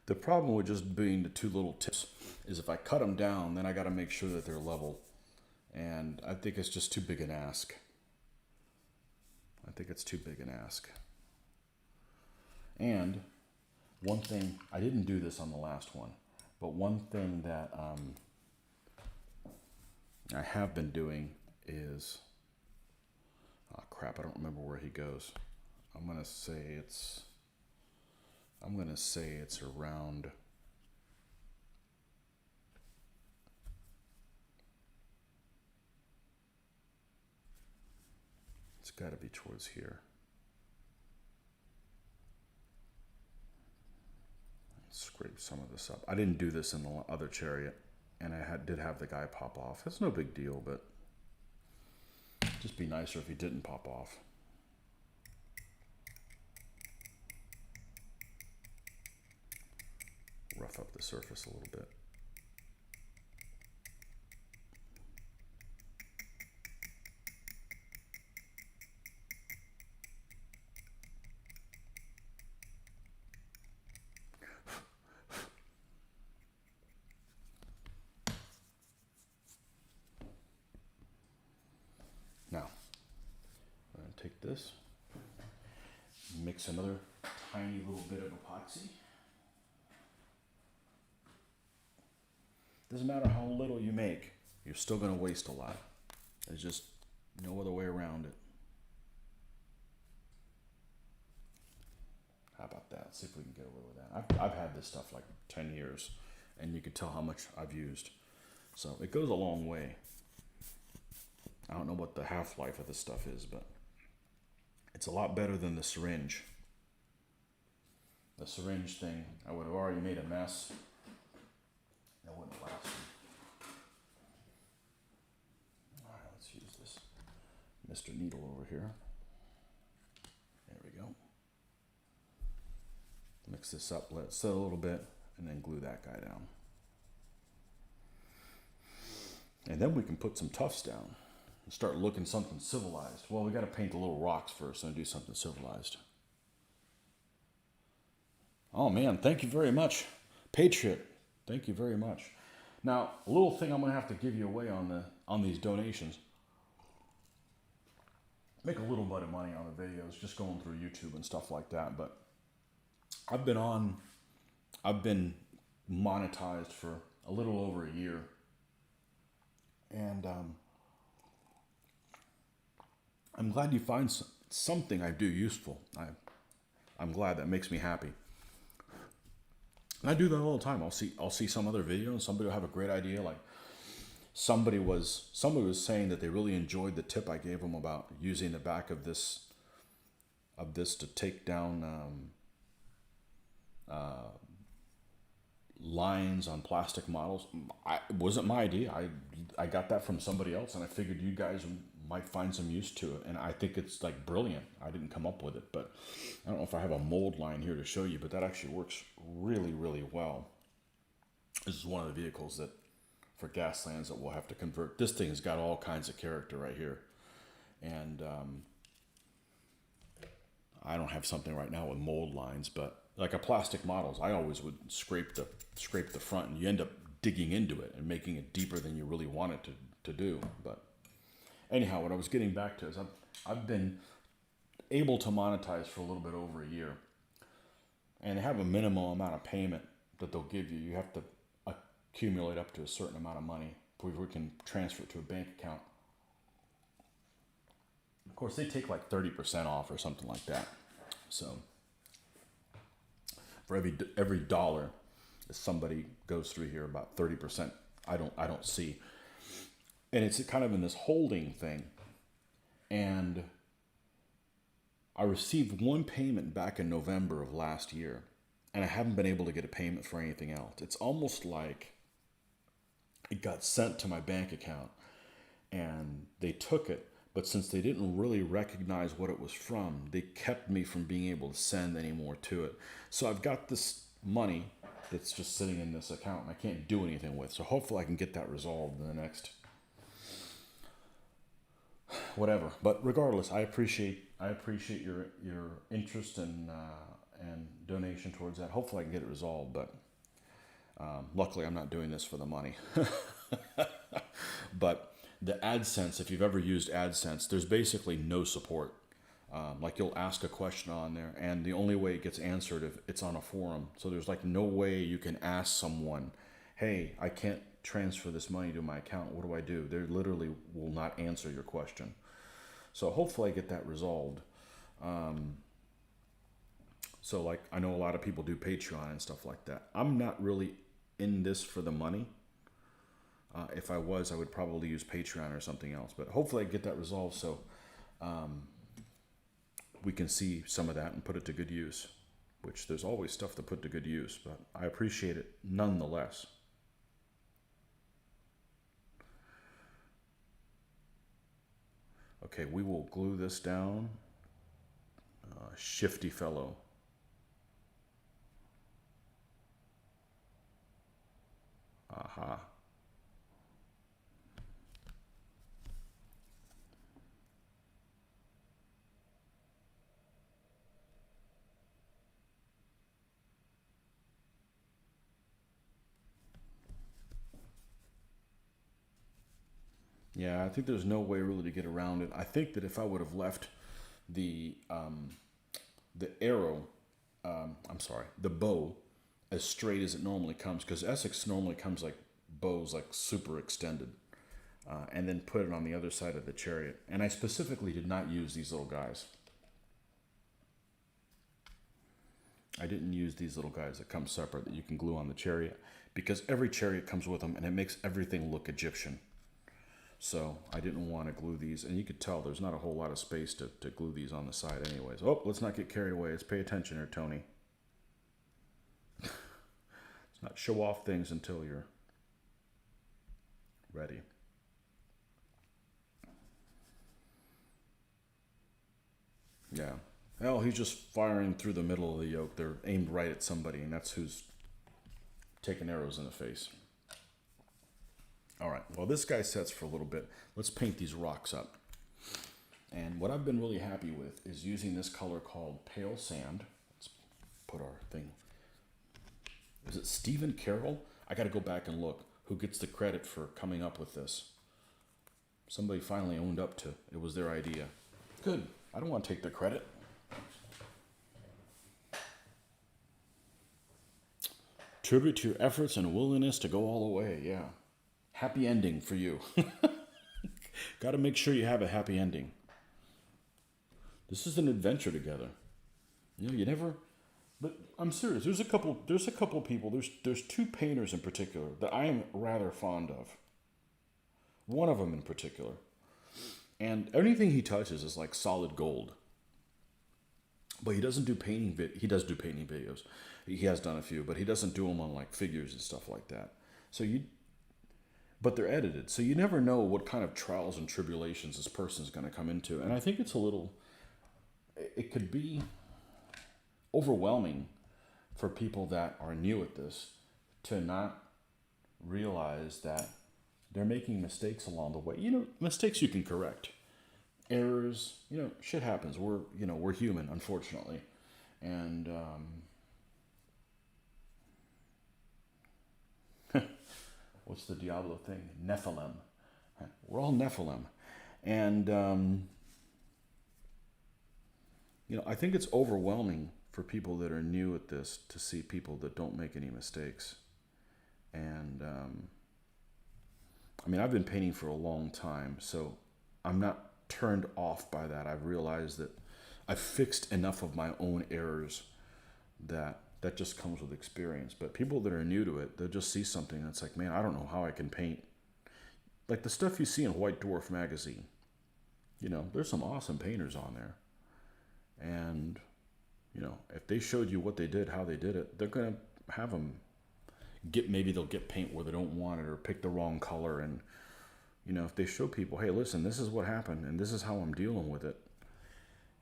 The problem with just being the two little tips is if I cut them down, then I got to make sure that they're level. And I think it's just too big an ask. And one thing, I didn't do this on the last one, but one thing that I have been doing is, crap, I don't remember where he goes. I'm gonna say it's around. It's got to be towards here. Scrape some of this up. I didn't do this in the other chariot, and I did have the guy pop off. It's no big deal, but just be nicer if he didn't pop off. Rough up the surface a little bit. Now, I'm going to take this, mix another tiny little bit of epoxy. Doesn't matter how little you make, you're still going to waste a lot. There's just no other way around it. How about that? Let's see if we can get away with that. I've had this stuff like 10 years, and you can tell how much I've used. So it goes a long way. I don't know what the half-life of this stuff is, but it's a lot better than the syringe. The syringe thing, I would have already made a mess. That wouldn't last. All right, let's use this Mr. Needle over here. There we go. Mix this up, let it set a little bit, and then glue that guy down. And then we can put some tufts down and start looking something civilized. Well, we got to paint the little rocks first and do something civilized. Oh man, thank you very much. Patriot, thank you very much. Now, a little thing I'm going to have to give you away on these donations. Make a little bit of money on the videos, just going through YouTube and stuff like that, but I've been monetized for a little over a year, and I'm glad you find something I do useful. I'm glad. That makes me happy. And I do that all the time. I'll see some other video and somebody will have a great idea. Like somebody was saying that they really enjoyed the tip I gave them about using the back of this to take down lines on plastic models. It wasn't my idea. I got that from somebody else, and I figured you guys might find some use to it. And I think it's like brilliant. I didn't come up with it, but I don't know if I have a mold line here to show you, but that actually works really, really well. This is one of the vehicles that for Gaslands that we'll have to convert. This thing has got all kinds of character right here, and I don't have something right now with mold lines, but like a plastic models, I always would scrape the front, and you end up digging into it and making it deeper than you really want it to do. But anyhow, what I was getting back to is I've been able to monetize for a little bit over a year, and they have a minimum amount of payment that they'll give you. You have to accumulate up to a certain amount of money before we can transfer it to a bank account. Of course, they take like 30% off or something like that. So for every dollar that somebody goes through here, about 30% I don't see. And it's kind of in this holding thing. And I received one payment back in November of last year, and I haven't been able to get a payment for anything else. It's almost like it got sent to my bank account and they took it, but since they didn't really recognize what it was from, they kept me from being able to send any more to it. So I've got this money that's just sitting in this account and I can't do anything with. So hopefully I can get that resolved in the next whatever. But regardless, I appreciate your interest and donation towards that. Hopefully I can get it resolved, but luckily I'm not doing this for the money. But the AdSense, if you've ever used AdSense, there's basically no support. Like you'll ask a question on there, and the only way it gets answered if it's on a forum. So there's like no way you can ask someone, hey, I can't transfer this money to my account. What do I do? They literally will not answer your question. So hopefully I get that resolved. So like I know a lot of people do Patreon and stuff like that. I'm not really in this for the money. If I was, I would probably use Patreon or something else. But hopefully I get that resolved so we can see some of that and put it to good use. Which there's always stuff to put to good use, but I appreciate it nonetheless. Okay, we will glue this down. Shifty fellow. Aha. Yeah, I think there's no way really to get around it. I think that if I would have left the arrow, the bow, as straight as it normally comes, because Essex normally comes like bows like super extended, and then put it on the other side of the chariot. And I specifically did not use these little guys. I didn't use these little guys that come separate that you can glue on the chariot, because every chariot comes with them and it makes everything look Egyptian. So I didn't want to glue these, and you could tell there's not a whole lot of space to glue these on the side anyways. Oh, let's not get carried away. Let's pay attention here, Tony. Let's not show off things until you're ready. Yeah. Well, he's just firing through the middle of the yoke. They're aimed right at somebody, and that's who's taking arrows in the face. All right, well, this guy sets for a little bit. Let's paint these rocks up. And what I've been really happy with is using this color called Pale Sand. Let's put our thing. Is it Stephen Carroll? I got to go back and look. Who gets the credit for coming up with this? Somebody finally owned up to it was their idea. Good. I don't want to take the credit. Tribute to your efforts and willingness to go all the way. Yeah. Happy ending for you. Got to make sure you have a happy ending. This is an adventure together. You know, you never. But I'm serious. There's a couple people. There's two painters in particular that I am rather fond of. One of them in particular, and anything he touches is like solid gold. But he doesn't do painting. He does do painting videos. He has done a few, but he doesn't do them on like figures and stuff like that. But they're edited, so you never know what kind of trials and tribulations this person's going to come into. And I think it could be overwhelming for people that are new at this to not realize that they're making mistakes along the way. You know, mistakes you can correct. Errors, shit happens. We're human, unfortunately. And what's the Diablo thing? Nephilim. We're all Nephilim. And, I think it's overwhelming for people that are new at this to see people that don't make any mistakes. And, I've been painting for a long time, so I'm not turned off by that. I've realized that I've fixed enough of my own errors that just comes with experience. But people that are new to it, they'll just see something that's like, man, I don't know how I can paint. Like the stuff you see in White Dwarf magazine. There's some awesome painters on there. And, if they showed you what they did, how they did it, they're going to have them maybe they'll get paint where they don't want it or pick the wrong color. And, if they show people, hey, listen, this is what happened and this is how I'm dealing with it,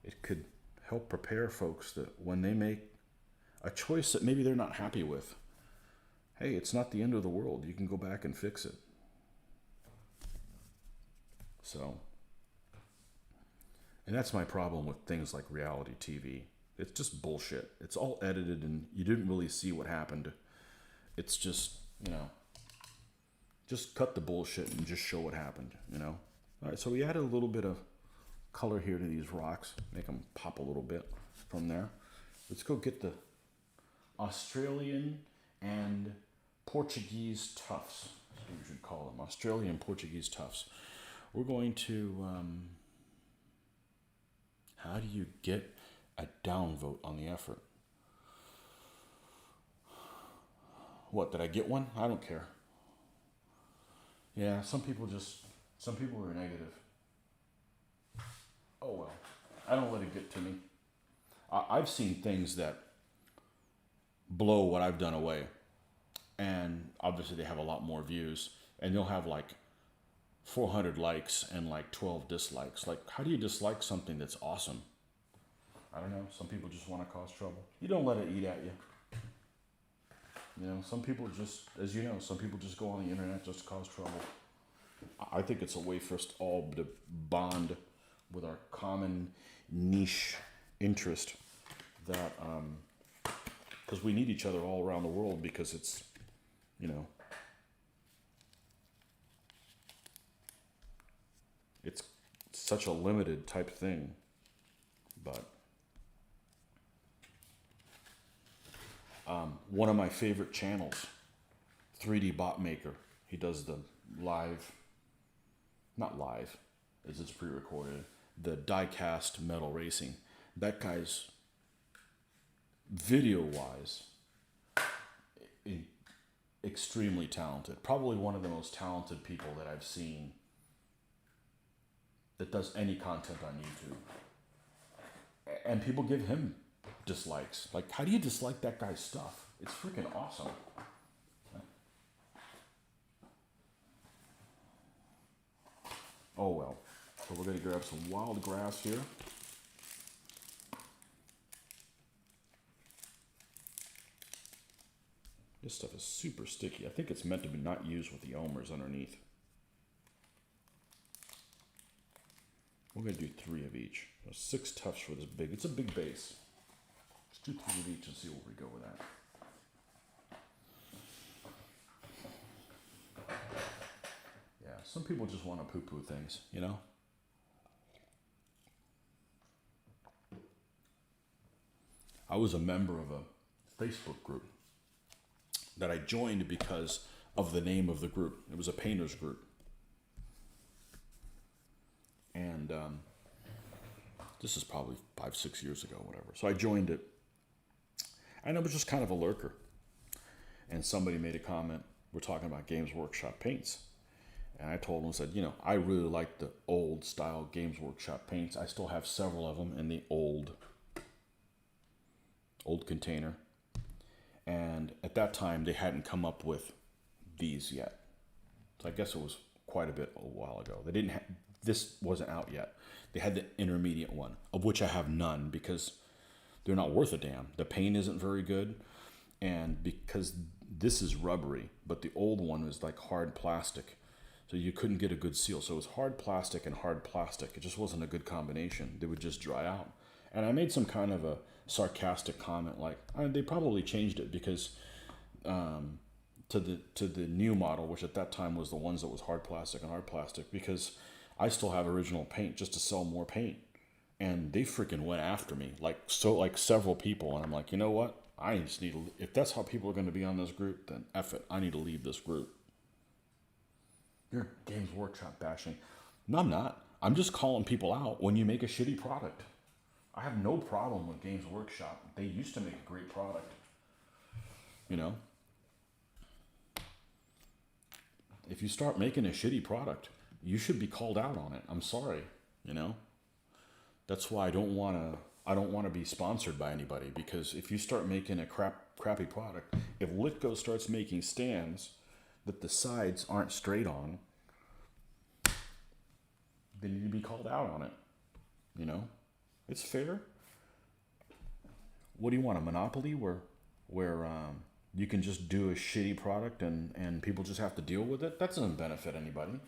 it could help prepare folks that when they make a choice that maybe they're not happy with, hey, it's not the end of the world. You can go back and fix it. So, and that's my problem with things like reality TV. It's just bullshit. It's all edited and you didn't really see what happened. It's just, just cut the bullshit and just show what happened, All right, so we added a little bit of color here to these rocks. Make them pop a little bit from there. Let's go get the Australian and Portuguese tufts. That's what we should call them. Australian and Portuguese tufts. We're going to How do you get a downvote on the effort? What, did I get one? I don't care. Yeah, some people are negative. Oh well, I don't let it get to me. I've seen things that blow what I've done away. And obviously they have a lot more views. And they'll have like 400 likes and like 12 dislikes. Like, how do you dislike something that's awesome? I don't know. Some people just want to cause trouble. You don't let it eat at you. You know, some people just, as you know, some people just go on the internet just to cause trouble. I think it's a way for us all to bond with our common niche interest that, because we need each other all around the world, because it's, you know, it's such a limited type thing. But one of my favorite channels, 3D Bot Maker, he does the live, not live, as it's pre-recorded, the die-cast metal racing. That guy's video-wise extremely talented. Probably one of the most talented people that I've seen that does any content on YouTube. And people give him dislikes. Like, how do you dislike that guy's stuff? It's freaking awesome. Oh well. So we're going to grab some wild grass here. This stuff is super sticky. I think it's meant to be not used with the omers underneath. We're going to do 3 of each. 6 tufts for this big. It's a big base. Let's do 3 of each and see where we go with that. Yeah, some people just want to poo-poo things, you know? I was a member of a Facebook group that I joined because of the name of the group. It was a painters group. And this is probably 5-6 years ago, whatever. So I joined it. And I was just kind of a lurker. And somebody made a comment. We're talking about Games Workshop paints. And I told them, said, you know, I really like the old style Games Workshop paints. I still have several of them in the old container. And at that time, they hadn't come up with these yet. So I guess it was quite a while ago. They didn't this wasn't out yet. They had the intermediate one, of which I have none because they're not worth a damn. The paint isn't very good. And because this is rubbery, but the old one was like hard plastic. So you couldn't get a good seal. So it was hard plastic and hard plastic. It just wasn't a good combination. They would just dry out. And I made some kind of a sarcastic comment like, they probably changed it because to the new model, which at that time was the ones that was hard plastic, because I still have original paint just to sell more paint. And they freaking went after me, like several people. And I'm like, you know what? I just need to, if that's how people are going to be on this group, then F it. I need to leave this group. You're Games Workshop bashing. No, I'm not. I'm just calling people out when you make a shitty product. I have no problem with Games Workshop. They used to make a great product. You know? If you start making a shitty product, you should be called out on it. I'm sorry, you know? That's why I don't want to be sponsored by anybody, because if you start making a crappy product, if Litco starts making stands that the sides aren't straight on, they need to be called out on it. You know? It's fair. What do you want, a monopoly where you can just do a shitty product and people just have to deal with it? That doesn't benefit anybody.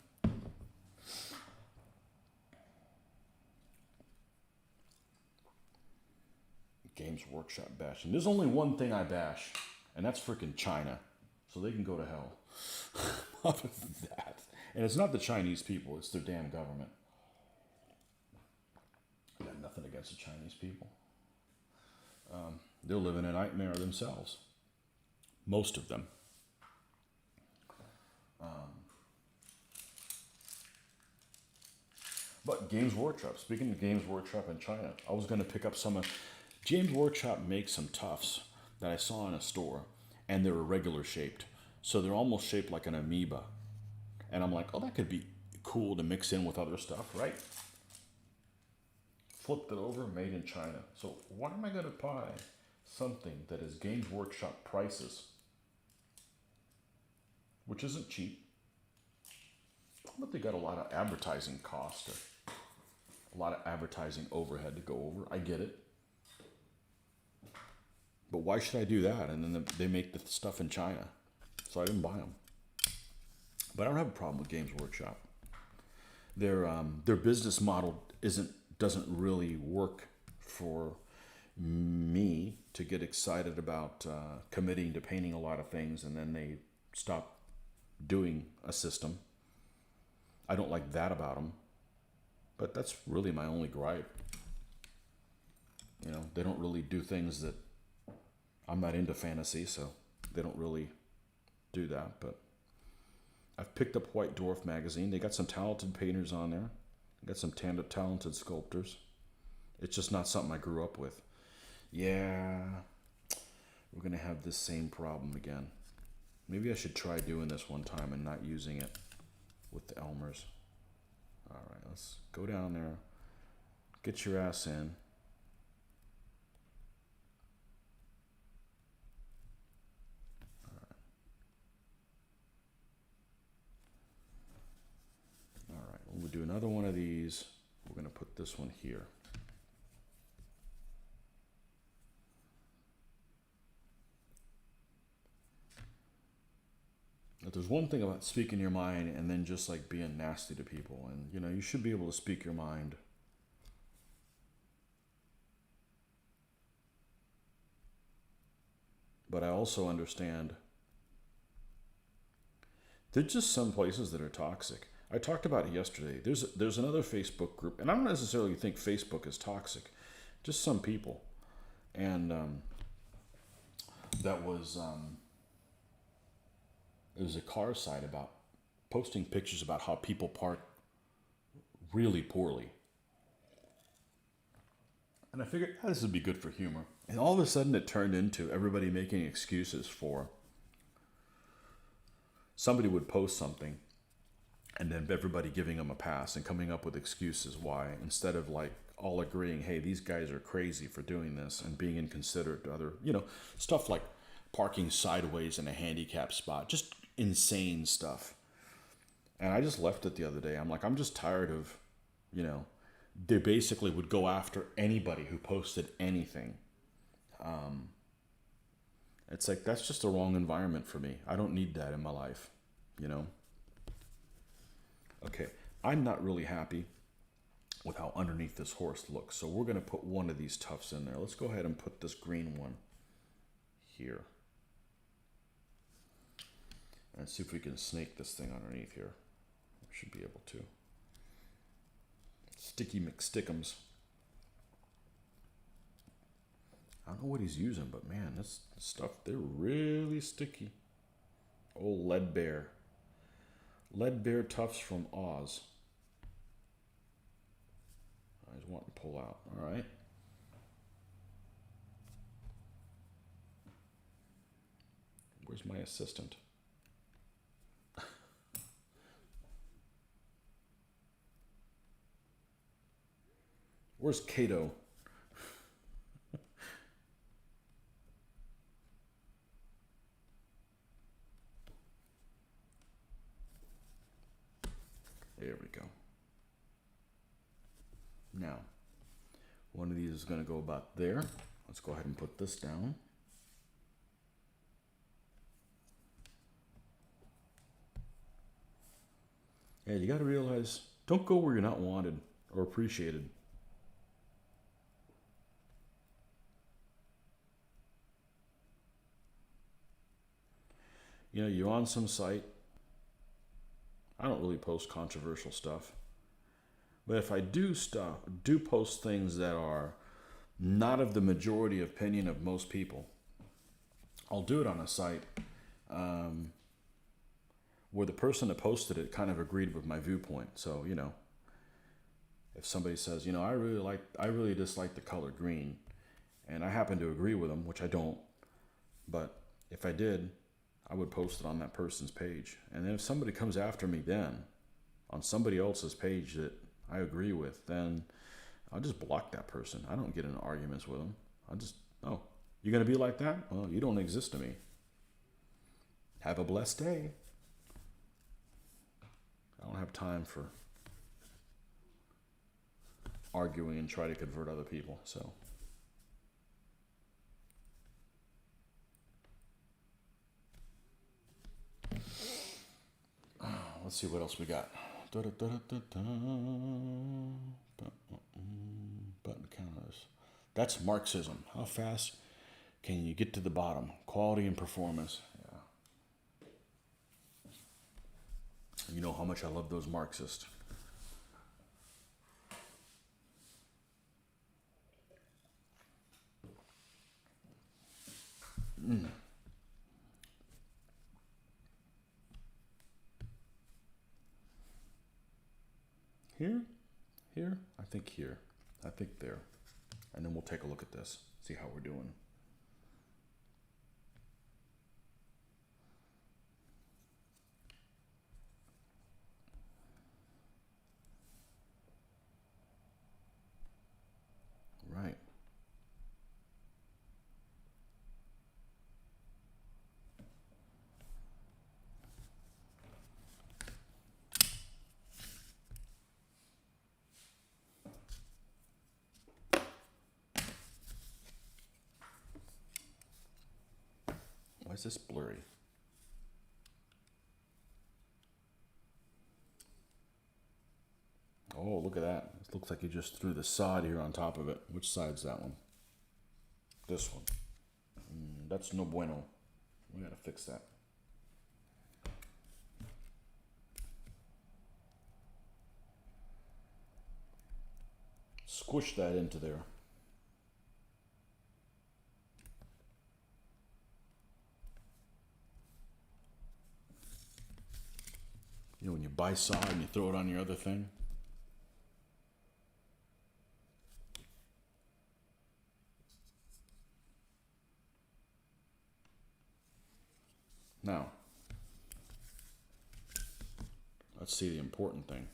Games Workshop bashing. There's only one thing I bash, and that's freaking China. So they can go to hell. Other than that. And it's not the Chinese people, it's their damn government. I got nothing against the Chinese people. They're living a nightmare themselves. Most of them. But Games Workshop, speaking of Games Workshop in China, I was going to pick up some of. James Workshop makes some tufts that I saw in a store, and they're irregular shaped. So they're almost shaped like an amoeba. And I'm like, oh, that could be cool to mix in with other stuff, right? Flipped it over, made in China. So why am I going to buy something that is Games Workshop prices, which isn't cheap, but they got a lot of advertising cost, or a lot of advertising overhead to go over. I get it. But why should I do that? And then they make the stuff in China. So I didn't buy them. But I don't have a problem with Games Workshop. Their business model doesn't really work for me to get excited about committing to painting a lot of things and then they stop doing a system. I don't like that about them. But that's really my only gripe. You know, they don't really do things that I'm not into fantasy, so they don't really do that. But I've picked up White Dwarf magazine. They got some talented painters on there. They got some talented sculptors. It's just not something I grew up with. Yeah, we're going to have this same problem again. Maybe I should try doing this one time and not using it with the Elmers. All right, let's go down there. Get your ass in. We'll do another one of these. We're going to put this one here. But there's one thing about speaking your mind and then just like being nasty to people. And, you know, you should be able to speak your mind. But I also understand there's just some places that are toxic. I talked about it yesterday. There's another Facebook group, and I don't necessarily think Facebook is toxic, just some people. And that was it was a car site about posting pictures about how people park really poorly. And I figured this would be good for humor. And all of a sudden it turned into everybody making excuses for somebody would post something and then everybody giving them a pass and coming up with excuses why, instead of like all agreeing, hey, these guys are crazy for doing this and being inconsiderate to other, you know, stuff like parking sideways in a handicap spot, just insane stuff. And I just left it the other day. I'm like, I'm just tired of, you know, they basically would go after anybody who posted anything. It's like, that's just a wrong environment for me. I don't need that in my life, you know? Okay, I'm not really happy with how underneath this horse looks. So we're going to put one of these tufts in there. Let's go ahead and put this green one here. And see if we can snake this thing underneath here. We should be able to. Sticky McStickums. I don't know what he's using, but man, this stuff, they're really sticky. Old Lead Bear. Lead Bear Tufts from Oz. I just want to pull out. All right. Where's my assistant? Where's Kato? There we go. Now, one of these is going to go about there. Let's go ahead and put this down. Yeah, you got to realize, don't go where you're not wanted or appreciated. You know, you're on some site. I don't really post controversial stuff. But if I do post things that are not of the majority opinion of most people, I'll do it on a site where the person that posted it kind of agreed with my viewpoint. So, you know, if somebody says, you know, I really dislike the color green, and I happen to agree with them, which I don't, but if I did, I would post it on that person's page. And then if somebody comes after me then on somebody else's page that I agree with, then I'll just block that person. I don't get into arguments with them. I'll just, oh, you're going to be like that? Well, you don't exist to me. Have a blessed day. I don't have time for arguing and try to convert other people, so. Let's see what else we got. Button counters. That's Marxism. How fast can you get to the bottom? Quality and performance. Yeah. You know how much I love those Marxists. Here, I think here, I think there. And then we'll take a look at this, see how we're doing. Right. Why is this blurry? Oh, look at that. It looks like you just threw the sod here on top of it. Which side's that one? This one. That's no bueno. We gotta fix that. Squish that into there. You know when you buy sod and you throw it on your other thing? Now, let's see the important thing.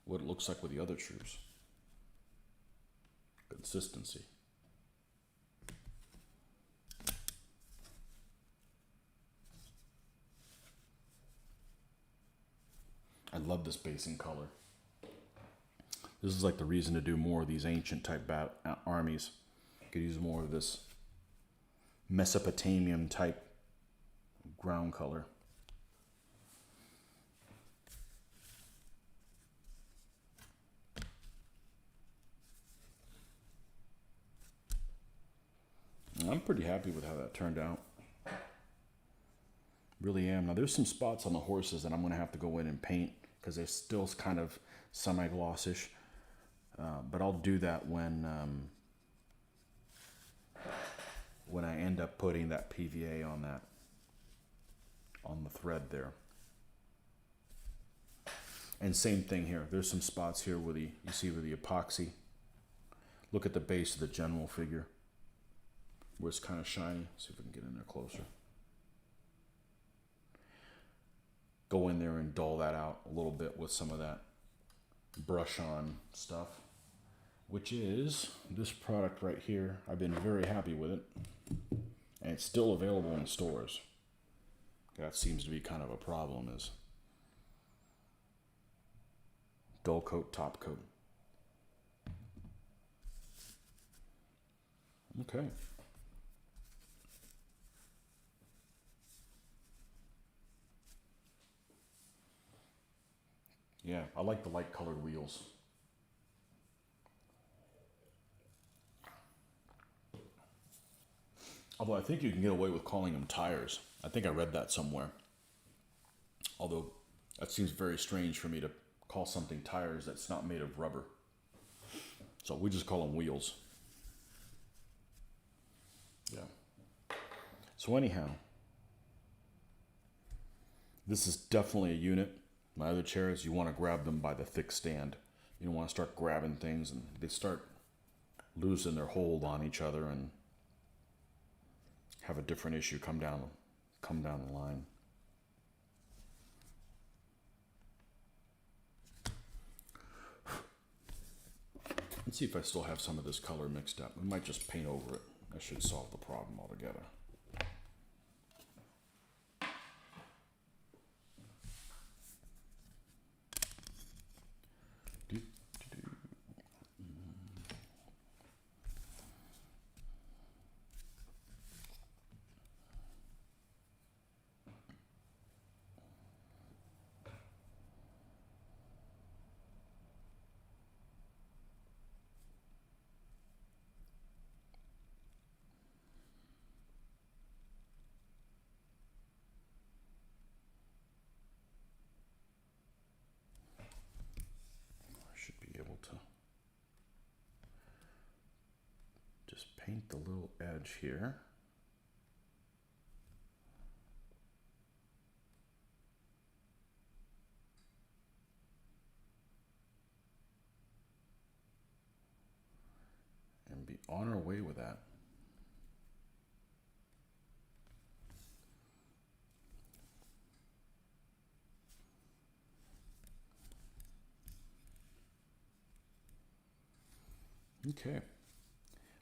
What it looks like with the other troops. Consistency. I love this basing color. This is like the reason to do more of these ancient type armies. You could use more of this Mesopotamian type ground color. I'm pretty happy with how that turned out. Really am. Now there's some spots on the horses that I'm going to have to go in and paint because they're still kind of semi-glossish. But I'll do that when I end up putting that PVA on the thread there. And same thing here. There's some spots here where you see where the epoxy. Look at the base of the general figure where it's kind of shiny. See if we can get in there closer. Go in there and dull that out a little bit with some of that brush on stuff, which is this product right here. I've been very happy with it, and it's still available in stores. That seems to be kind of a problem, is dull coat, top coat. Okay. Yeah, I like the light colored wheels. Although I think you can get away with calling them tires. I think I read that somewhere. Although that seems very strange for me to call something tires that's not made of rubber. So we just call them wheels. Yeah. So anyhow, this is definitely a unit. My other chairs, you want to grab them by the thick stand You don't want to start grabbing things and they start losing their hold on each other and have a different issue come down the line. Let's see if I still have some of this color mixed up. We might just paint over it. That should solve the problem altogether. Should be able to just paint the little edge here. And be on our way with that. Okay,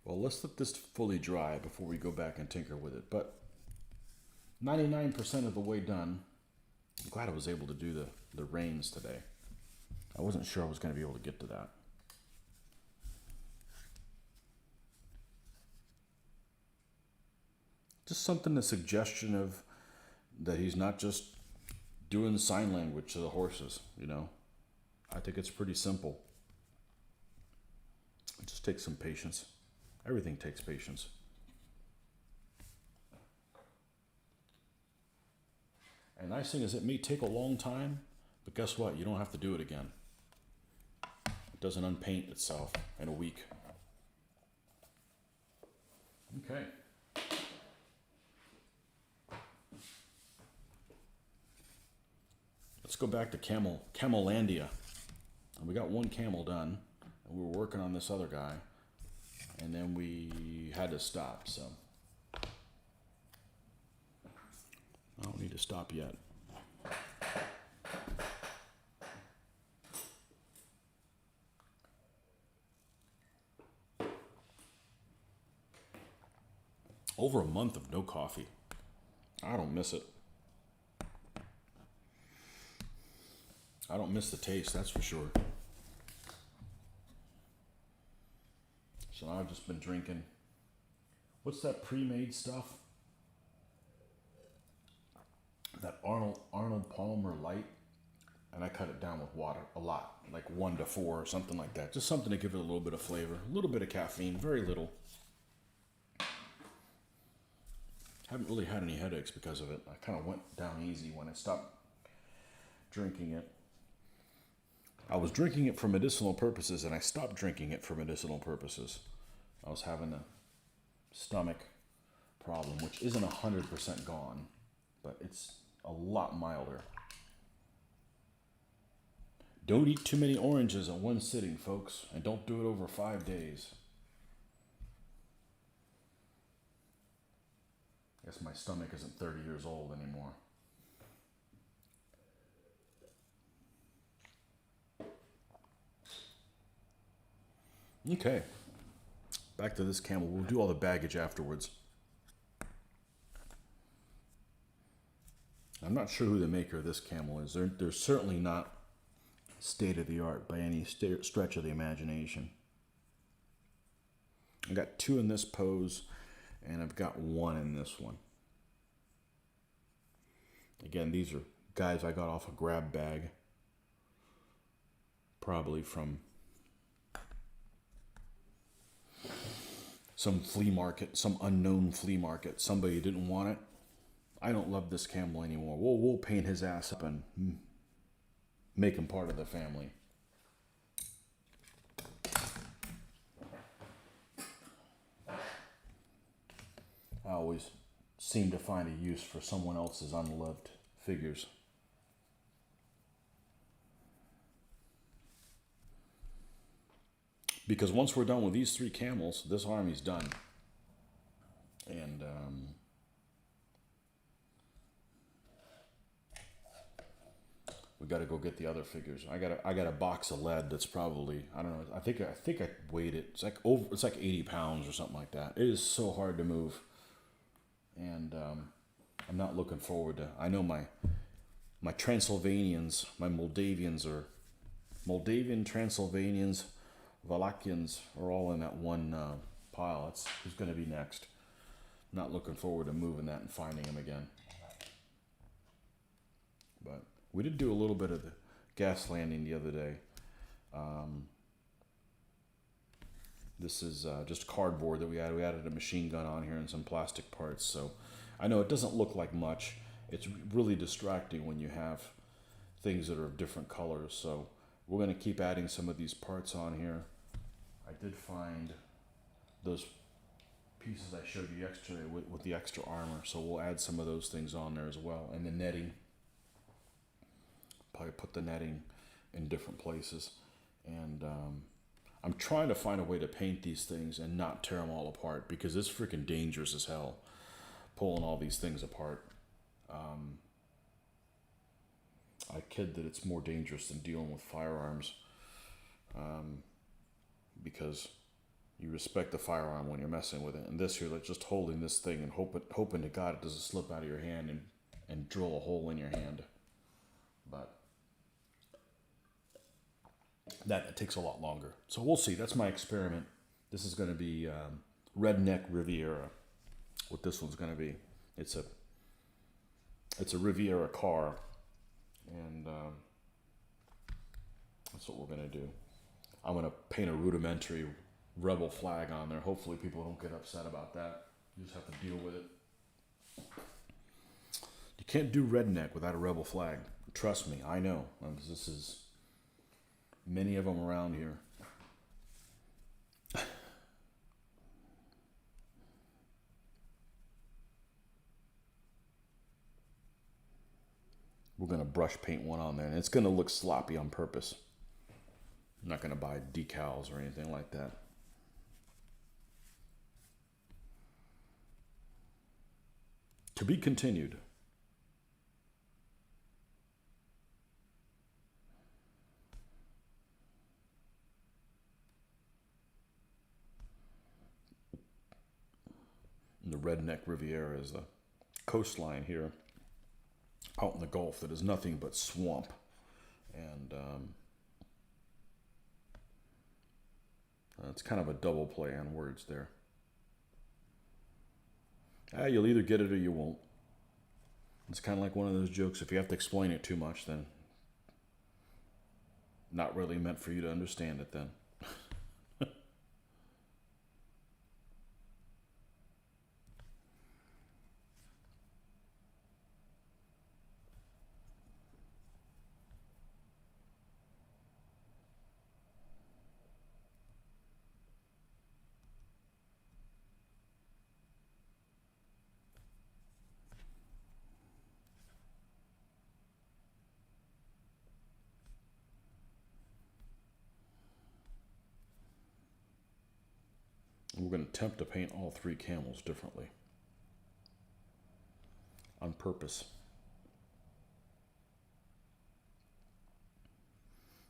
well, let's let this fully dry before we go back and tinker with it. But 99% of the way done. I'm glad I was able to do the reins today. I wasn't sure I was going to be able to get to that. Just something, a suggestion of that he's not just doing sign language to the horses, you know. I think it's pretty simple. It just takes some patience. Everything takes patience. And the nice thing is it may take a long time, but guess what? You don't have to do it again. It doesn't unpaint itself in a week. Okay. Let's go back to Camelandia. And we got one camel done. And we were working on this other guy, and then we had to stop, so I don't need to stop yet. Over a month of no coffee. I don't miss it. I don't miss the taste, that's for sure. So now I've just been drinking. What's that pre-made stuff? That Arnold Palmer Light. And I cut it down with water a lot. Like 1 to 4 or something like that. Just something to give it a little bit of flavor. A little bit of caffeine. Very little. Haven't really had any headaches because of it. I kind of went down easy when I stopped drinking it. I was drinking it for medicinal purposes, and I stopped drinking it for medicinal purposes. I was having a stomach problem, which isn't 100% gone, but it's a lot milder. Don't eat too many oranges in one sitting, folks, and don't do it over 5 days. I guess my stomach isn't 30 years old anymore. Okay, back to this camel. We'll do all the baggage afterwards. I'm not sure who the maker of this camel is. They're certainly not state-of-the-art by any stretch of the imagination. I got 2 in this pose, and I've got 1 in this one. Again, these are guys I got off a grab bag, probably from some flea market, some unknown flea market. Somebody didn't want it. I don't love this camel anymore. We'll paint his ass up and make him part of the family. I always seem to find a use for someone else's unloved figures. Because once we're done with these 3 camels, this army's done. And we got to go get the other figures. I got a box of lead that's probably, I don't know. I think I weighed it. It's like 80 pounds or something like that. It is so hard to move, and I'm not looking forward to. I know my Transylvanians, my Moldavians are Moldavian, Transylvanians, Wallachians are all in that one pile. It's who's going to be next. Not looking forward to moving that and finding him again. But we did do a little bit of the gas landing the other day. This is just cardboard that we added. We added a machine gun on here and some plastic parts. So I know it doesn't look like much. It's really distracting when you have things that are of different colors. So we're going to keep adding some of these parts on here. I did find those pieces I showed you yesterday with the extra armor. So we'll add some of those things on there as well. And the netting. Probably put the netting in different places. And I'm trying to find a way to paint these things and not tear them all apart, because it's freaking dangerous as hell pulling all these things apart. I kid that it's more dangerous than dealing with firearms, because you respect the firearm when you're messing with it. And this here, like just holding this thing and hoping to God it doesn't slip out of your hand and drill a hole in your hand. But that takes a lot longer. So we'll see. That's my experiment. This is going to be Redneck Riviera. What this one's going to be. It's a Riviera car. And that's what we're going to do. I'm going to paint a rudimentary rebel flag on there. Hopefully people don't get upset about that. You just have to deal with it. You can't do redneck without a rebel flag. Trust me, I know. This is many of them around here. We're going to brush paint one on there, and it's going to look sloppy on purpose. I'm not going to buy decals or anything like that. To be continued. And the Redneck Riviera is the coastline here out in the Gulf that is nothing but swamp. And it's kind of a double play on words there. You'll either get it or you won't. It's kind of like one of those jokes. If you have to explain it too much, then not really meant for you to understand it then. We're going to attempt to paint all 3 camels differently. On purpose.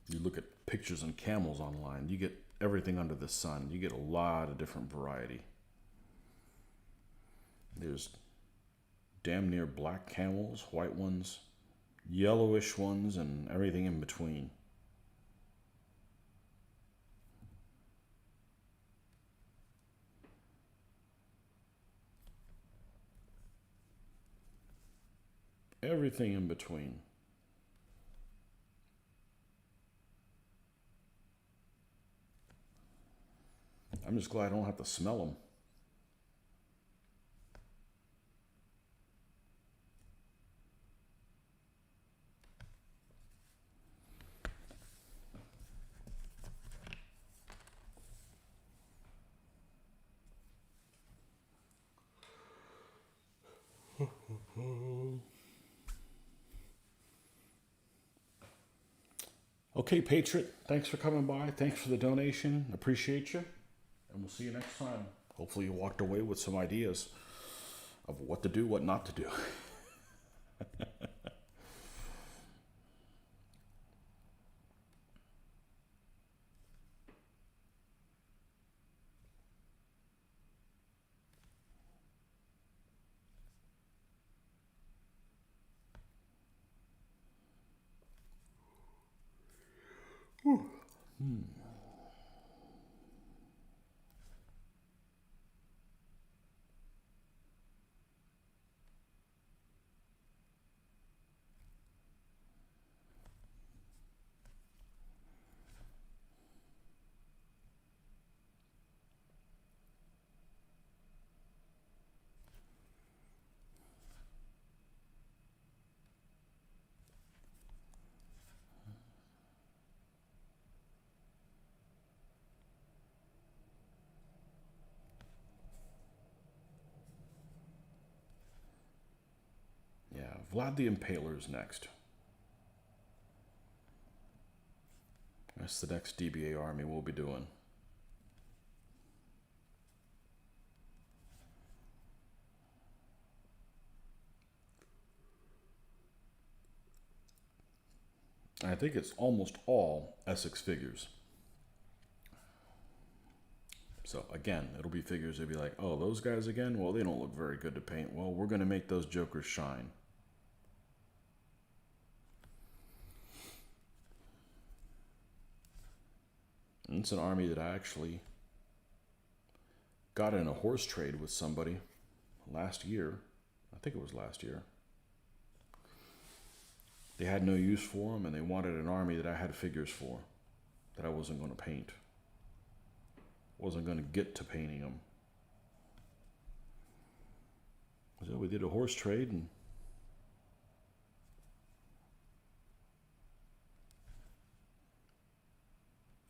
You look at pictures on camels online, you get everything under the sun. You get a lot of different variety. There's damn near black camels, white ones, yellowish ones, and everything in between. Everything in between. I'm just glad I don't have to smell them. Okay, Patriot, thanks for coming by. Thanks for the donation. Appreciate you. And we'll see you next time. Hopefully you walked away with some ideas of what to do, what not to do. Yeah, Vlad the Impaler's next. That's the next DBA army we'll be doing. I think it's almost all Essex figures. So again, it'll be figures they'll be like, oh, those guys again? Well, they don't look very good to paint. Well, we're going to make those jokers shine. And it's an army that I actually got in a horse trade with somebody last year. I think it was last year. They had no use for them, and they wanted an army that I had figures for, that I wasn't going to paint. Wasn't going to get to painting them. So we did a horse trade, and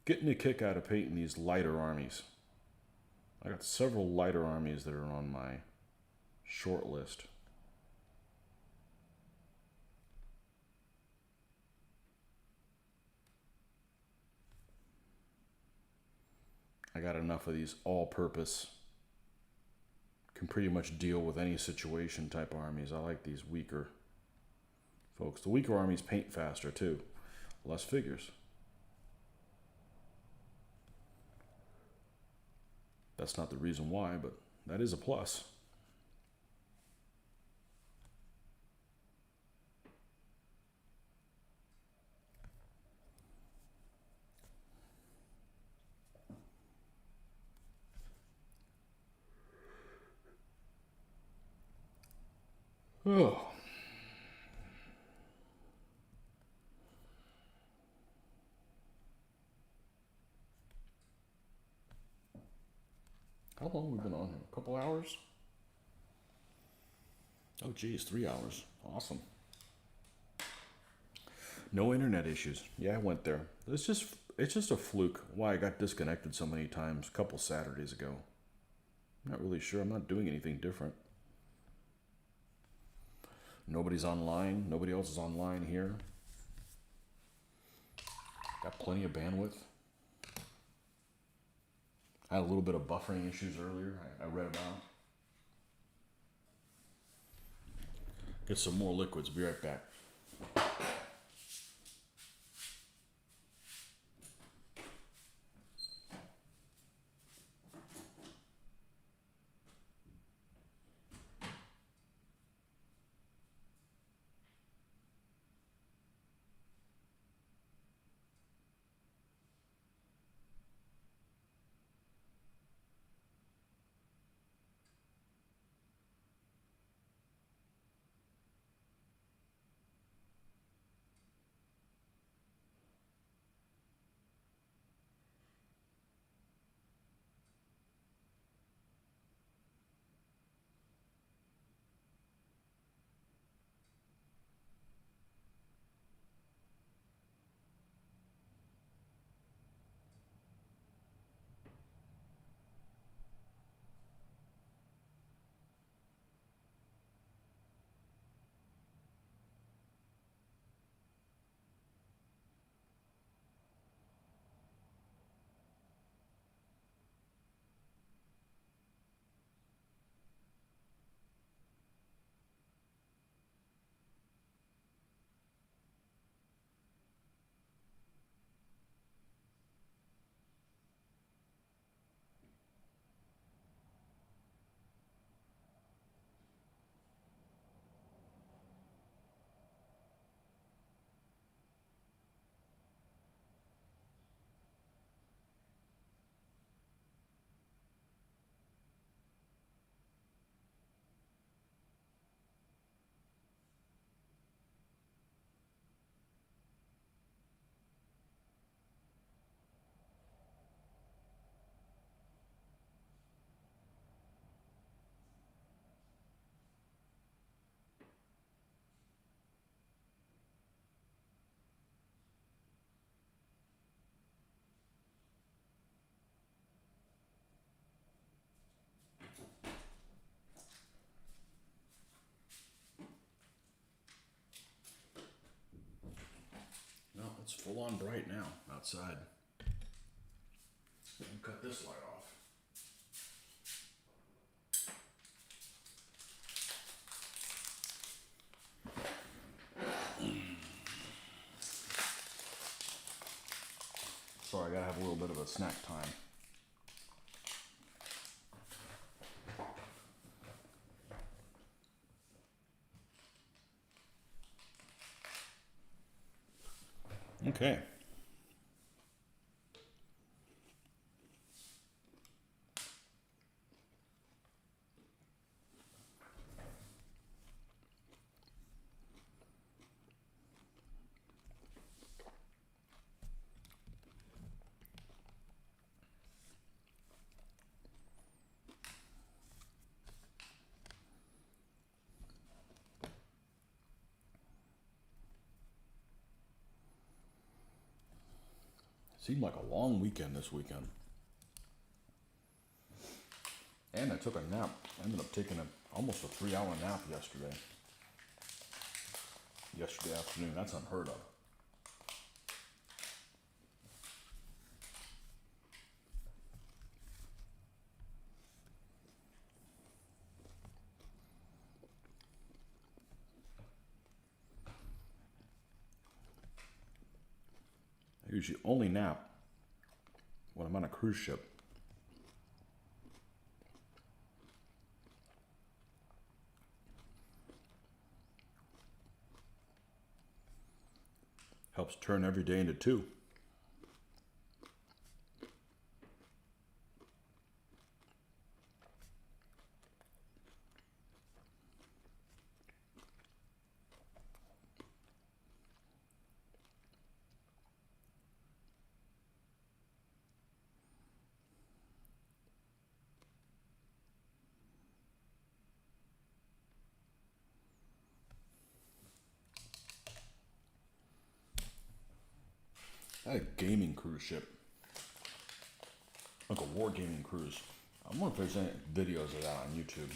getting a kick out of painting these lighter armies. I got several lighter armies that are on my short list. I got enough of these all-purpose, can pretty much deal with any situation type armies. I like these weaker folks. The weaker armies paint faster too. Less figures. That's not the reason why, but that is a plus. Oh. How long have we been on here? A couple hours? Oh geez, 3 hours. Awesome. No internet issues. Yeah, I went there. It's just a fluke why I got disconnected so many times a couple Saturdays ago. I'm not really sure. I'm not doing anything different. Nobody's online. Nobody else is online here. Got plenty of bandwidth. I had a little bit of buffering issues earlier. I read about. Get some more liquids. Be right back. full on bright now outside. Let me cut this light off. Sorry, I gotta have a little bit of a snack time. Okay. Seemed like a long weekend this weekend. And I took a nap. I ended up taking almost a 3-hour nap yesterday. Yesterday afternoon. That's unheard of. I usually only nap when I'm on a cruise ship. Helps turn every day into 2. I had a gaming cruise ship. Like a war gaming cruise. I wonder if there's any videos of that on YouTube.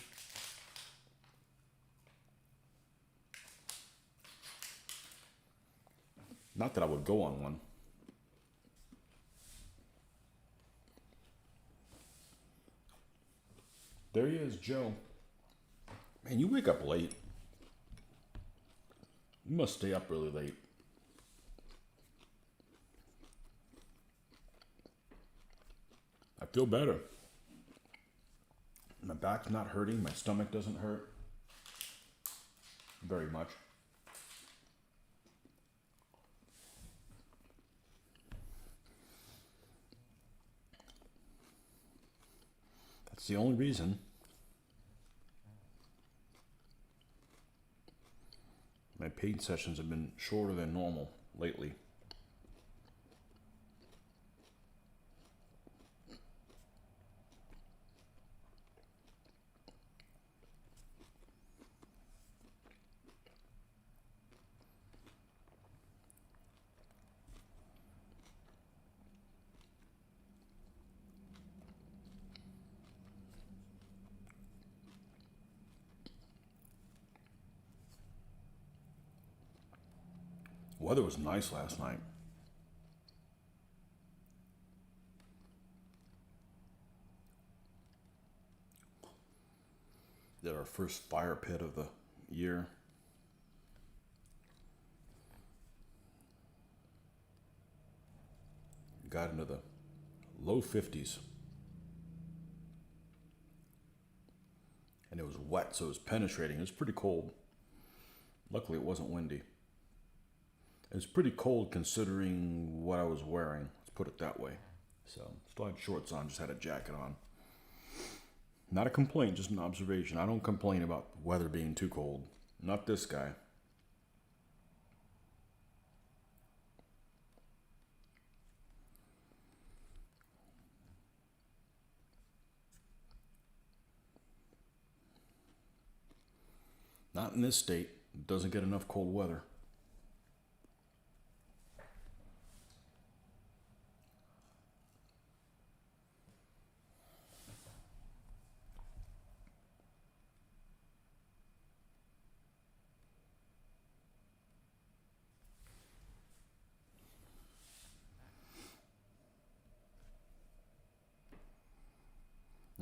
Not that I would go on one. There he is, Joe. Man, you wake up late. You must stay up really late. I feel better. My back's not hurting. My stomach doesn't hurt very much. That's the only reason. My pain sessions have been shorter than normal lately. Weather was nice last night. Did our first fire pit of the year. Got into the low 50s. And it was wet, so it was penetrating. It was pretty cold. Luckily, it wasn't windy. It was pretty cold considering what I was wearing. Let's put it that way. So, still had shorts on, just had a jacket on. Not a complaint, just an observation. I don't complain about weather being too cold. Not this guy. Not in this state. It doesn't get enough cold weather.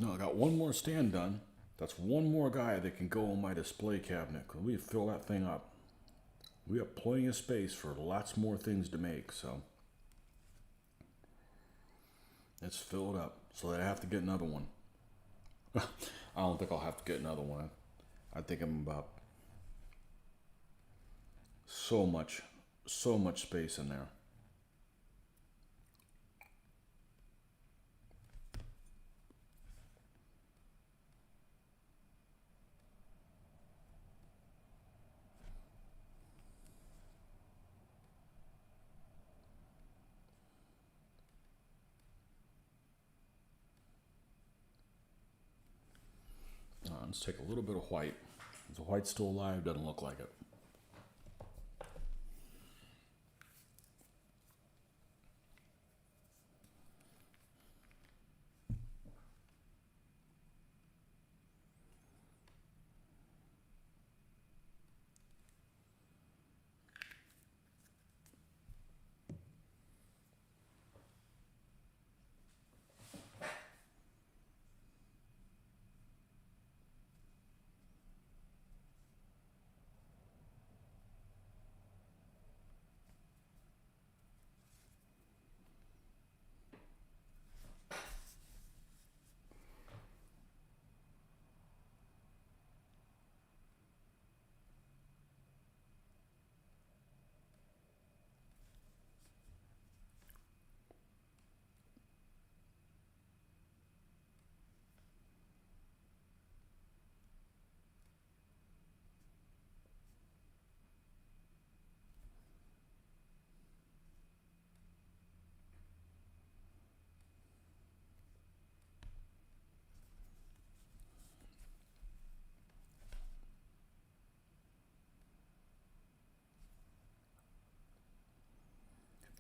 Now I got one more stand done. That's one more guy that can go in my display cabinet because we fill that thing up. We have plenty of space for lots more things to make, so it's filled up so that I have to get another one. I don't think I'll have to get another one. I think I'm about so much space in there. Let's take a little bit of white. Is the white still alive? Doesn't look like it.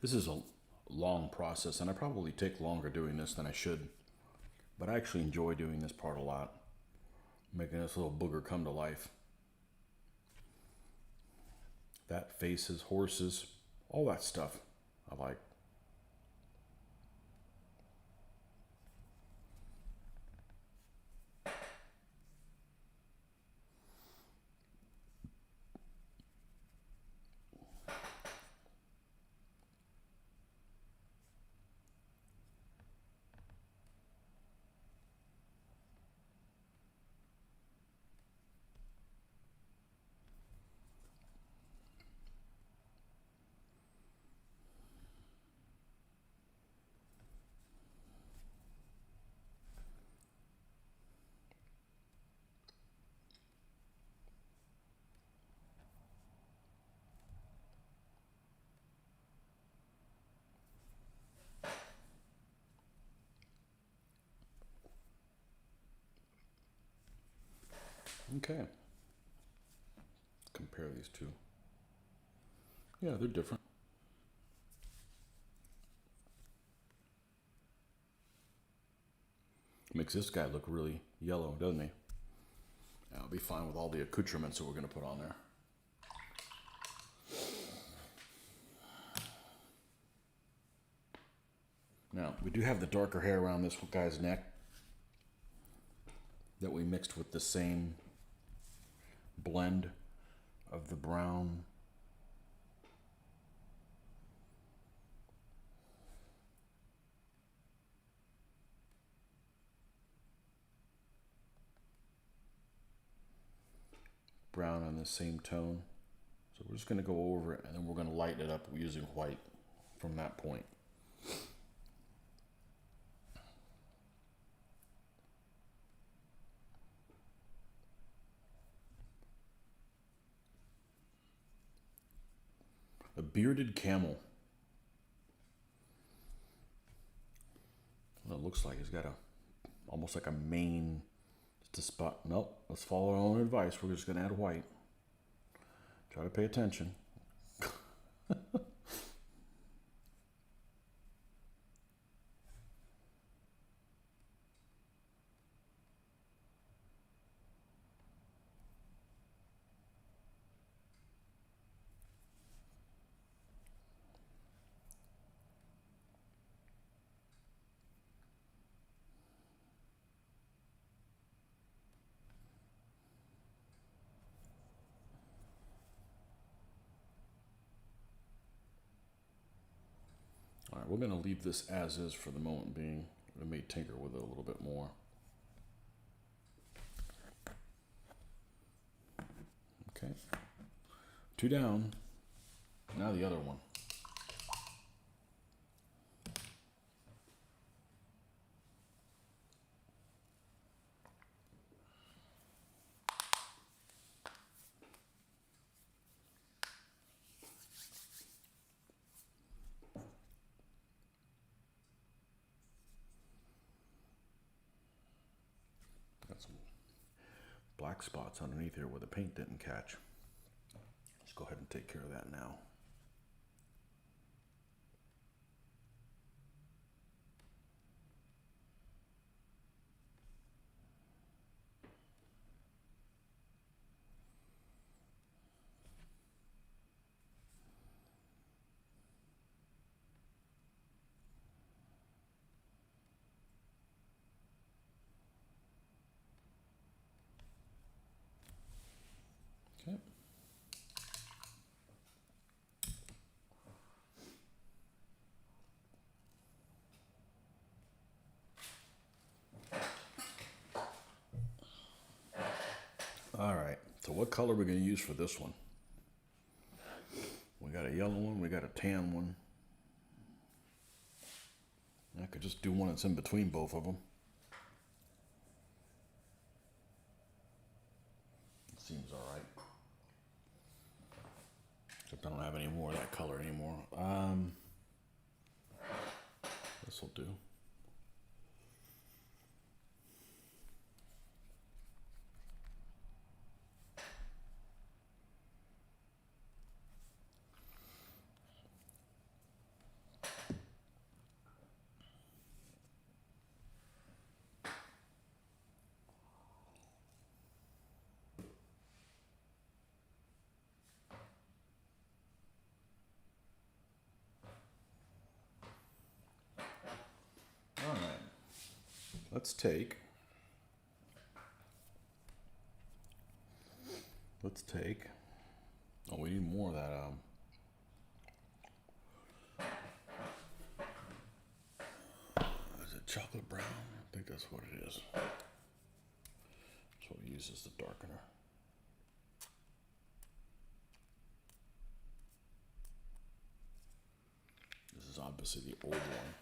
This is a long process, and I probably take longer doing this than I should, but I actually enjoy doing this part a lot, making this little booger come to life. That, faces, horses, all that stuff I like. Okay. Compare these two. Yeah, they're different. Makes this guy look really yellow, doesn't he? I'll be fine with all the accoutrements that we're going to put on there. Now, we do have the darker hair around this guy's neck that we mixed with the same blend of the brown on the same tone. So we're just going to go over it, and then we're going to lighten it up using white from that point. A bearded camel. Well, it looks like he's got almost like a mane to spot. Nope, let's follow our own advice. We're just going to add white. Try to pay attention. We're going to leave this as is for the moment being. We may tinker with it a little bit more. Okay. 2 down. Now the other one. Got some black spots underneath here where the paint didn't catch. Let's go ahead and take care of that now. Okay. All right, so what color are we going to use for this one? We got a yellow one, we got a tan one. I could just do one that's in between both of them. Seems all right. Except I don't have any more of that color anymore. This will do. All right. Let's take. Oh, we need more of that. Is it chocolate brown? I think that's what it is. That's what we use as the darkener. This is obviously the old one.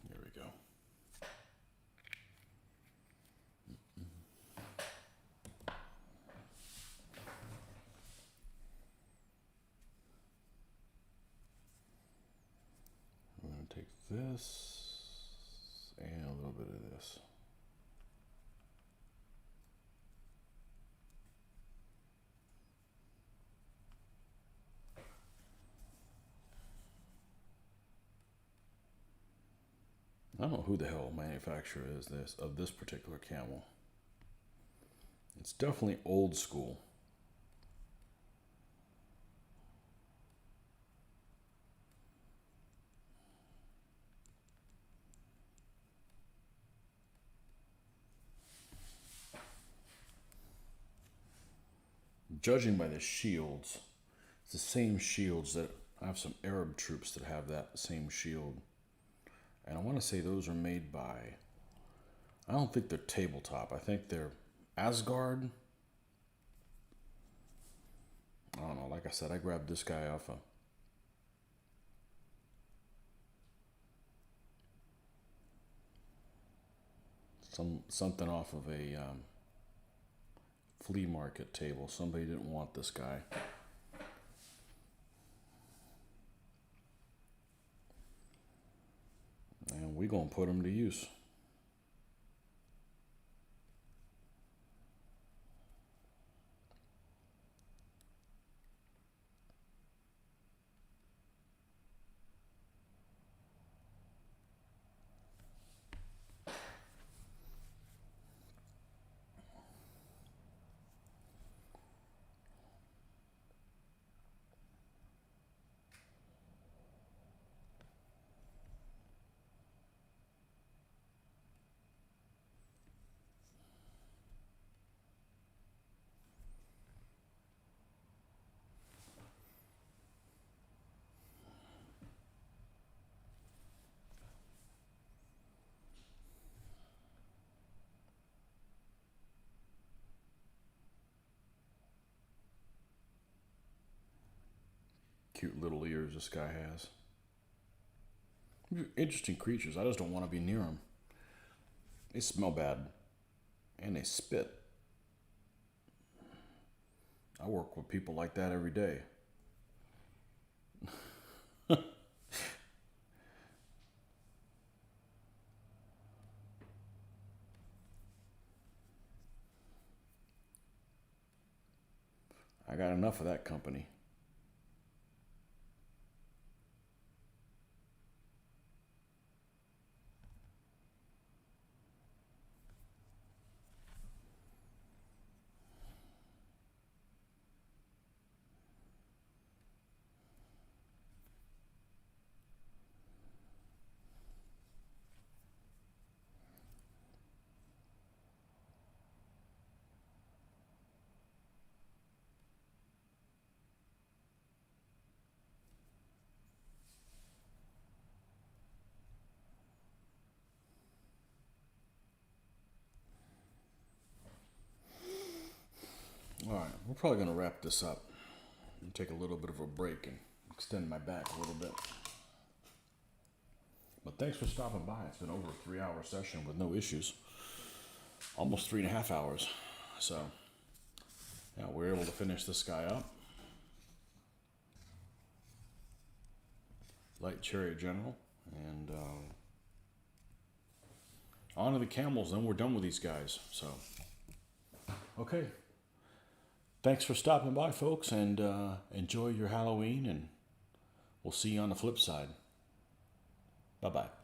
Here we go. I'm going to take this and a little bit of this. I don't know who the hell manufacturer is this of this particular camel. It's definitely old school. Judging by the shields, it's the same shields that I have some Arab troops that have that same shield. And I want to say those are made by, I don't think they're tabletop. I think they're Asgard. I don't know. Like I said, I grabbed this guy off of something off of a flea market table. Somebody didn't want this guy. And we're going to put him to use. Cute little ears this guy has. Interesting creatures. I just don't want to be near them. They smell bad. And they spit. I work with people like that every day. I got enough of that company. All right, we're probably going to wrap this up and take a little bit of a break and extend my back a little bit. But thanks for stopping by. It's been over a 3-hour session with no issues. Almost 3.5 hours. So, yeah, we're able to finish this guy up. Light Chariot General. And on to the camels. Then we're done with these guys. So, okay. Thanks for stopping by, folks, and enjoy your Halloween, and we'll see you on the flip side. Bye-bye.